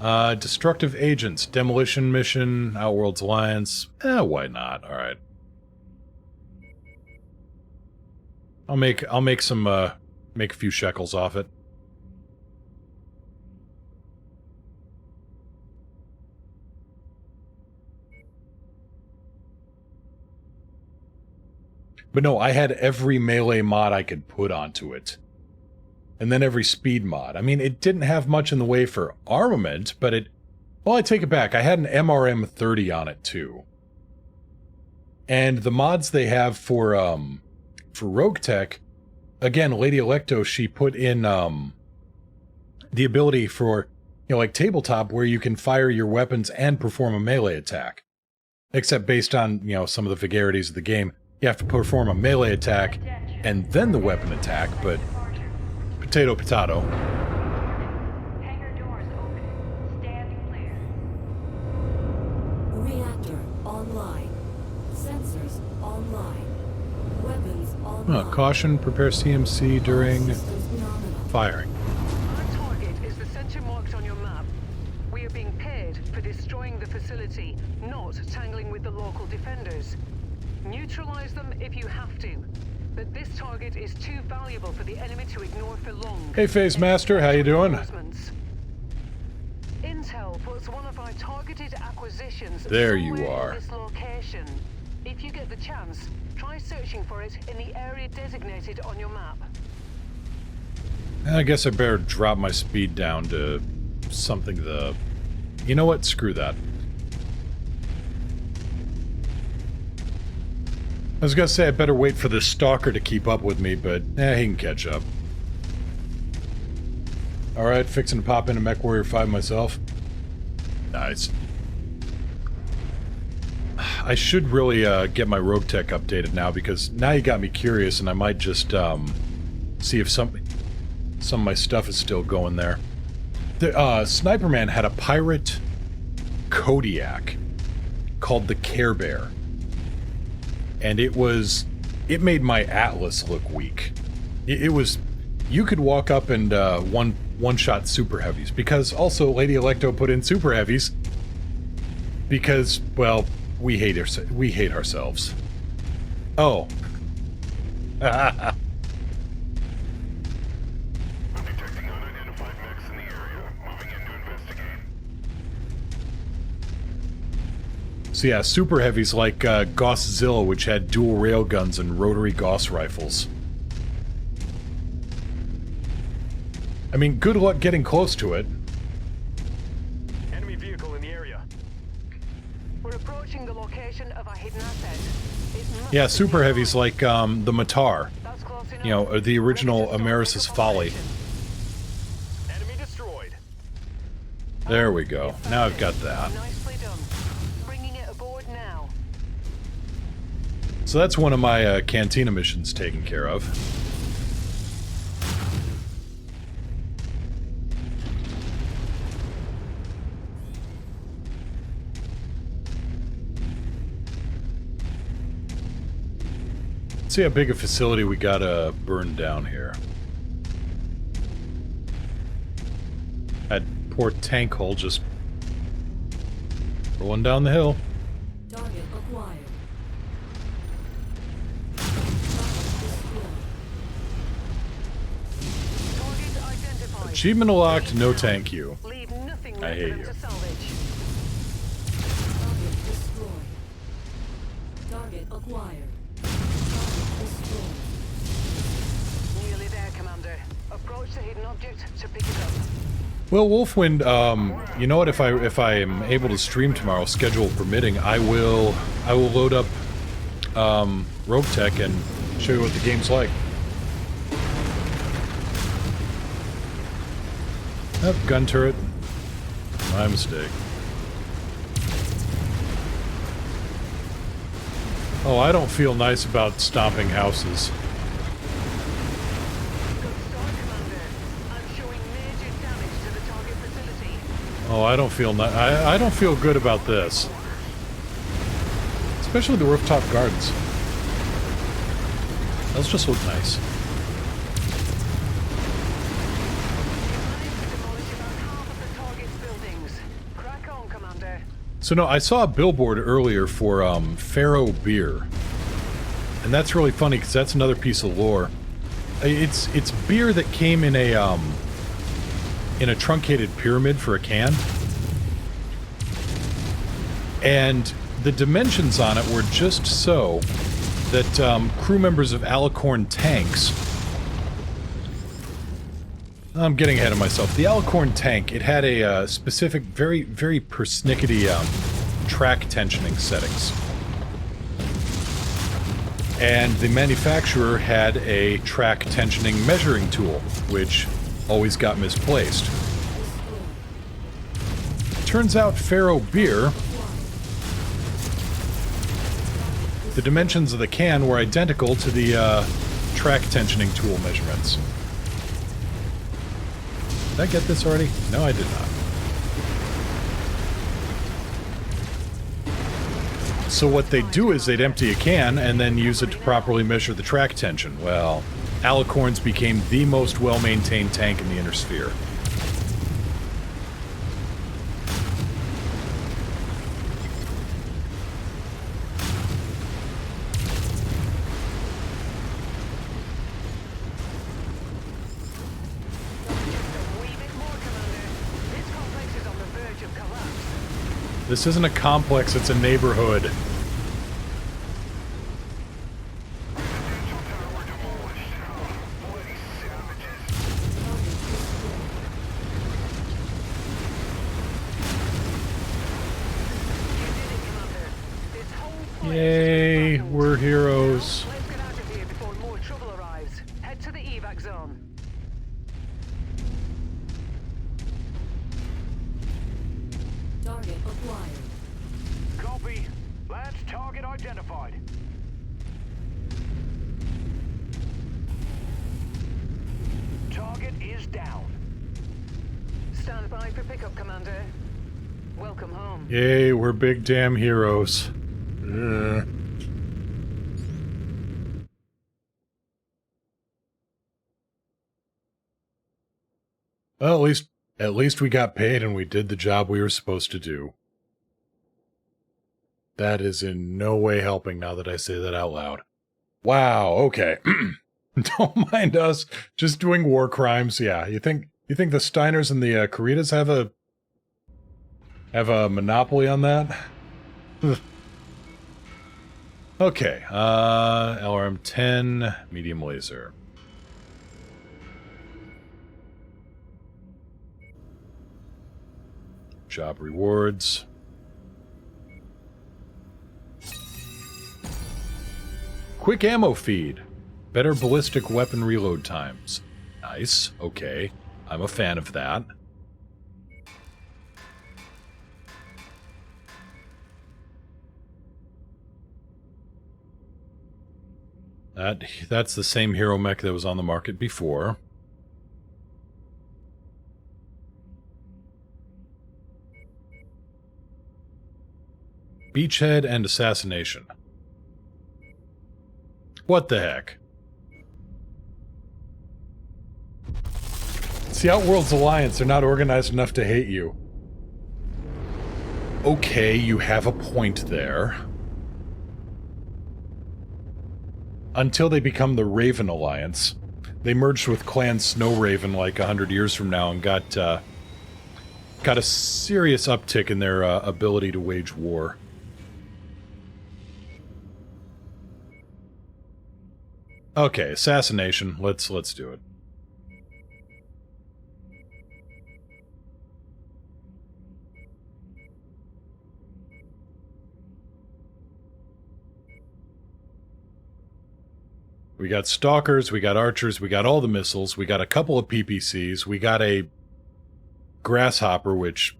Destructive Agents, Demolition Mission, Outworld's Alliance. Why not? Alright. I'll make some, make a few shekels off it. But no, I had every melee mod I could put onto it. And then every speed mod. I mean, it didn't have much in the way for armament, but it... Well, I take it back. I had an MRM-30 on it, too. And the mods they have for Rogue Tech, again, Lady Electo, she put in, the ability for, you know, like tabletop, where you can fire your weapons and perform a melee attack. Except based on, you know, some of the vagaries of the game. You have to perform a melee attack, and then the weapon attack, but... Potato, potato. Hangar doors open. Stand clear. Reactor online. Sensors online. Weapons online. Caution, prepare CMC during Systems nominal. firing. Our target is the center marked on your map. We are being paid for destroying the facility, not tangling with the local defenders. Neutralize them if you have to. But this target is too valuable for the enemy to ignore for long. Hey, Phase Master, how you doing? Intel puts one of our targeted acquisitions There you somewhere are. in this location. If you get the chance, try searching for it in the area designated on your map. I guess I better drop my speed down to something the... You know what? Screw that. I was gonna say I better wait for this stalker to keep up with me, but he can catch up. Alright, fixing to pop into Mech Warrior 5 myself. Nice. I should really get my Rogue Tech updated now, because now you got me curious, and I might just see if some of my stuff is still going there. The Sniper Man had a pirate Kodiak called the Care Bear. And it made my Atlas look weak. It was, you could walk up and one-shot super heavies, because also Lady Electo put in super heavies, because, well, we hate ourselves. Oh. I'm detecting unidentified mechs in the area. Moving in to investigate. So yeah, super heavies like Gosszilla, which had dual railguns and rotary Gauss rifles. I mean, good luck getting close to it. Enemy vehicle in the area. We're approaching the location of our hidden asset. It must Yeah, be super heavies nearby. like the Matar. That's close enough. You know, the original Ready to start Ameris's Folly. operation. Enemy destroyed. There we go. Now I've got that. Nicely done. Bringing it aboard now. So that's one of my Cantina missions taken care of. Let's see how big a facility we gotta burn down here. That poor tank hull just rolling down the hill. Target acquired. Target destroyed. Target identified. Achievement unlocked, no thank you. Leave nothing I left hate for them you. to salvage. Target destroyed. Target acquired. Target destroyed. Nearly there, Commander. Approach the hidden object to pick it up. Well, Wolfwind, you know what? If I am able to stream tomorrow, schedule permitting, I will load up Rogue Tech and show you what the game's like. Oh, gun turret. My mistake. Oh, I don't feel nice about stomping houses. Good start, Commander. I'm showing major damage to the target facility. Oh, I don't feel I don't feel good about this. Especially the rooftop gardens. Those just look nice. Demolish about half of the target's buildings. Crack on, Commander. So no, I saw a billboard earlier for Pharaoh beer. And that's really funny because that's another piece of lore. It's beer that came in a truncated pyramid for a can. And the dimensions on it were just so that crew members of Alicorn tanks... I'm getting ahead of myself. The Alicorn tank, it had a specific, very, very persnickety track tensioning settings. And the manufacturer had a track tensioning measuring tool, which always got misplaced. Turns out Pharaoh beer, the dimensions of the can were identical to the track tensioning tool measurements. Did I get this already? No, I did not. So what they'd do is they'd empty a can and then use it to properly measure the track tension. Well, Alicorns became the most well-maintained tank in the Inner Sphere. This isn't a complex, it's a neighborhood. Yay, we're heroes. Let's get out of here before more trouble arrives. Head to the evac zone. Target acquired. Copy. Lance, target identified. Target is down. Stand by for pickup, Commander. Welcome home. Yay, we're big damn heroes. Ugh. Well, at least we got paid and we did the job we were supposed to do. That is in no way helping now that I say that out loud. Wow, okay. Don't mind us just doing war crimes. Yeah, you think the Steiners and the Karitas have a monopoly on that? Okay, LRM 10, medium laser. Job rewards. Quick ammo feed. Better ballistic weapon reload times. Nice, okay. I'm a fan of that. That's the same hero mech that was on the market before. Beachhead and assassination. What the heck? It's the Outworlds Alliance. They're not organized enough to hate you. Okay, you have a point there. Until they become the Raven Alliance. They merged with Clan Snowraven like 100 years from now and got a serious uptick in their ability to wage war. Okay, assassination. Let's do it. We got stalkers, we got archers, we got all the missiles, we got a couple of PPCs, we got a grasshopper, which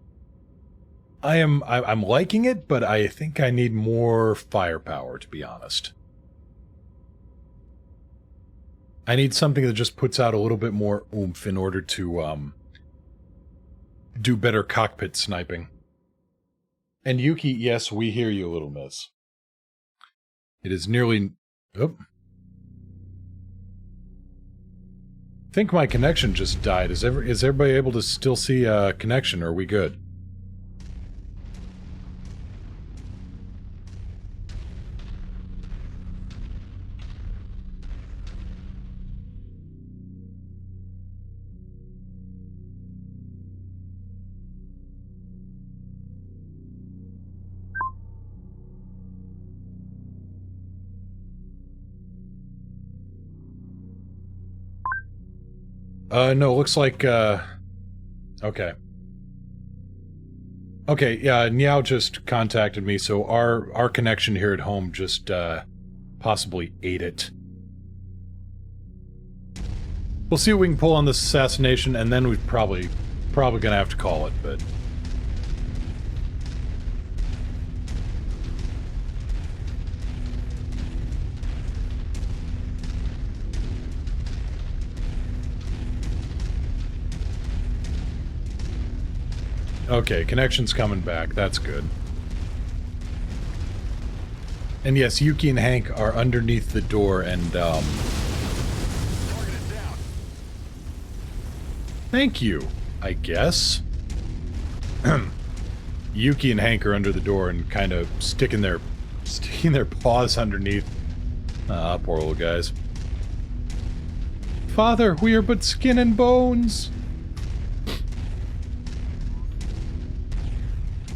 I'm liking it, but I think I need more firepower, to be honest. I need something that just puts out a little bit more oomph in order to do better cockpit sniping. And Yuki, yes, we hear you, little miss. It is nearly... Oh. I think my connection just died. Is everybody able to still see a connection, or are we good? No, looks like, okay. Okay, yeah, Niao just contacted me, so our connection here at home just, possibly ate it. We'll see what we can pull on this assassination, and then we've probably gonna have to call it, but... Okay, connection's coming back. That's good. And yes, Yuki and Hank are underneath the door, and, Target is down. Thank you, I guess. Yuki and Hank are under the door and kind of sticking their paws underneath. Ah, poor little guys. Father, we are but skin and bones.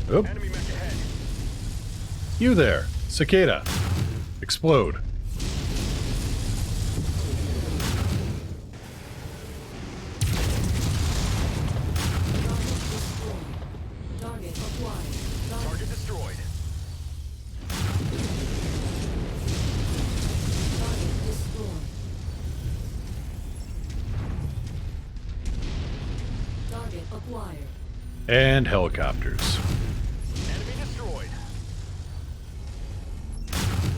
Oop. Enemy mech ahead. You there, cicada. Explode. Target acquired. Target destroyed. Target destroyed. Target acquired. And helicopters. Enemy destroyed.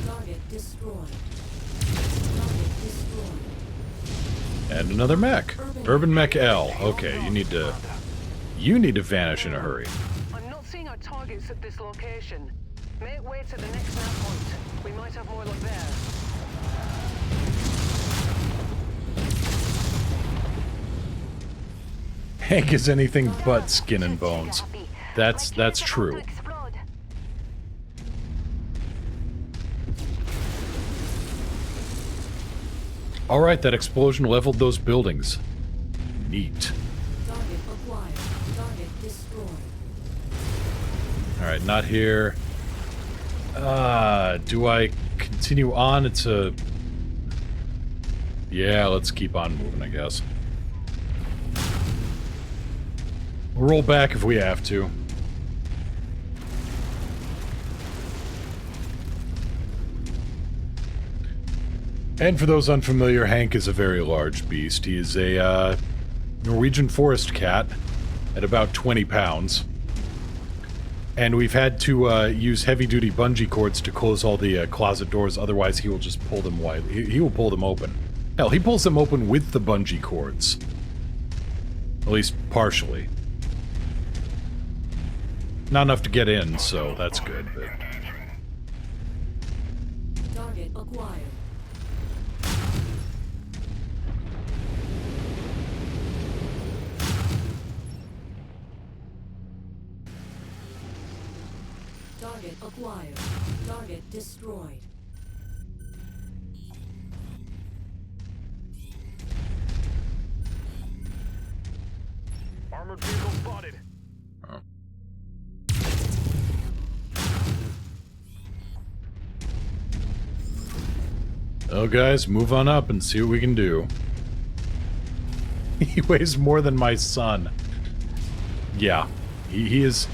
Target destroyed. Target destroyed. And another mech. Urban Mech L. Okay, you need to vanish in a hurry. I'm not seeing our targets at this location. Make way to the next nav point. We might have more luck there. Hank is anything but skin and bones. That's true. Alright, that explosion leveled those buildings. Neat. Target acquired. Target destroyed. Alright, not here. Do I continue on? It's a... Yeah, let's keep on moving, I guess. We'll roll back if we have to. And for those unfamiliar, Hank is a very large beast. He is a Norwegian forest cat at about 20 pounds. And we've had to use heavy-duty bungee cords to close all the closet doors, otherwise he will just pull them wide. He will pull them open. Hell, he pulls them open with the bungee cords. At least partially. Not enough to get in, so that's good, but... Target acquired. Target acquired. Target destroyed. Armored vehicle spotted. Oh. Well, guys, move on up and see what we can do. He weighs more than my son. Yeah, he is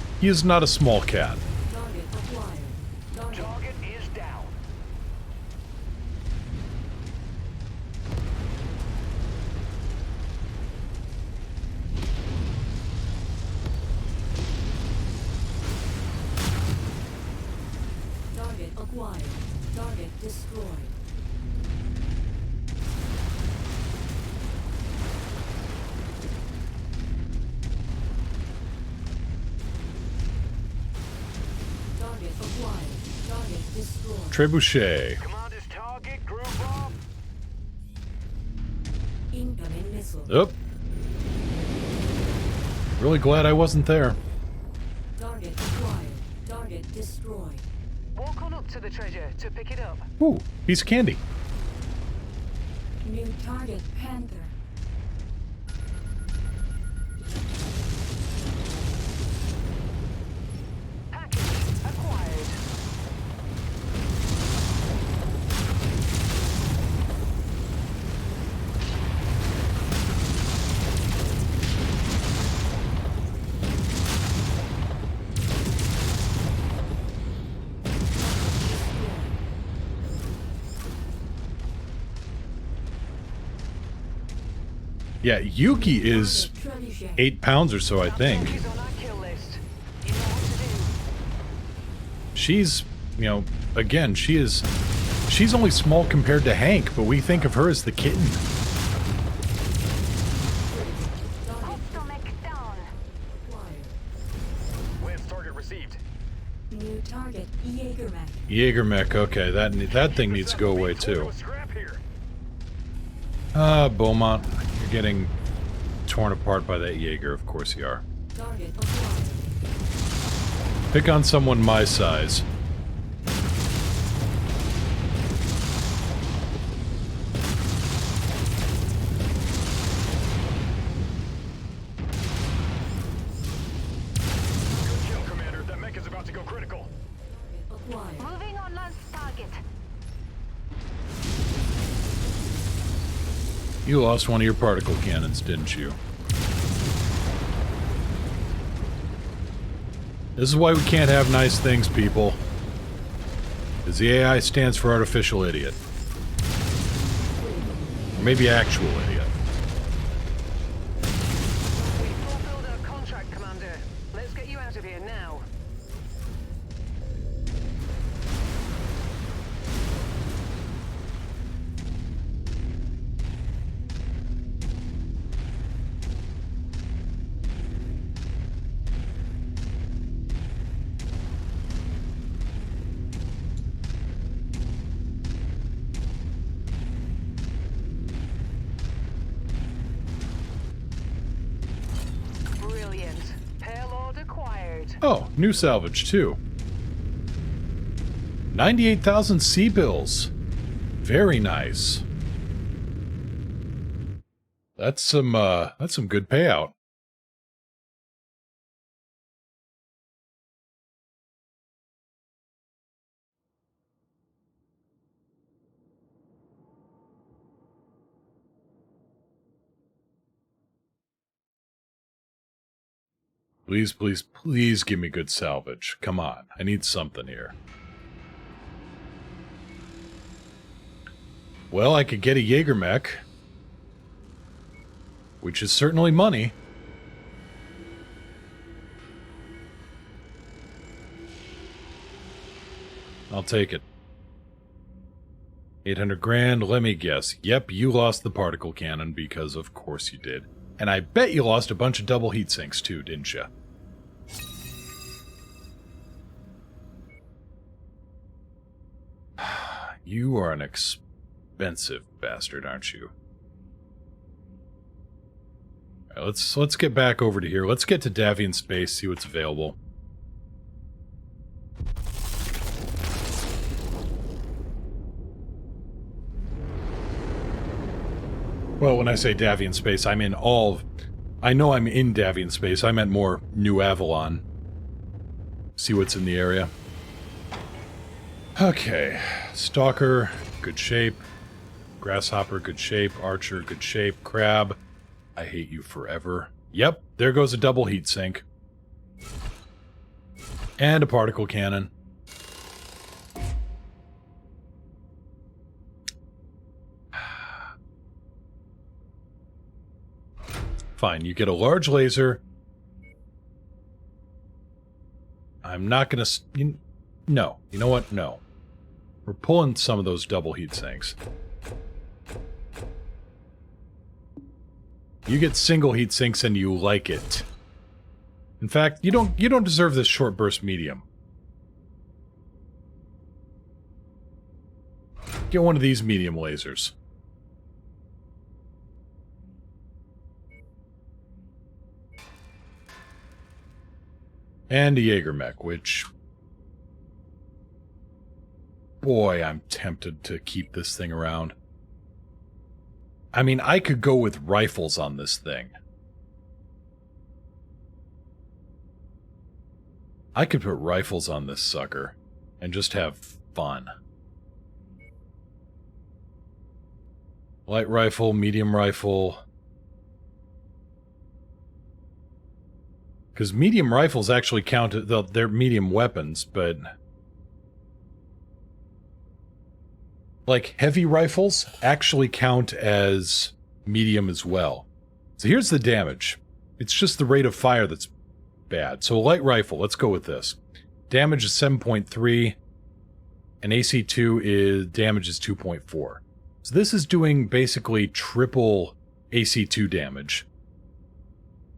not a small cat. Target acquired. Target. Target is down. acquired. Target destroyed. Target acquired. Target destroyed. Trebuchet. Commander's target, group up. Incoming missile. Oop. Really glad I wasn't there. Target acquired. Target destroyed. Walk on up to the treasure to pick it up. Ooh, piece of candy. New target Panther. Package acquired. Yeah, Yuki is Trebuchet. 8 pounds or so, I think. She's on our kill list. You know what to do. She's, you know, again, she's only small compared to Hank, but we think of her as the kitten. Hostile mech down. Acquired. Where's target received? New target Jägermech. Jägermech, okay, that thing needs to go away too. Scrap here. Beaumont, you're getting torn apart by that Jaeger, of course you are. Target acquired. Pick on someone my size. Good kill, Commander. That mech is about to go critical. Acquired. Moving on last target. You lost one of your particle cannons, didn't you? This is why we can't have nice things, people. Because the AI stands for artificial idiot. Or maybe actual idiot. We fulfilled our contract, Commander. Let's get you out of here now. Brilliant. Payload acquired. Oh, new salvage, too. 98,000 sea bills. Very nice. That's some good payout. Please, please, please give me good salvage. Come on, I need something here. Well, I could get a Jägermech, which is certainly money. I'll take it. 800 grand, let me guess. Yep, you lost the particle cannon because of course you did. And I bet you lost a bunch of double heat sinks too, didn't you? You are an expensive bastard, aren't you? All right, let's get back over to here. Let's get to Davian Space, see what's available. Well, when I say Davian Space, I'm in all... I know I'm in Davian Space. I meant more New Avalon. See what's in the area. Okay. Stalker, good shape. Grasshopper, good shape. Archer, good shape. Crab, I hate you forever. Yep, there goes a double heat sink. And a particle cannon. Fine, you get a large laser. I'm not gonna... no. You know what? No. We're pulling some of those double heat sinks. You get single heat sinks and you like it. In fact, you don't deserve this short burst medium. Get one of these medium lasers. And a Jaeger mech, which... Boy, I'm tempted to keep this thing around. I mean, I could go with rifles on this thing. I could put rifles on this sucker and just have fun. Light rifle, medium rifle. Because medium rifles actually count, they're medium weapons, but... Like, heavy rifles actually count as medium as well. So here's the damage. It's just the rate of fire that's bad. So a light rifle, let's go with this. Damage is 7.3, and AC2 is damage is 2.4. So this is doing basically triple AC2 damage.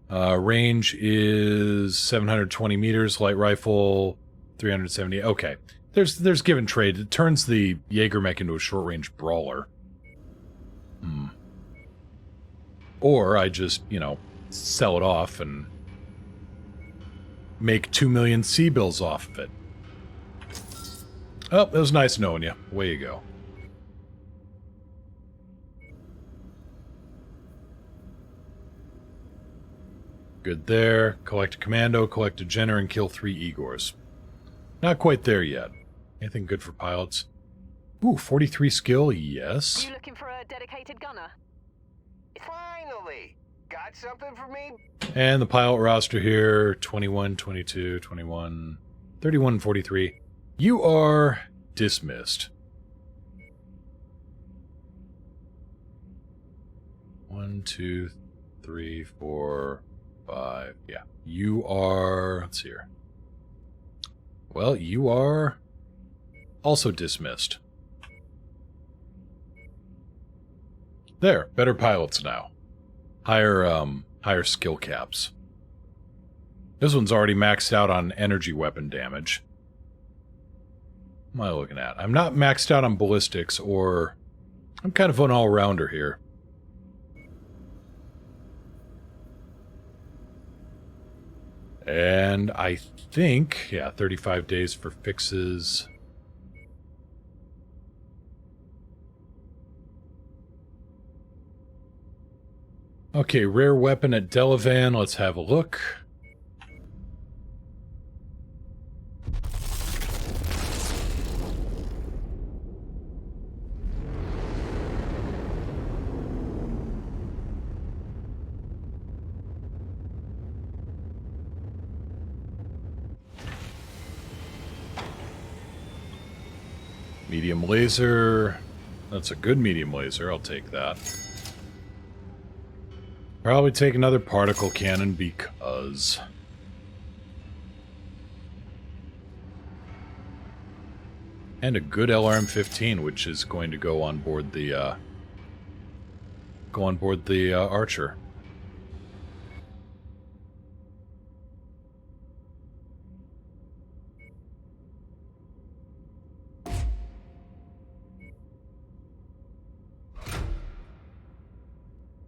Range is 720 meters, light rifle 370. Okay. There's give and trade. It turns the Jaeger mech into a short-range brawler. Or I just, you know, sell it off and make 2 million C-bills off of it. Oh, it was nice knowing you. Away you go. Good there. Collect a commando, collect a Jenner, and kill 3 Igors. Not quite there yet. Anything good for pilots? Ooh, 43 skill, yes. You looking for a dedicated gunner? Finally! Got something for me? And the pilot roster here, 21, 22, 21, 31, 43. You are dismissed. 1, 2, 3, 4, 5. Yeah. You are... Let's see here. Well, you are also dismissed. There, better pilots now. Higher skill caps. This one's already maxed out on energy weapon damage. What am I looking at? I'm not maxed out on ballistics, or... I'm kind of an all-rounder here. And I think, yeah, 35 days for fixes. Okay, rare weapon at Delavan. Let's have a look. Medium laser. That's a good medium laser. I'll take that. Probably take another particle cannon because... And a good LRM-15, which is going to go on board the, Archer.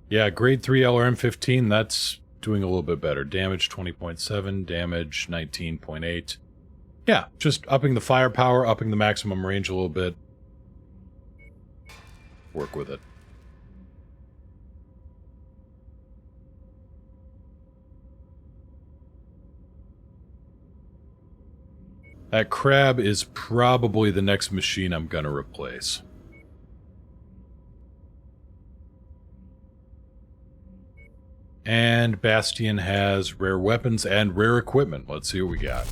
Yeah, grade 3 LRM-15, that's doing a little bit better. Damage 20.7, damage 19.8. Yeah, just upping the firepower, upping the maximum range a little bit. Work with it. That crab is probably the next machine I'm gonna replace. And Bastion has rare weapons and rare equipment. Let's see what we got.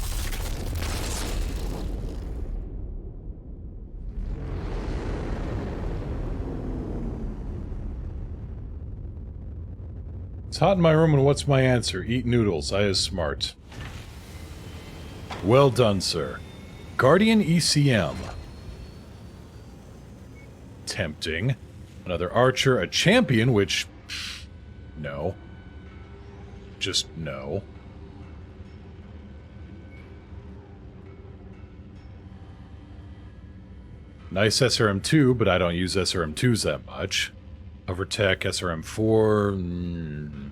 It's hot in my room, and what's my answer? Eat noodles. I is smart. Well done, sir. Guardian ECM. tempting. Another archer, a champion, which... no. Just no. Nice SRM2, but I don't use SRM2s that much. Hovertech, SRM4...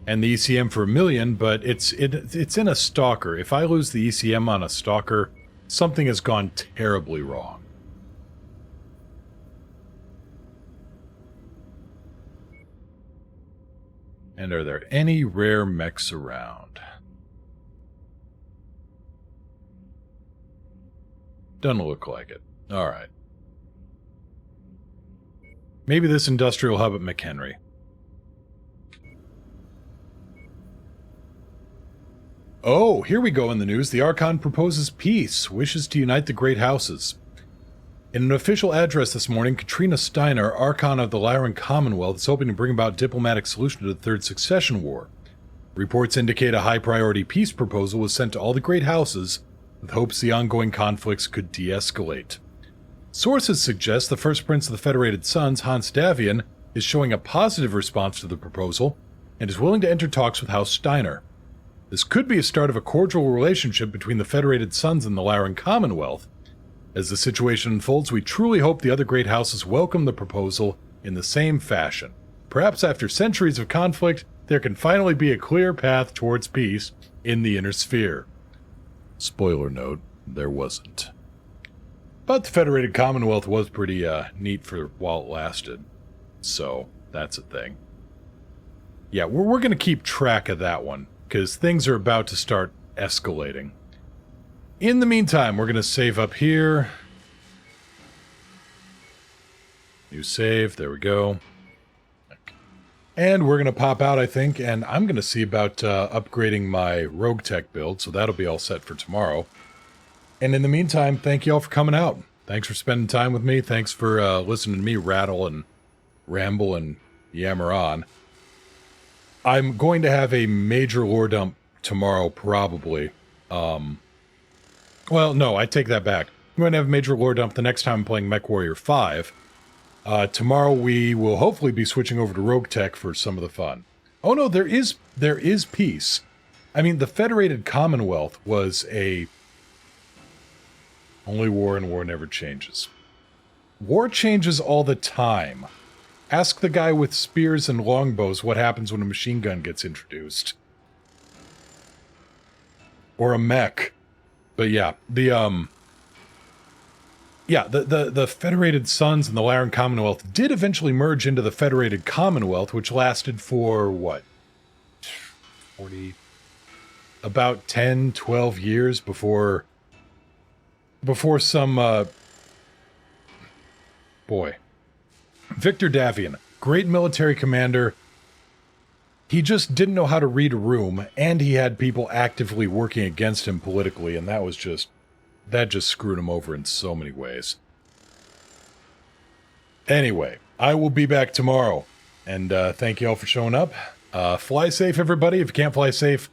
And the ECM for 1,000,000, but it's in a stalker. If I lose the ECM on a stalker, something has gone terribly wrong. And are there any rare mechs around? Doesn't look like it. Alright. Maybe this industrial hub at McHenry. Oh, here we go in the news. The Archon proposes peace, wishes to unite the great houses. In an official address this morning, Katrina Steiner, Archon of the Lyran Commonwealth, is hoping to bring about diplomatic solution to the Third Succession War. Reports indicate a high-priority peace proposal was sent to all the great houses, with hopes the ongoing conflicts could de-escalate. Sources suggest the First Prince of the Federated Sons, Hans Davian, is showing a positive response to the proposal, and is willing to enter talks with House Steiner. This could be a start of a cordial relationship between the Federated Sons and the Lyran Commonwealth. As the situation unfolds, we truly hope the other great houses welcome the proposal in the same fashion. Perhaps after centuries of conflict, there can finally be a clear path towards peace in the Inner Sphere. Spoiler note, there wasn't. But the Federated Commonwealth was pretty neat for while it lasted. So, that's a thing. Yeah, we're going to keep track of that one, because things are about to start escalating. In the meantime, we're going to save up here. New save, there we go. And we're going to pop out, I think, and I'm going to see about upgrading my Rogue Tech build, so that'll be all set for tomorrow. And in the meantime, thank you all for coming out. Thanks for spending time with me. Thanks for listening to me rattle and ramble and yammer on. I'm going to have a major lore dump tomorrow, probably. Well, no, I take that back. I'm going to have a major lore dump the next time I'm playing MechWarrior 5. Tomorrow we will hopefully be switching over to Rogue Tech for some of the fun. Oh no, there is peace. I mean, the Federated Commonwealth was a... only war and war never changes. War changes all the time. Ask the guy with spears and longbows what happens when a machine gun gets introduced. Or a mech. But yeah, the Federated Sons and the Lyran Commonwealth did eventually merge into the Federated Commonwealth, which lasted for, what? 40... about 10, 12 years before some, boy. Victor Davian, great military commander. He just didn't know how to read a room, and he had people actively working against him politically, and that just screwed him over in so many ways. Anyway, I will be back tomorrow, and thank you all for showing up. Fly safe, everybody. If you can't fly safe,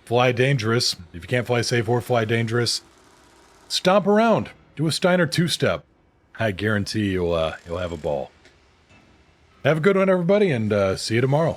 fly dangerous. If you can't fly safe or fly dangerous, stomp around. Do a Steiner two-step. I guarantee you'll have a ball. Have a good one, everybody, and see you tomorrow.